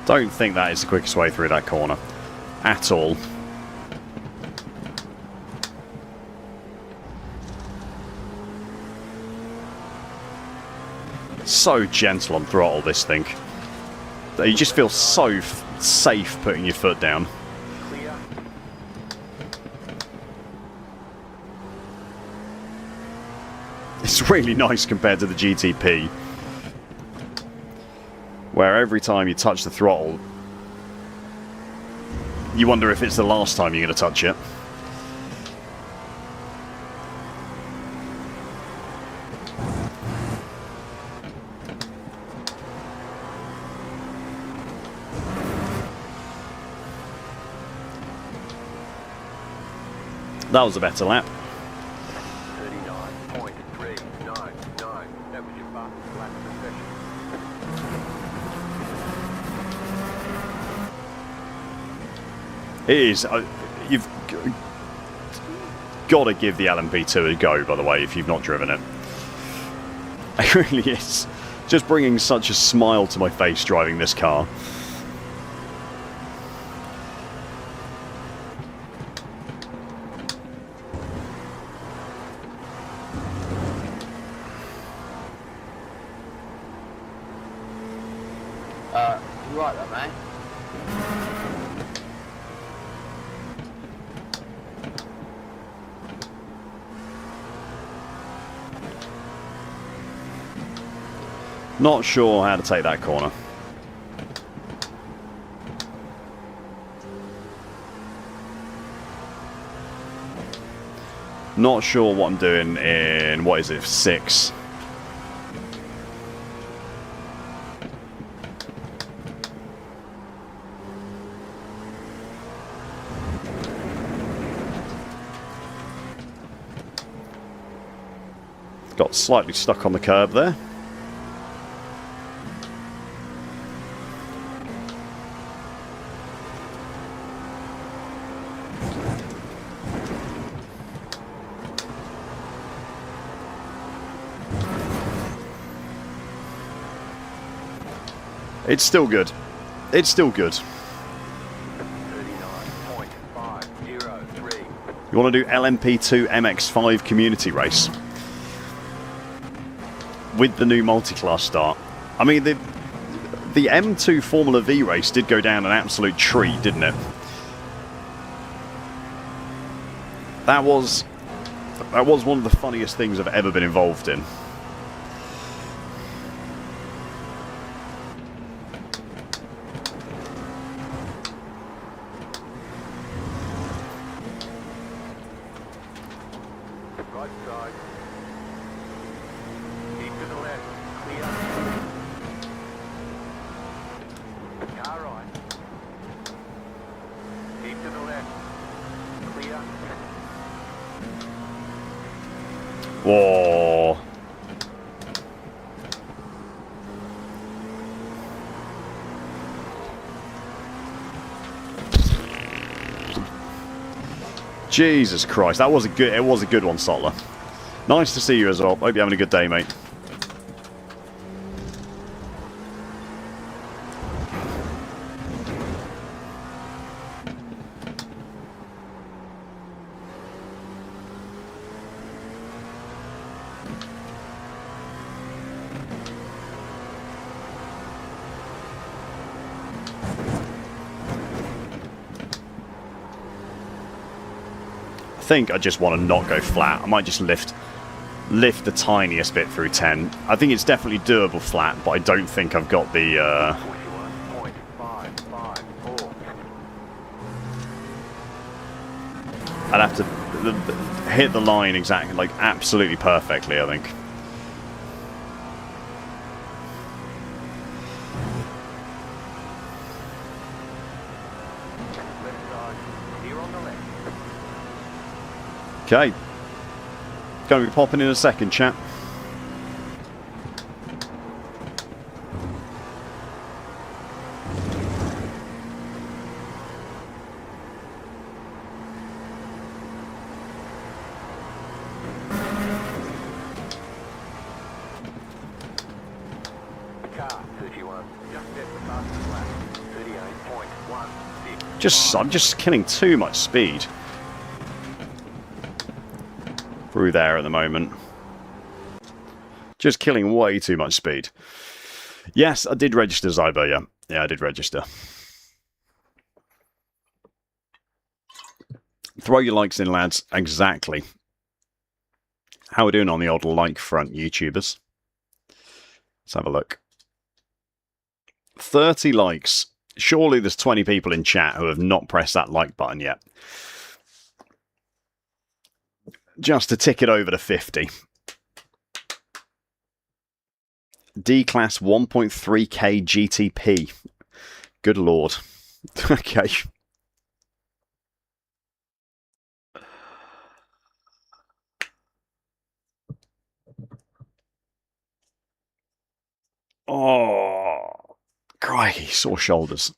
Speaker 1: Don't think that is the quickest way through that corner. At all. So gentle on throttle, this thing. You just feel so safe putting your foot down.
Speaker 2: Clear.
Speaker 1: It's really nice compared to the GTP, where every time you touch the throttle, you wonder if it's the last time you're going to touch it. That was a better lap.
Speaker 2: 39.399. That was your fastest lap of the session.
Speaker 1: It is. You've got to give the LMP2 a go, by the way, if you've not driven it. It really is. Just bringing such a smile to my face driving this car.
Speaker 4: You right there, mate?
Speaker 1: Not sure how to take that corner. Not sure what I'm doing in, what is it, 6. Got slightly stuck on the curb there. It's still good. It's still good.
Speaker 2: 39.503.
Speaker 1: You want to do LMP2 MX5 community race with the new multi-class start. I mean, the M2 Formula V race did go down an absolute treat, didn't it? That was one of the funniest things I've ever been involved in.
Speaker 2: Right side. Keep to the left. Clear. Car right. Keep to the left. Clear.
Speaker 1: Whoa. Jesus Christ, that was a good. It was a good one, Sotler. Nice to see you as well. Hope you're having a good day, mate. I think I just want to not go flat. I might just lift the tiniest bit through 10. I think it's definitely doable flat, but I don't think I've got the
Speaker 2: 41.554.
Speaker 1: I'd have to hit the line exactly, like absolutely perfectly, I think.
Speaker 2: Left side. Clear on the left.
Speaker 1: Okay. Going to be popping in a second, chat.
Speaker 2: Car 31. Just set the fastest lap. 38.165.
Speaker 1: I'm just killing too much speed through there at the moment. Just killing way too much speed. Yes, I did register, Zyber, yeah. Yeah, I did register. Throw your likes in, lads. Exactly. How are we doing on the old like front, YouTubers? Let's have a look. 30 likes. Surely there's 20 people in chat who have not pressed that like button yet. Just to tick it over to 50. D-Class 1.3K GTP. Good lord. Okay. Oh, crikey, sore shoulders.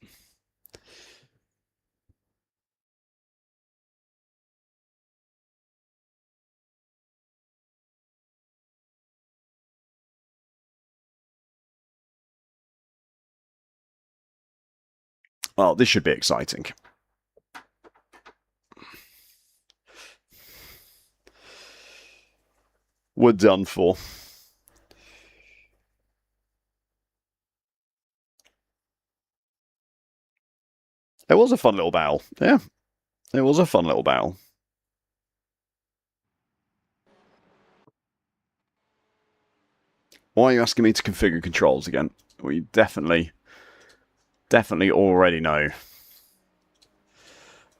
Speaker 1: Well, this should be exciting. We're done for. It was a fun little battle. Yeah. It was a fun little battle. Why are you asking me to configure controls again? We definitely already know.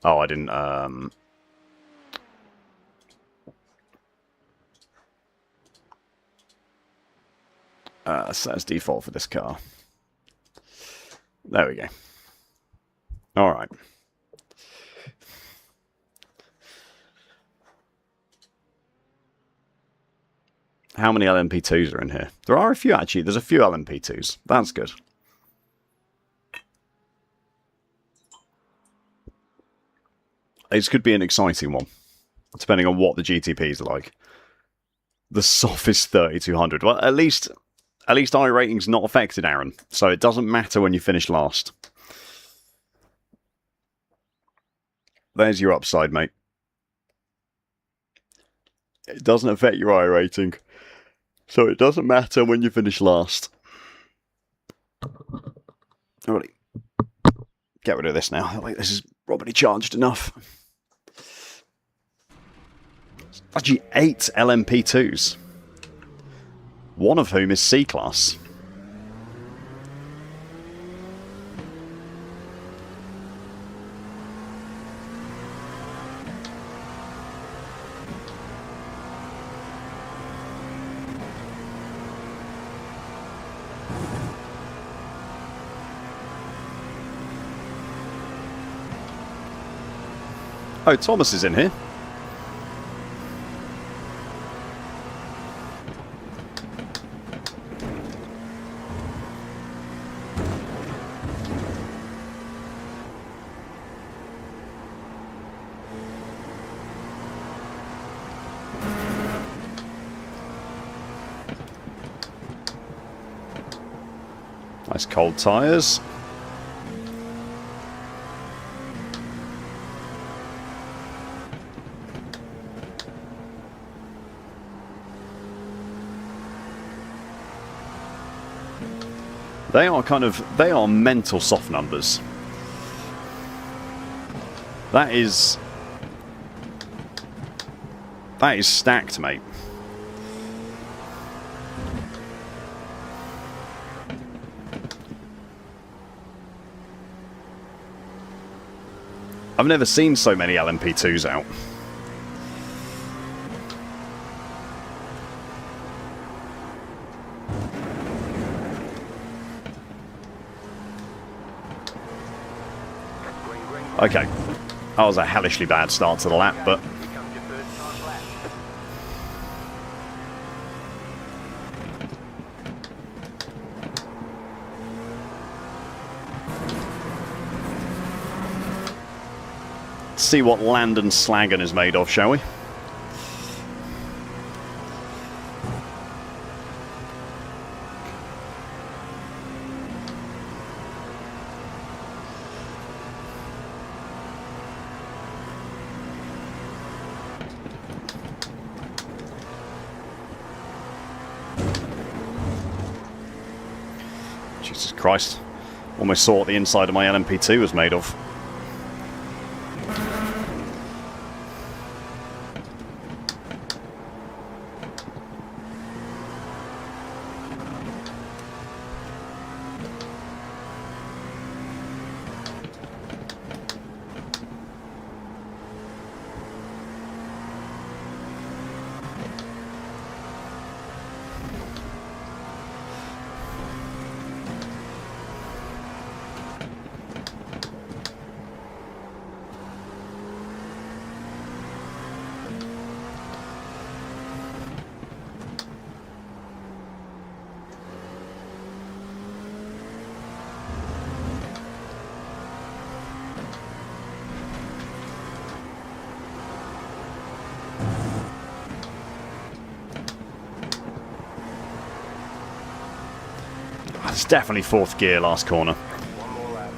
Speaker 1: Oh, I didn't, set as default for this car. There we go. Alright. How many LMP2s are in here? There are a few, actually. There's a few LMP2s. That's good. This could be an exciting one, depending on what the GTPs are like. The softest 3200. Well, at least iRating's not affected, Aaron. So it doesn't matter when you finish last. There's your upside, mate. It doesn't affect your iRating. So it doesn't matter when you finish last. Alright. Get rid of this now. Like, this is probably charged enough. Actually, 8 LMP2s. One of whom is C-Class. Oh, Thomas is in here. Nice cold tyres. They are mental soft numbers. That is stacked, mate. I've never seen so many LMP2s out. Okay, that was a hellishly bad start to the lap, but let's see what Landon Slagan is made of, shall we? Jesus Christ. Almost saw what the inside of my LMP2 was made of. It's definitely fourth gear last corner.
Speaker 2: One more lap.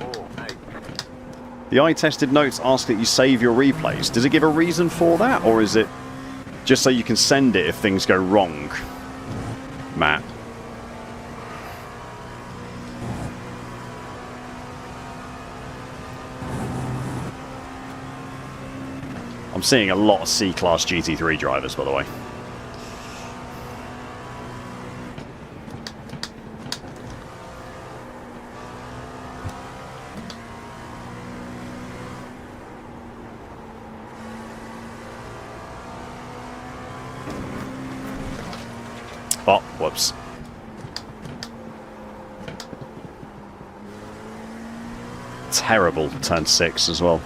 Speaker 2: 39.648.
Speaker 1: The eye-tested notes ask that you save your replays. Does it give a reason for that, or is it just so you can send it if things go wrong, Matt? I'm seeing a lot of C-Class GT3 drivers, by the way. Oh, whoops. Terrible turn 6 as well.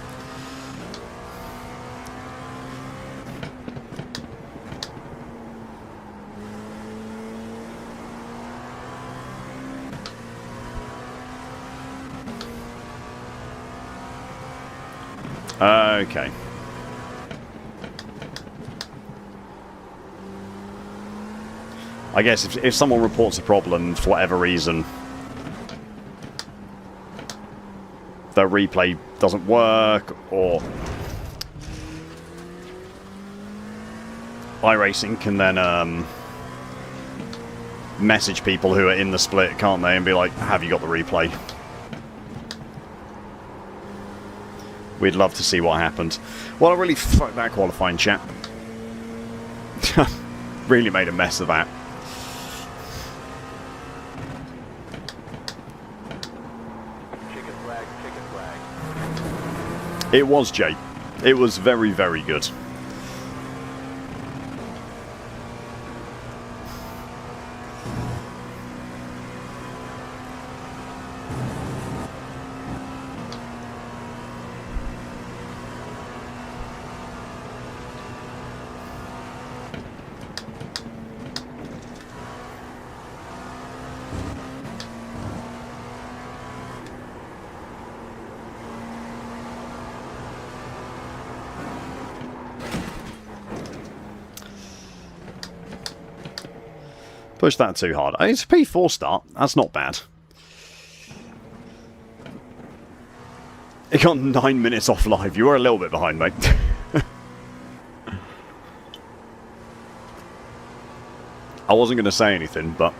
Speaker 1: Okay. I guess if someone reports a problem for whatever reason, the replay doesn't work, or iRacing can then message people who are in the split, can't they, and be like, have you got the replay? We'd love to see what happened. Well, I really fucked that qualifying, chat. Really made a mess of that.
Speaker 2: Chicken flag, chicken flag.
Speaker 1: It was, Jay. It was very, very good. Push that too hard. It's a P4 start. That's not bad. It got 9 minutes off live. You were a little bit behind, mate. I wasn't going to say anything, but...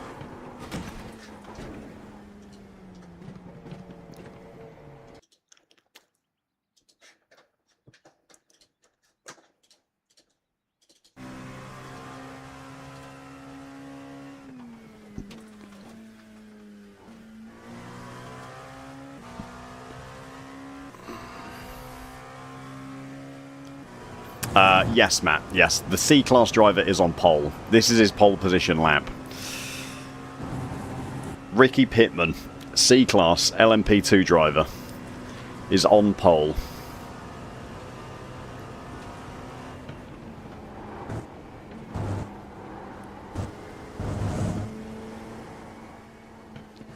Speaker 1: yes, Matt. Yes, the C-Class driver is on pole. This is his pole position lap. Ricky Pittman, C-Class LMP2 driver, is on pole.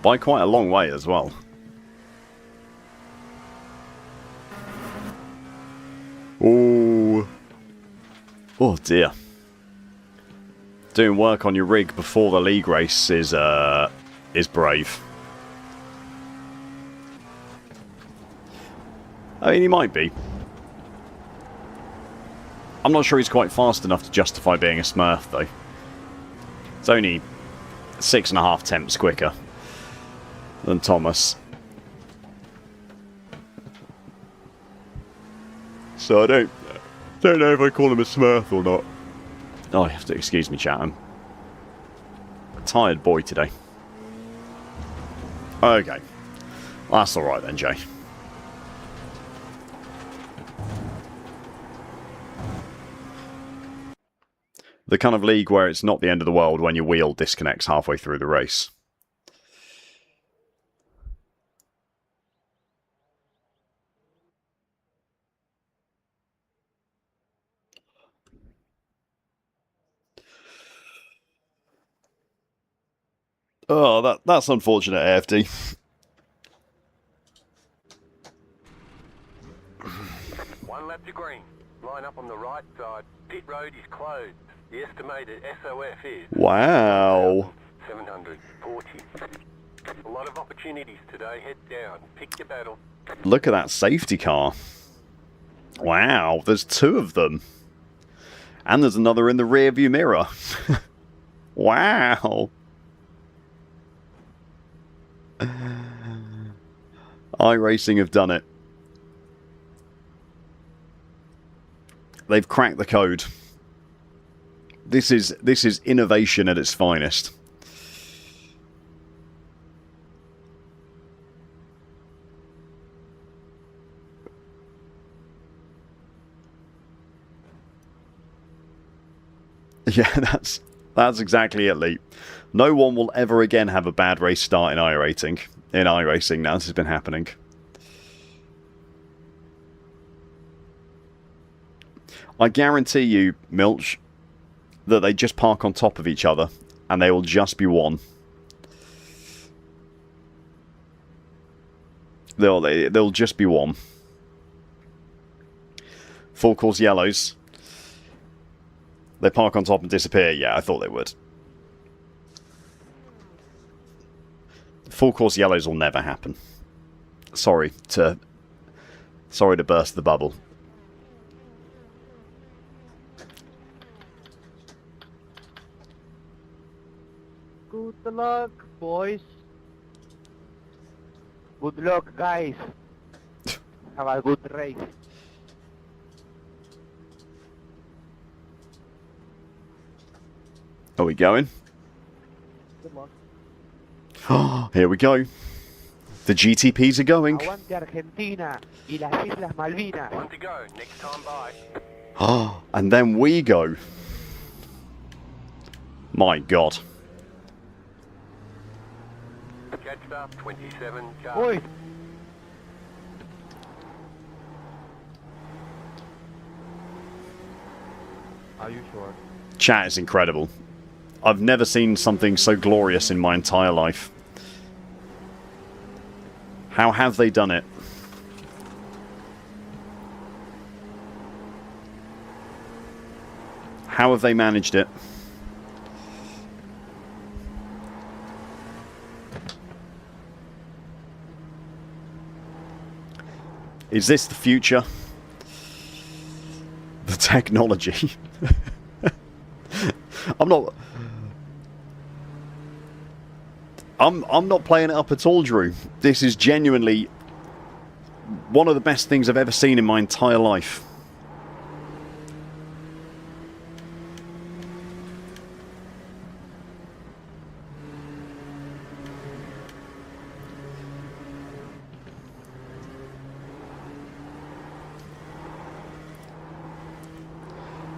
Speaker 1: By quite a long way as well. Oh. Oh dear. Doing work on your rig before the league race is brave. I mean, he might be. I'm not sure he's quite fast enough to justify being a Smurf, though. It's only 6.5 tenths quicker than Thomas. So I don't know if I call him a Smurf or not. Oh, you have to excuse me, chat. I'm a tired boy today. Okay. That's alright then, Jay. The kind of league where it's not the end of the world when your wheel disconnects halfway through the race. Oh, that's unfortunate, AFD.
Speaker 2: One lap to green. Line up on the right side. Pit road is closed. The estimated SOF is...
Speaker 1: Wow.
Speaker 2: 740. A lot of opportunities today. Head down. Pick your battle.
Speaker 1: Look at that safety car. Wow, there's 2 of them. And there's another in the rear view mirror. Wow. iRacing have done it. They've cracked the code. This is innovation at its finest. Yeah, that's exactly it, Lee. No one will ever again have a bad race start in iRacing. In iRacing now, this has been happening. I guarantee you, Milch, that they just park on top of each other and they will just be one. They'll just be one. Full course yellows. They park on top and disappear. Yeah, I thought they would. Full course yellows will never happen. Sorry to burst the bubble.
Speaker 4: Good luck, boys. Good luck, guys. Have a good race.
Speaker 1: Are we going?
Speaker 4: Good luck.
Speaker 1: Here we go. The GTPs are going.
Speaker 4: Aguante Argentina y las Islas Malvinas.
Speaker 2: One to go. Next time by.
Speaker 1: And then we go. My God.
Speaker 2: Catch up. 27 cars.
Speaker 4: Boys. Are you sure?
Speaker 1: Chat is incredible. I've never seen something so glorious in my entire life. How have they done it? How have they managed it? Is this the future? The technology. I'm not playing it up at all, Drew. This is genuinely one of the best things I've ever seen in my entire life.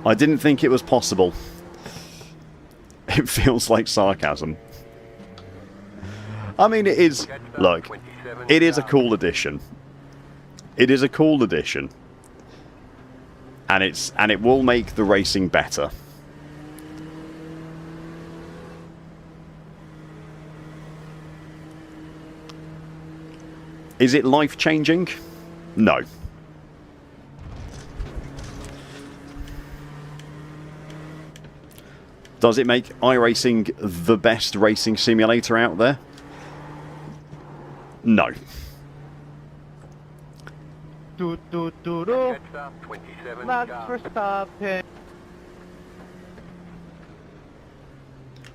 Speaker 1: I didn't think it was possible. It feels like sarcasm. I mean, it is... Look, it is a cool addition. It is a cool addition. And it will make the racing better. Is it life-changing? No. Does it make iRacing the best racing simulator out there? No.
Speaker 4: Do.
Speaker 2: Catch up. 27
Speaker 4: Max
Speaker 2: cars.
Speaker 4: Verstappen.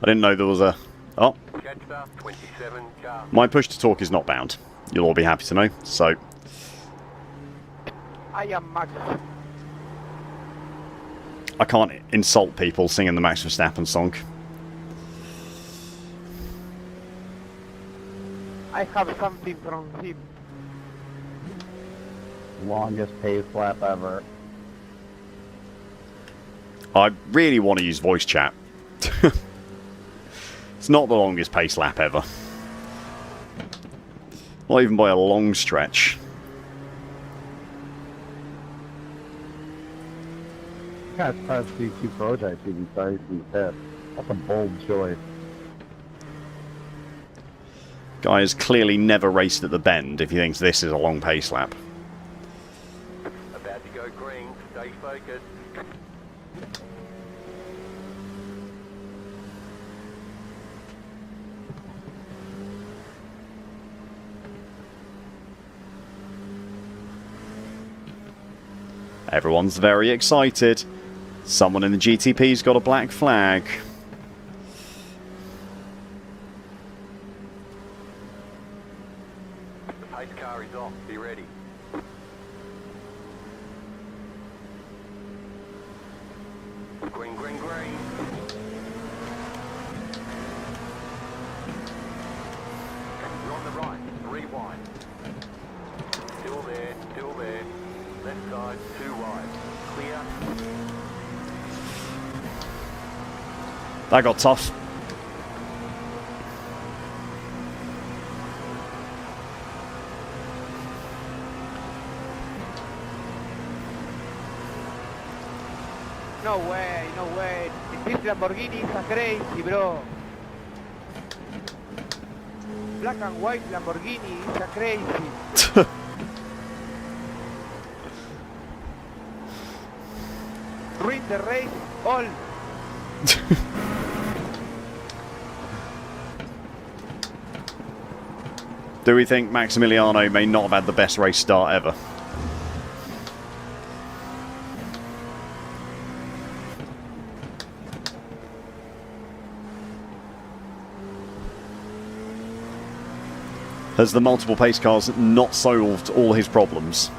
Speaker 1: I didn't know there was a... Oh.
Speaker 2: Catch up. 27 cars.
Speaker 1: My push to talk is not bound. You'll all be happy to know. So,
Speaker 4: I am Max.
Speaker 1: I can't insult people singing the Max Verstappen song.
Speaker 4: I have something from him.
Speaker 7: Longest pace lap ever.
Speaker 1: I really want to use voice chat. It's not the longest pace lap ever. Not even by a long stretch.
Speaker 7: Catch past these two prototypes even starting these tests. That's a bold choice.
Speaker 1: Guy has clearly never raced at the bend if he thinks this is a long pace lap.
Speaker 2: About to go green. Stay focused.
Speaker 1: Everyone's very excited. Someone in the GTP's got a black flag.
Speaker 2: The pace car is off. Be ready. Green, green, green. You're on the right. Rewind. Still there, still there. Left side, 2 wide. Clear.
Speaker 1: That got tough.
Speaker 4: No way, no way. This Lamborghini is a crazy, bro. Black and white Lamborghini is a crazy. Ruin the race, all.
Speaker 1: Do we think Maximiliano may not have had the best race start ever? Has the multiple pace cars not solved all his problems?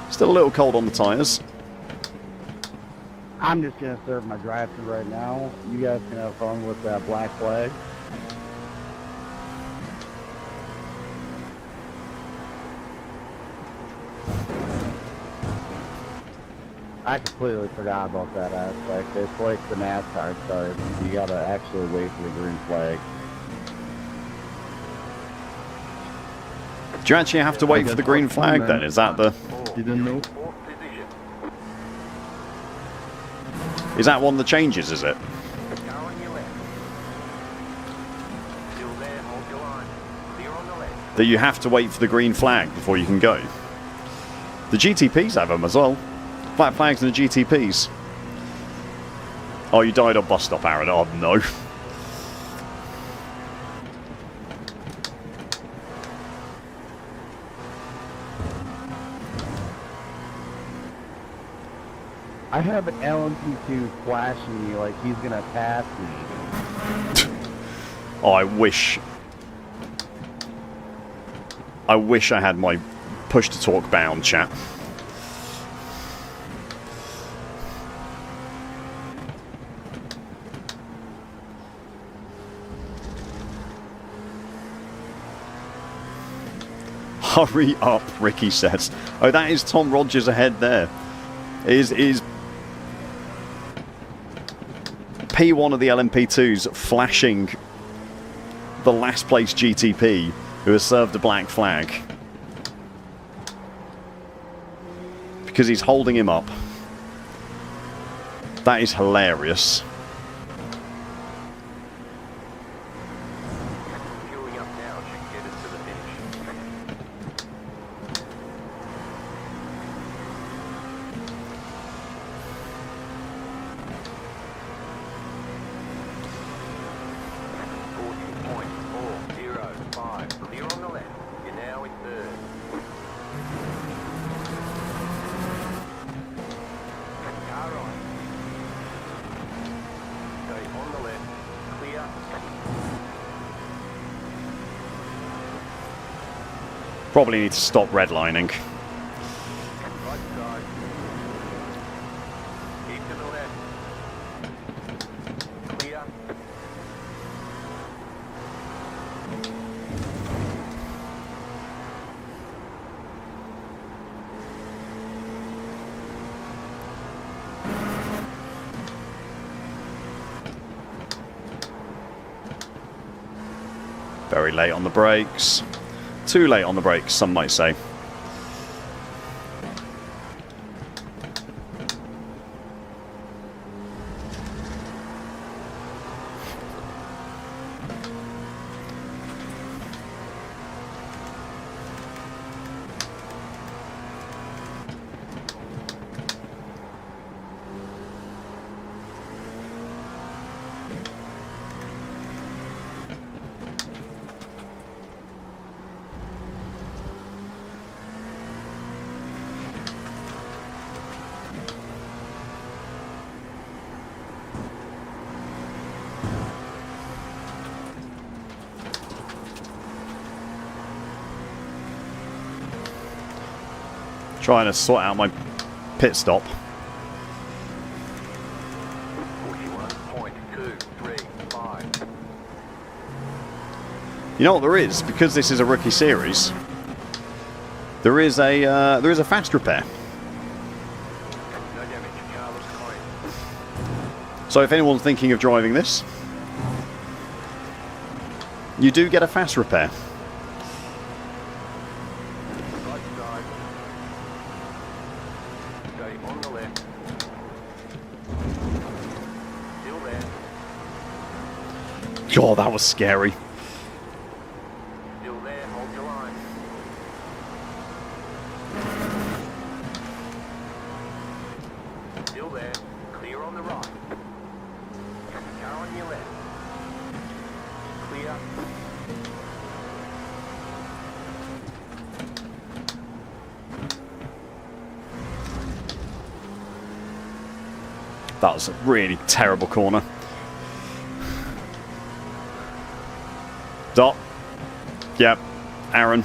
Speaker 1: Still a little cold on the tyres.
Speaker 7: I'm just going to serve my drive-thru right now. You guys can have fun with that black flag. I completely forgot about that aspect. It's like the NASCAR start. You got to actually wait for the green flag.
Speaker 1: Do you actually have to wait for the green flag then? Is that the...
Speaker 7: Didn't know.
Speaker 2: Fourth position.
Speaker 1: Is that one of the changes, is it?
Speaker 2: Go on your left. Still there, hold your line. Clear on the left.
Speaker 1: That you have to wait for the green flag before you can go? The GTPs have them as well. Flat flags and the GTPs. Oh, you died on bus stop, Aaron. Oh, no.
Speaker 7: I have an LMP2 flashing me like he's going to pass me.
Speaker 1: Oh, I wish I had my push to talk bound, chat. Hurry up, Ricky says. Oh, that is Tom Rogers ahead there. Is P1 of the LMP2s flashing the last place GTP who has served a black flag because he's holding him up. That is hilarious.
Speaker 2: Fueling up now should get us to the finish. Clear on the left. You're now in third. Car right. Stay on the left. Clear.
Speaker 1: Probably need to stop redlining.
Speaker 2: Right side. Keep to the left. Clear.
Speaker 1: Very late on the brakes. Too late on the brakes, some might say. Trying to sort out my pit stop.
Speaker 2: 41.235.
Speaker 1: You know what there is? Because this is a rookie series, there is a fast repair.
Speaker 2: No damage. Car looks clean.
Speaker 1: So if anyone's thinking of driving this, you do get a fast repair.
Speaker 2: Right side. Stay on the left. Still there.
Speaker 1: God, that was scary.
Speaker 2: Still there. Hold your line. Still there. Clear on the right. Car on your left. Clear.
Speaker 1: That was a really terrible corner. Dot. Yep. Aaron.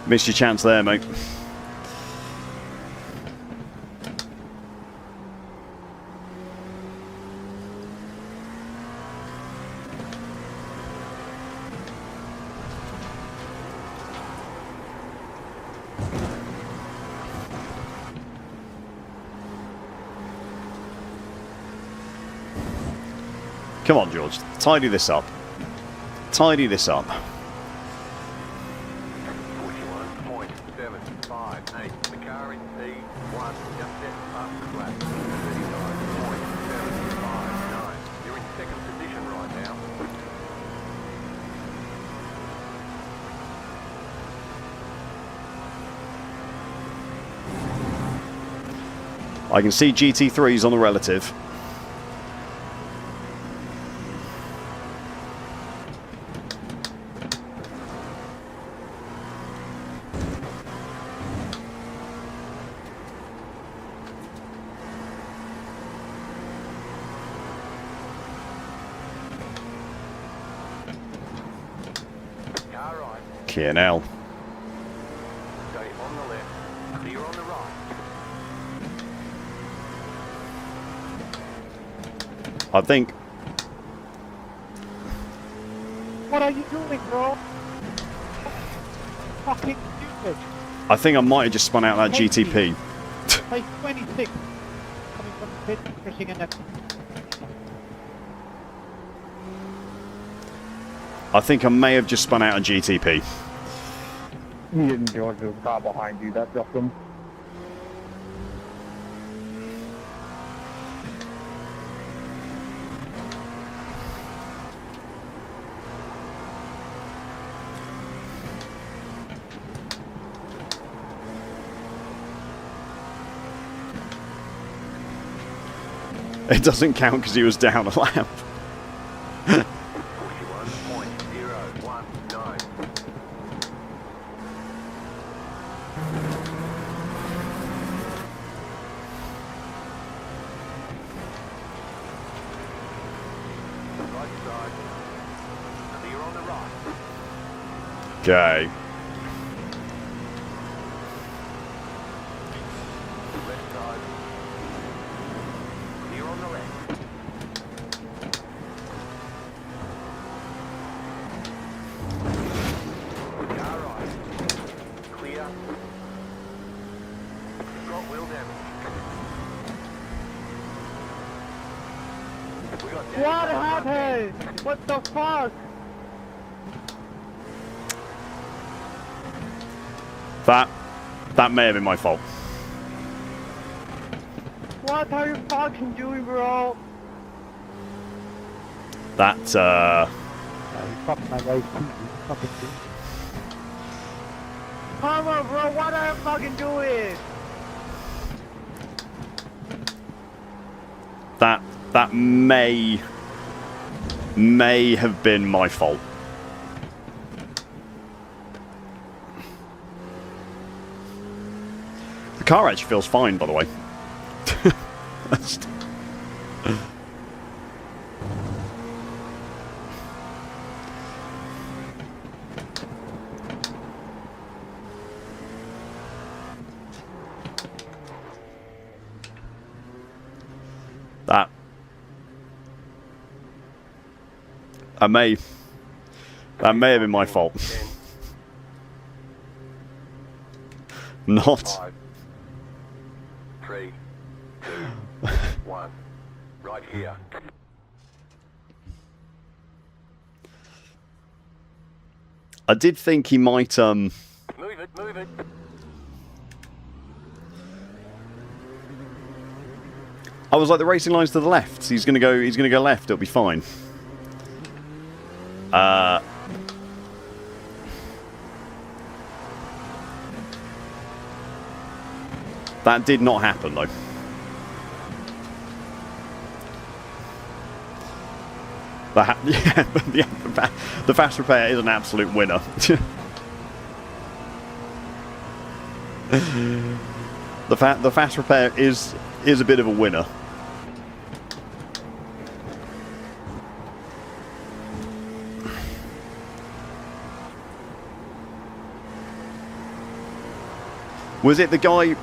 Speaker 1: Missed your chance there, mate. Come on, George. Tidy this up. Tidy this up.
Speaker 2: 41.758. The car in P1 just set past the flat. 39.759. You're in second position right now.
Speaker 1: I can see GT3s on the relative.
Speaker 2: Car right.
Speaker 1: Here now.
Speaker 2: Stay on the left. Clear on the right.
Speaker 1: I think.
Speaker 4: What are you doing, bro? Fucking stupid.
Speaker 1: I think I might have just spun out that GTP.
Speaker 4: Like 26. Coming from the pit, pushing in that.
Speaker 1: I think I may have just spun out a GTP.
Speaker 7: You didn't George, there's a car behind you. That's awesome.
Speaker 1: It doesn't count because he was down a lap.
Speaker 2: 41.019. Right side. Clear on the right.
Speaker 1: Okay.
Speaker 2: Left side. Clear on the left. Car right. Clear. Got wheel damage. We got damage
Speaker 4: What
Speaker 2: on the front end.
Speaker 4: happened? What the fuck?
Speaker 1: That may have been my fault.
Speaker 4: What are you fucking doing, bro?
Speaker 1: That
Speaker 4: You fucked my life too. You fucking dude. Come on, bro. What are you fucking doing?
Speaker 1: that may have been my fault. The car actually feels fine, by the way. That may have been my fault.
Speaker 2: 10,
Speaker 1: Not.
Speaker 2: 5, 3, 2, 1. Right here.
Speaker 1: I did think he might
Speaker 2: Move it, move it.
Speaker 1: I was like, the racing line's to the left. So he's gonna go left, it'll be fine. That did not happen, though. The fast repair is an absolute winner. The fast repair is a bit of a winner. Was it the guy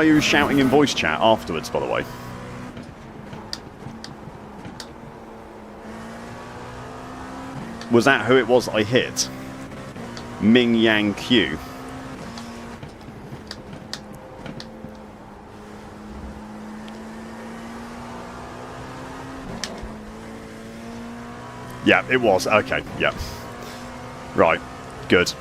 Speaker 1: who was shouting in voice chat afterwards, by the way? Was that who it was I hit? Ming Yang Q. Yeah, it was. Okay, yeah. Right. Good.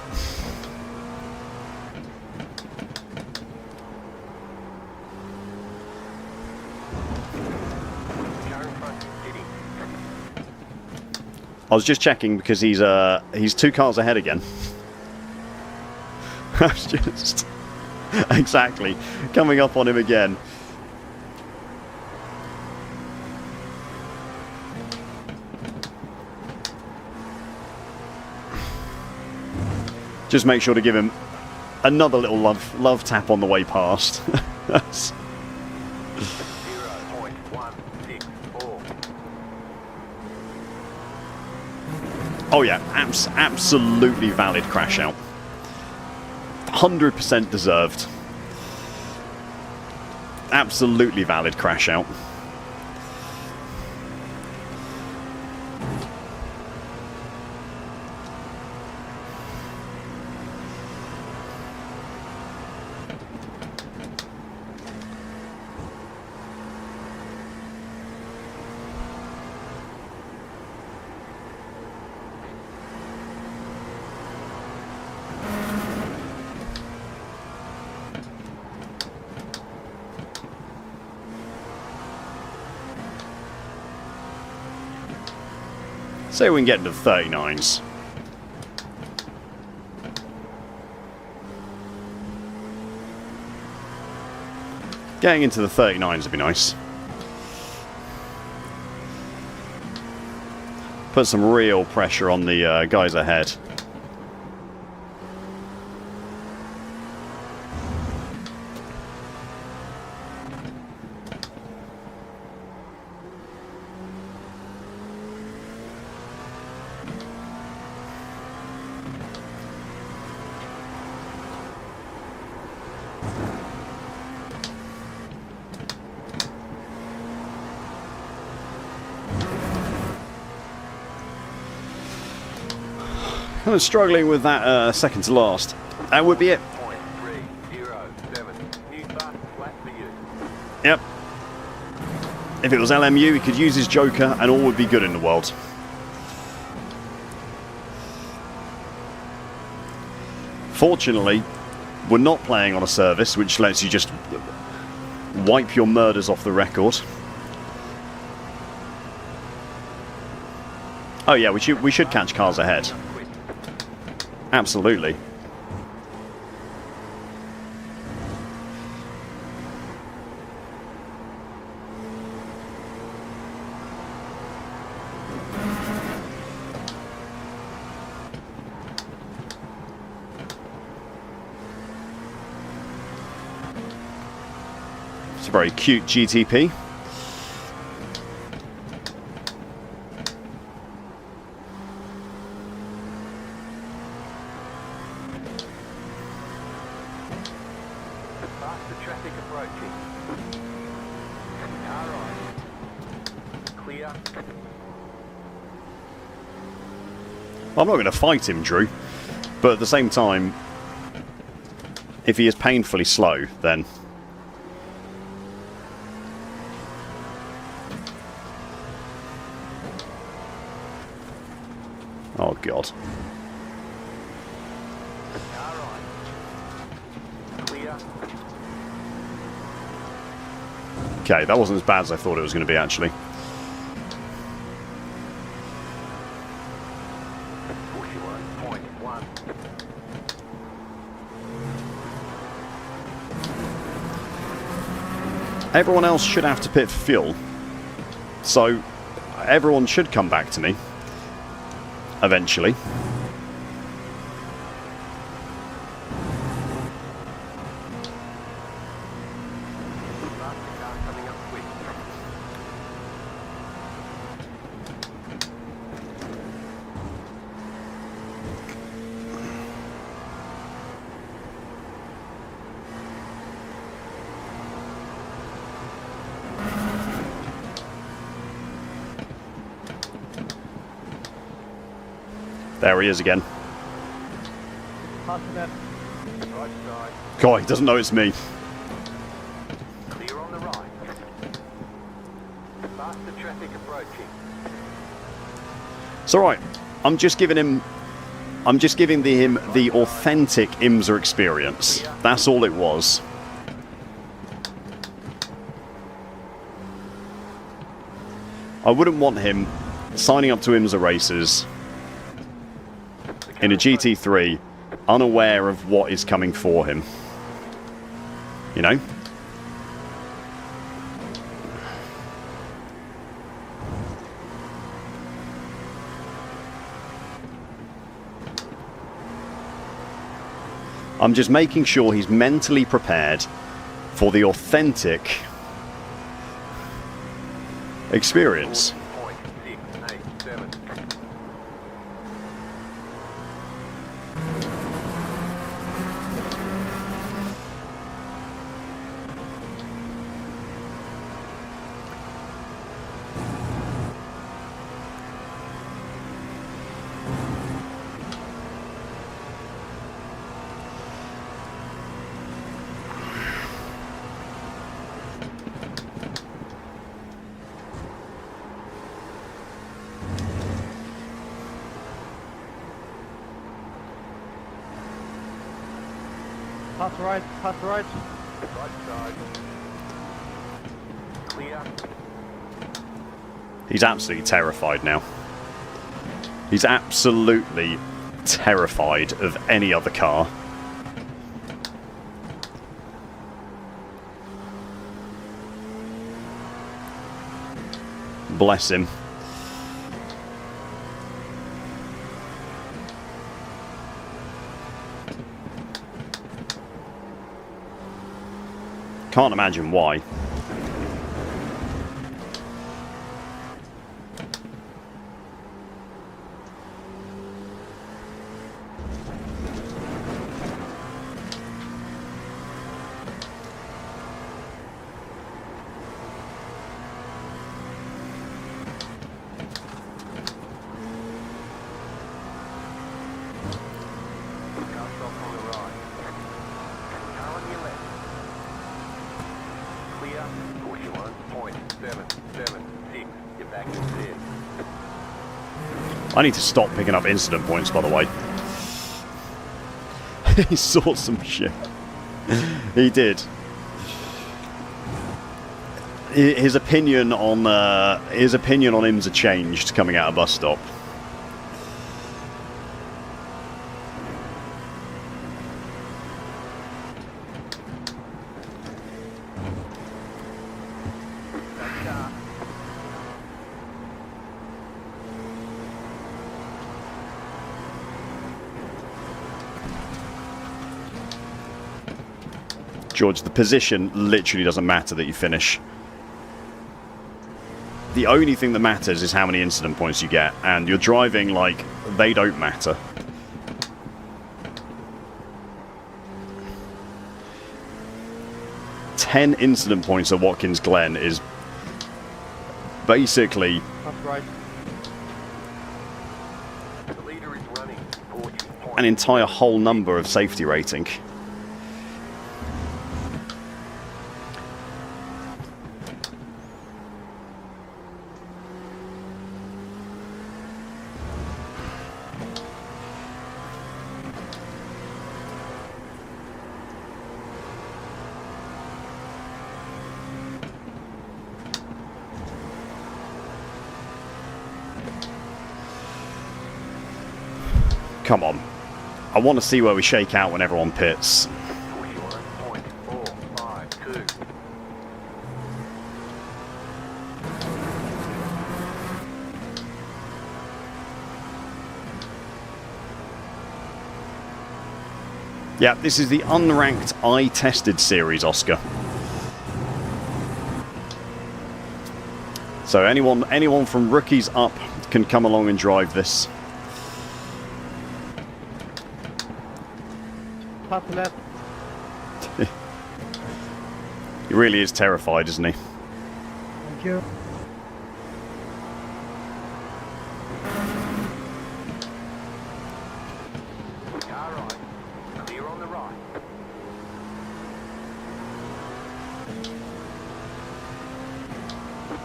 Speaker 1: I was just checking because he's 2 cars ahead again. I was just exactly coming up on him again. Just make sure to give him another little love tap on the way past.
Speaker 2: 0.164.
Speaker 1: Oh yeah, absolutely valid crash out. 100% deserved. Absolutely valid crash out. Say we can get into the 39s. Getting into the 39s would be nice. Put some real pressure on the guys ahead. Kind of struggling with that second to last. That would be it.
Speaker 2: 0.307. New start, flat for you.
Speaker 1: Yep. If it was LMU, he could use his Joker and all would be good in the world. Fortunately, we're not playing on a service which lets you just wipe your murders off the record. Oh yeah, we should catch cars ahead. Absolutely. It's a very cute GTP.
Speaker 2: Faster traffic approaching. Car right.
Speaker 1: I'm not going to fight him, Drew. But at the same time, if he is painfully slow, then... Oh, God. Okay, that wasn't as bad as I thought it was going to be, actually. Everyone else should have to pit for fuel. So, everyone should come back to me. Eventually. There he is again. God, he doesn't know it's me.
Speaker 2: Clear on the right. Faster traffic approaching.
Speaker 1: It's alright. I'm just giving him the authentic IMSA experience. That's all it was. I wouldn't want him signing up to IMSA races in a GT3, unaware of what is coming for him. You know? I'm just making sure he's mentally prepared for the authentic experience.
Speaker 4: Pass right, pass right.
Speaker 2: Right side. Clear.
Speaker 1: He's absolutely terrified now. He's absolutely terrified of any other car. Bless him. Can't imagine why. I need to stop picking up incident points, by the way. He saw some shit. He did. His opinion on IMSA changed coming out of bus stop. George, the position literally doesn't matter that you finish. The only thing that matters is how many incident points you get, and you're driving like they don't matter. $10 incident points at Watkins Glen is basically
Speaker 4: That's right.
Speaker 2: The leader is running. 40 points.
Speaker 1: an entire whole number of safety rating. Come on. I want to see where we shake out when everyone pits.
Speaker 2: 41.452.
Speaker 1: Yeah, this is the unranked I-tested series, Oscar. So anyone from rookies up can come along and drive this.
Speaker 4: Pass left.
Speaker 1: He really is terrified, isn't he?
Speaker 4: Thank you.
Speaker 2: Car right. Clear on the right.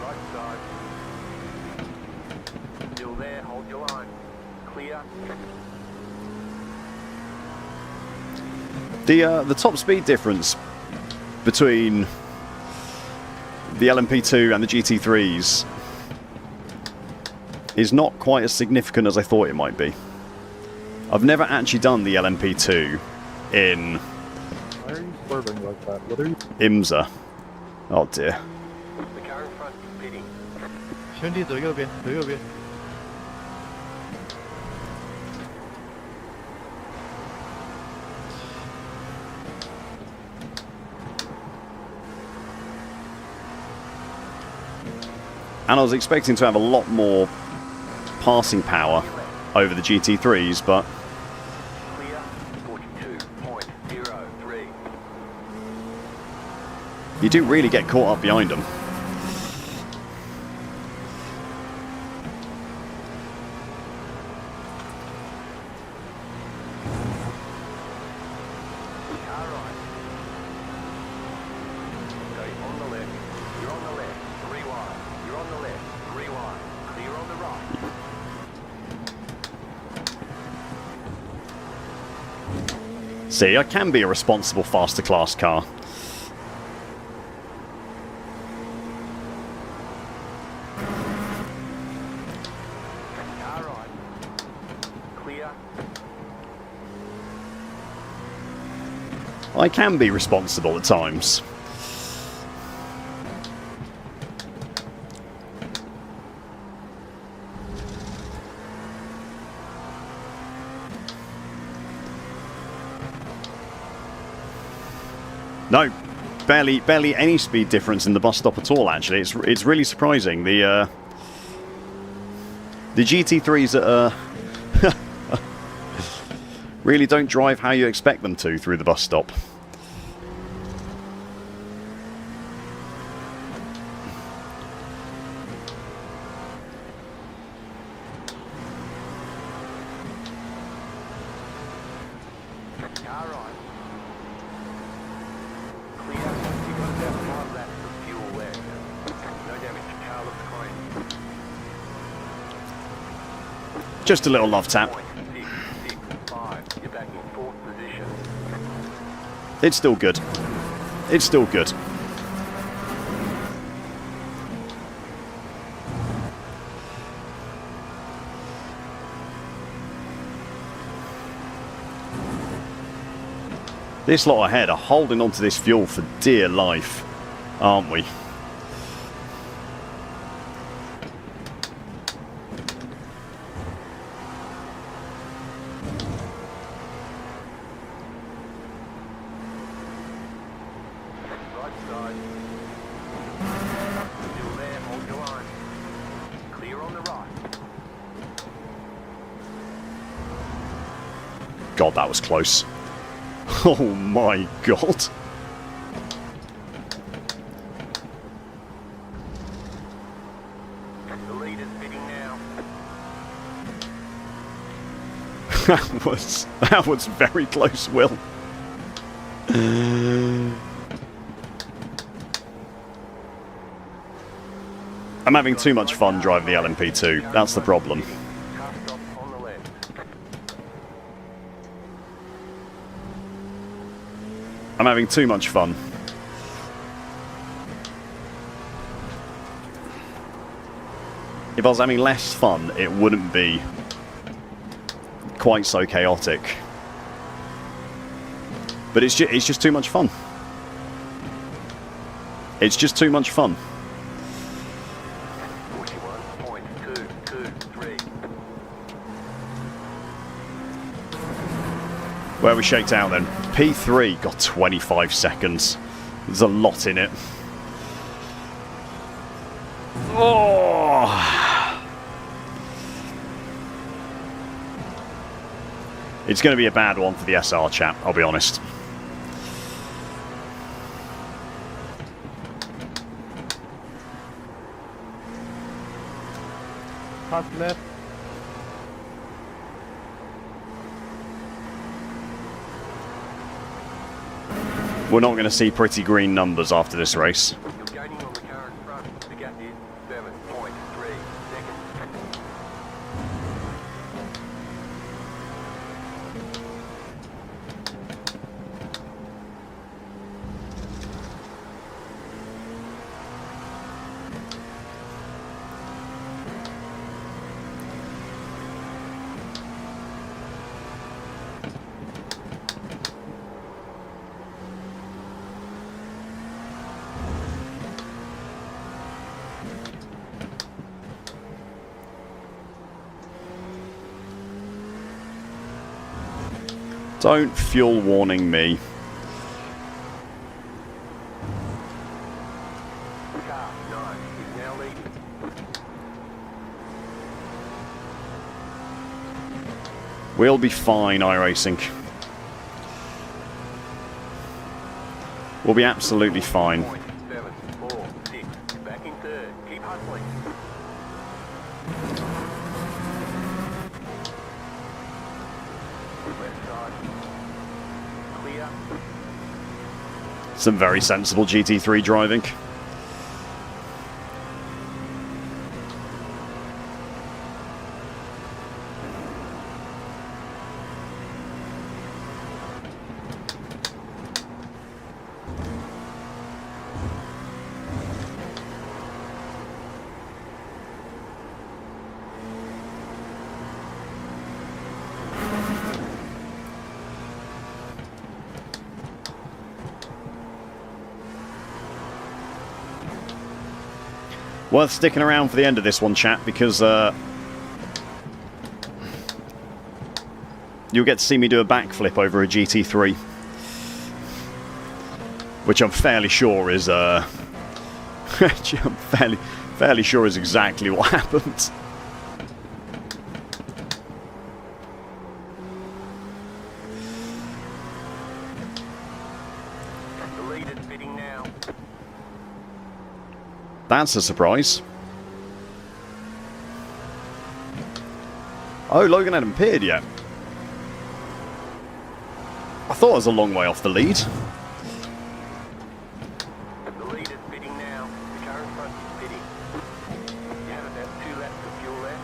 Speaker 2: Right side. Still there, hold your line. Clear.
Speaker 1: The top speed difference between the LMP2 and the GT3s is not quite as significant as I thought it might be. I've never actually done the LMP2 in
Speaker 7: Why are you swerving like that? What are you...
Speaker 1: IMSA. Oh dear.
Speaker 2: The car in front is pitting.
Speaker 4: 兄弟走右边，走右边。
Speaker 1: And I was expecting to have a lot more passing power over the GT3s, but
Speaker 2: Clear. 42.03.
Speaker 1: you do really get caught up behind them.
Speaker 2: Car right. Okay, on the left. You're on the left. 3 wide. You're on the left. 3 wide. Clear on the right.
Speaker 1: See, I can be a responsible faster class car.
Speaker 2: Car right. Clear.
Speaker 1: I can be responsible at times. No, barely any speed difference in the bus stop at all. Actually, it's really surprising. The GT3s really don't drive how you expect them to through the bus stop.
Speaker 2: Car right. Clear. You've got about 5 laps of fuel left. No damage. Car looks clean.
Speaker 1: Just a little love tap.
Speaker 2: 0.665. You're back in 4th position.
Speaker 1: It's still good. It's still good. This lot ahead are holding onto this fuel for dear life, aren't we?
Speaker 2: Right side. Still there, hold your line. Clear on the right.
Speaker 1: God, that was close. Oh my god.
Speaker 2: The leader's pitting now.
Speaker 1: That was very close, Will. I'm having too much fun driving the LMP2. That's the problem.
Speaker 2: Car stop on the left.
Speaker 1: I'm having too much fun. If I was having less fun, it wouldn't be quite so chaotic. But it's just too much fun. It's just too much fun.
Speaker 2: 41.223.
Speaker 1: Where are we shaked out then? P3 got 25 seconds. There's a lot in it. Oh! It's going to be a bad one for the SR chap, I'll be honest.
Speaker 4: Pass left.
Speaker 1: We're not going to see pretty green numbers after this race.
Speaker 2: You're gaining on the car in front. The gap is 7.3 seconds.
Speaker 1: Don't fuel warning me.
Speaker 2: Car 9 is now leading.
Speaker 1: We'll be fine, iRacing. We'll be absolutely fine.
Speaker 2: 7.4.6. Back in third. Keep hustling. Left side. Clear.
Speaker 1: Some very sensible GT3 driving. Worth sticking around for the end of this one, chat, because you'll get to see me do a backflip over a GT3, which I'm fairly sure is fairly sure is exactly what happened.
Speaker 2: The leader's pitting now.
Speaker 1: That's a surprise. Oh, Logan hadn't appeared yet. I thought I was a long way off the lead.
Speaker 2: The leader's pitting now. The car in front is pitting. You have about 2 laps of fuel left.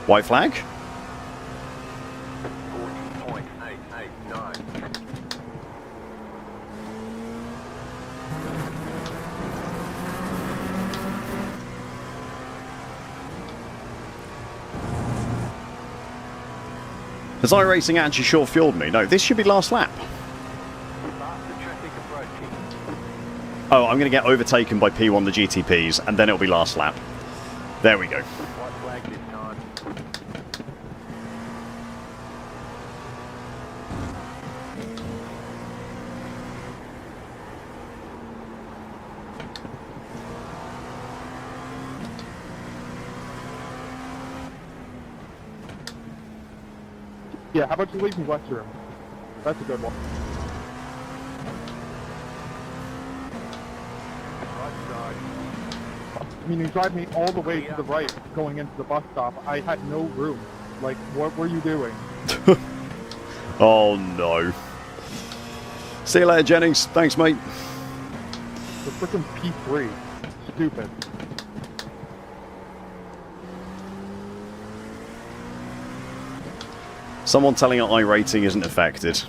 Speaker 1: White flag.
Speaker 2: 40.889.
Speaker 1: Has iRacing actually short fueled me? No, this should be last lap.
Speaker 2: Faster traffic approaching.
Speaker 1: Oh, I'm going to get overtaken by P1 the GTPs, and then it'll be last lap. There we go.
Speaker 2: White flag this time.
Speaker 4: Yeah, how about you leave me left room? That's a good one.
Speaker 2: Right side.
Speaker 10: I mean, you drive me all the way to the right going into the bus stop. I had no room. Like, what were you doing?
Speaker 1: Oh no. See you later, Jennings. Thanks, mate.
Speaker 10: The freaking P3. Stupid.
Speaker 1: Someone telling her iRating isn't affected.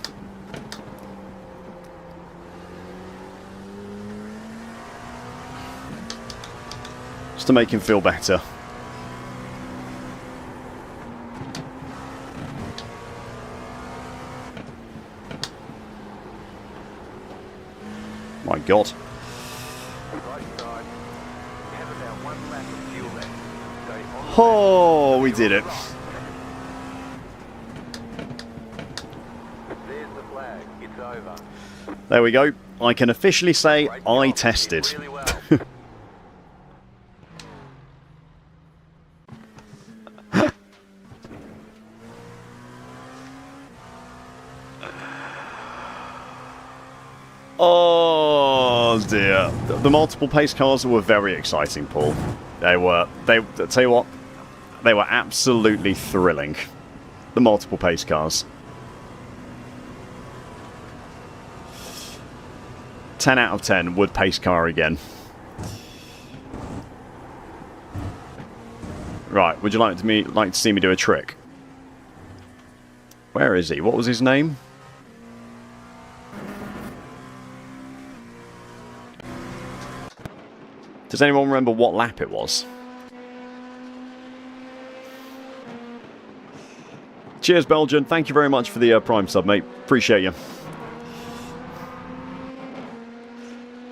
Speaker 1: Just to make him feel better. My God. Oh, we did it.
Speaker 2: There's the flag. It's over.
Speaker 1: There we go. I can officially say I tested.
Speaker 2: Really well.
Speaker 1: Oh dear. The multiple pace cars were very exciting, Paul. They were. I'll tell you what, they were absolutely thrilling. The multiple pace cars. 10 out of 10 would pace car again. Right, would you like to see me do a trick? Where is he? What was his name? Does anyone remember what lap it was? Cheers, Belgian. Thank you very much for the Prime sub, mate. Appreciate you.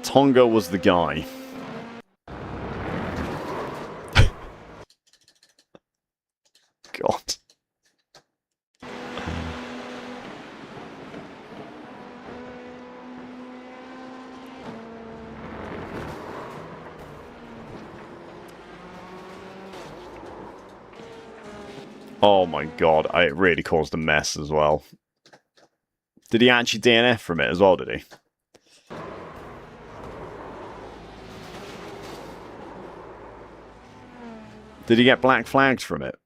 Speaker 1: Tonga was the guy. God. Oh my God, it really caused a mess as well. Did he actually DNF from it as well, did he? Did he get black flags from it?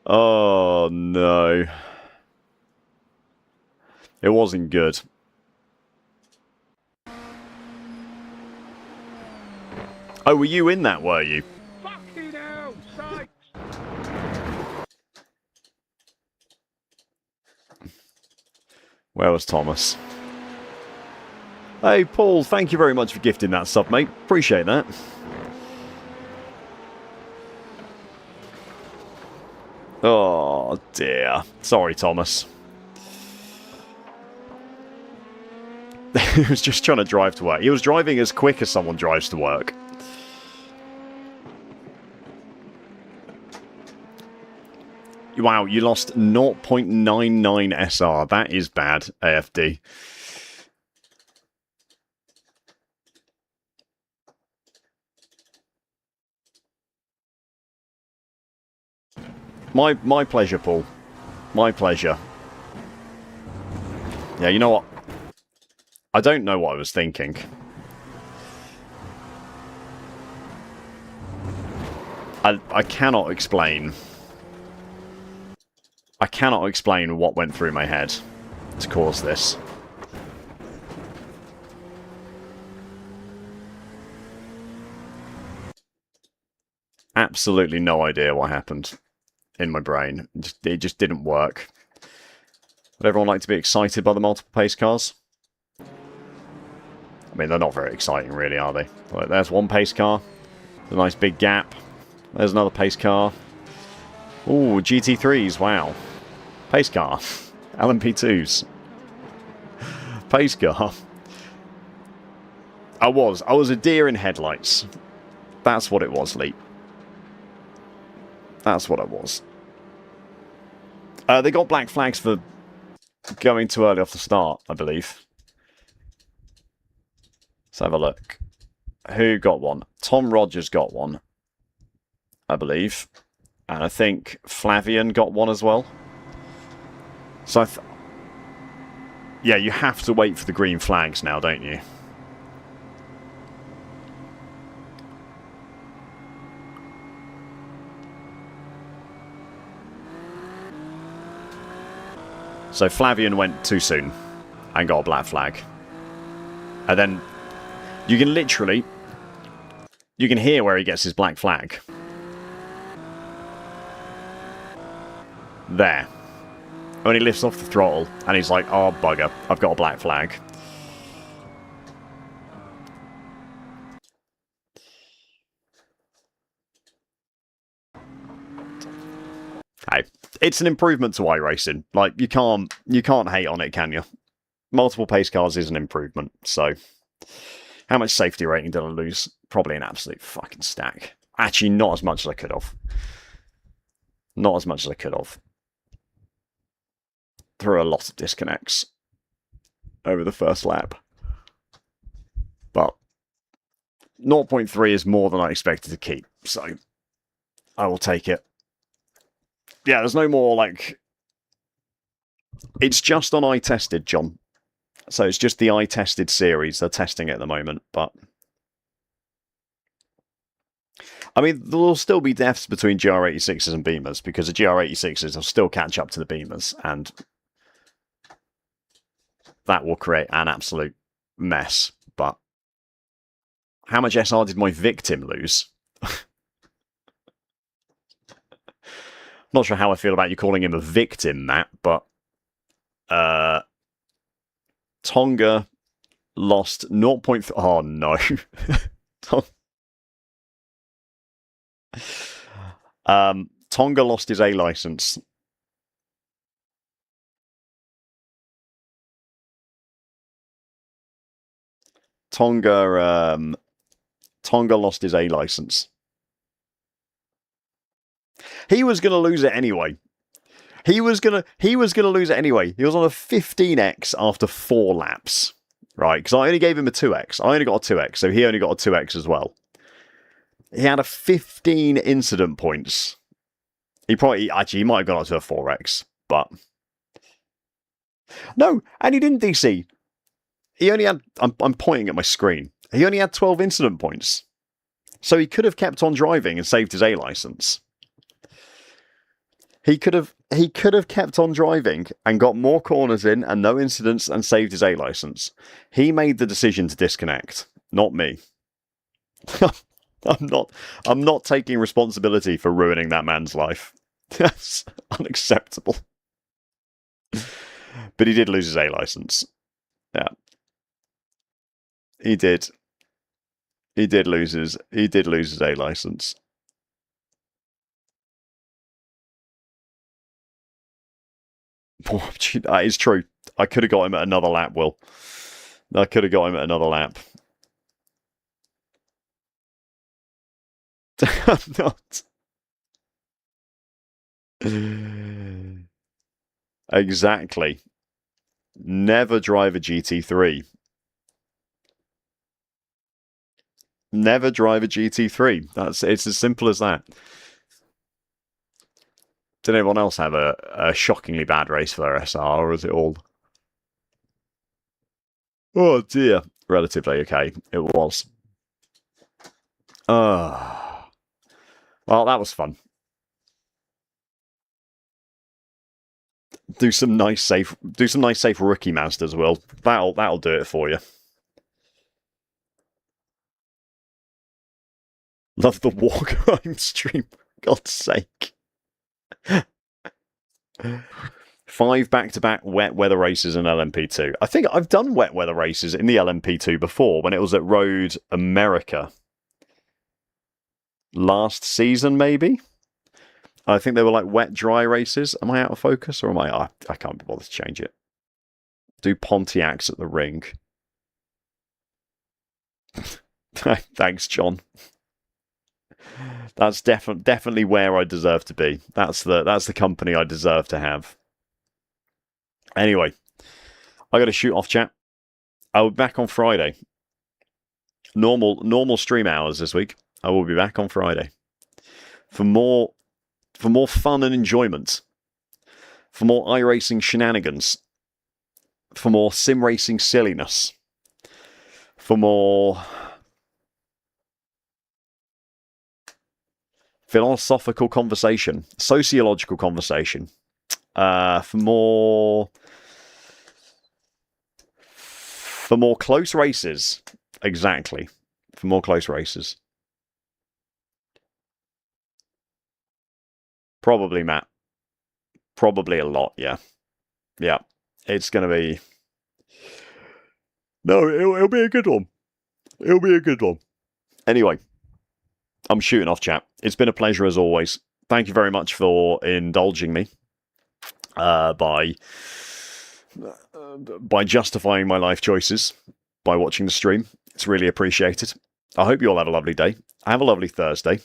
Speaker 1: Oh no. It wasn't good. Oh, were you in that, were you?
Speaker 3: Fucking hell, sakes!
Speaker 1: Where was Thomas? Hey, Paul, thank you very much for gifting that sub, mate. Appreciate that. Oh, dear. Sorry, Thomas. He was just trying to drive to work. He was driving as quick as someone drives to work. Wow, you lost 0.99 SR. That is bad, AFD. My pleasure, Paul. My pleasure. Yeah, you know what? I don't know what I was thinking. I cannot explain. I cannot explain what went through my head to cause this. Absolutely no idea what happened in my brain. It just didn't work. Would everyone like to be excited by the multiple pace cars? I mean, they're not very exciting, really, are they? Like, there's one pace car. There's a nice big gap. There's another pace car. Ooh, GT3s, wow. Pace car. LMP2s. Pace car. I was a deer in headlights. That's what it was, Lee. That's what I was. They got black flags for going too early off the start, I believe. Let's have a look. Who got one? Tom Rogers got one, I believe. And I think Flavian got one as well. So Yeah, you have to wait for the green flags now, don't you? So Flavian went too soon and got a black flag. And then you can literally... You can hear where he gets his black flag. There. When he lifts off the throttle and he's like, oh bugger, I've got a black flag. Hey, it's an improvement to iRacing. Like, you can't hate on it, can you? Multiple pace cars is an improvement, so... How much safety rating did I lose? Probably an absolute fucking stack. Actually, not as much as I could have. Not as much as I could have. Through a lot of disconnects over the first lap. But 0.3 is more than I expected to keep, so I will take it. Yeah, there's no more, like... It's just on iTested, John. So it's just the iTested series. They're testing it at the moment, but... I mean, there will still be deaths between GR86s and Beamers, because the GR86s will still catch up to the Beamers, and that will create an absolute mess. But how much SR did my victim lose? Not sure how I feel about you calling him a victim, Matt, but Tonga lost 0.3... Oh, no. Tonga lost his A license. Tonga lost his A license. He was going to lose it anyway. He was gonna lose it anyway. He was on a 15x after 4 laps, right? Because I only gave him a 2x. I only got a 2x, so he only got a 2x as well. He had a 15 incident points. He might have gone up to a 4x, but no, and he didn't DC. He only had. I'm pointing at my screen. He only had 12 incident points, so he could have kept on driving and saved his A license. He could have kept on driving and got more corners in and no incidents and saved his A license. He made the decision to disconnect, not me. I'm not taking responsibility for ruining that man's life. That's unacceptable. But he did lose his A license. Yeah. He did. He did lose his A license. That is true. I could have got him at another lap, Will. I could have got him at another lap. I'm not. Exactly. Never drive a GT3. Never drive a GT3. It's as simple as that. Did anyone else have a shockingly bad race for their SR, or is it all... Oh dear. Relatively okay. It was. Well, that was fun. Do some nice safe rookie masters, Will. That'll do it for you. Love the war crime stream. God's sake. 5 back-to-back wet weather races in LMP2. I think I've done wet weather races in the LMP2 before when it was at Road America. Last season, maybe? I think they were like wet, dry races. Am I out of focus or am I... I can't be bothered to change it. Do Pontiacs at the ring. Thanks, John. That's definitely where I deserve to be. That's the company I deserve to have. Anyway, I got to shoot off, chat. I'll be back on Friday. Normal stream hours this week. I will be back on Friday for more fun and enjoyment, for more iRacing shenanigans, for more sim racing silliness, for more philosophical conversation, sociological conversation, for more close races. Exactly. For more close races. Probably, Matt. Probably a lot, yeah. Yeah. It's going to be... No, it'll be a good one. It'll be a good one. Anyway, I'm shooting off, chat. It's been a pleasure as always. Thank you very much for indulging me by justifying my life choices by watching the stream. It's really appreciated. I hope you all have a lovely day. Have a lovely Thursday.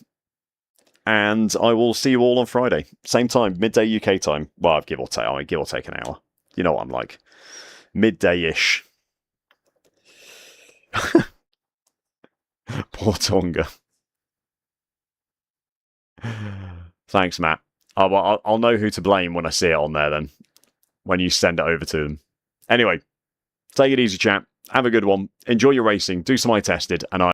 Speaker 1: And I will see you all on Friday. Same time, midday UK time. Well, give or take an hour. You know what I'm like. Midday-ish. Poor Tonga. Thanks, Matt. I'll know who to blame when I see it on there then. When you send it over to them. Anyway, take it easy, chat. Have a good one. Enjoy your racing. Do some I tested. And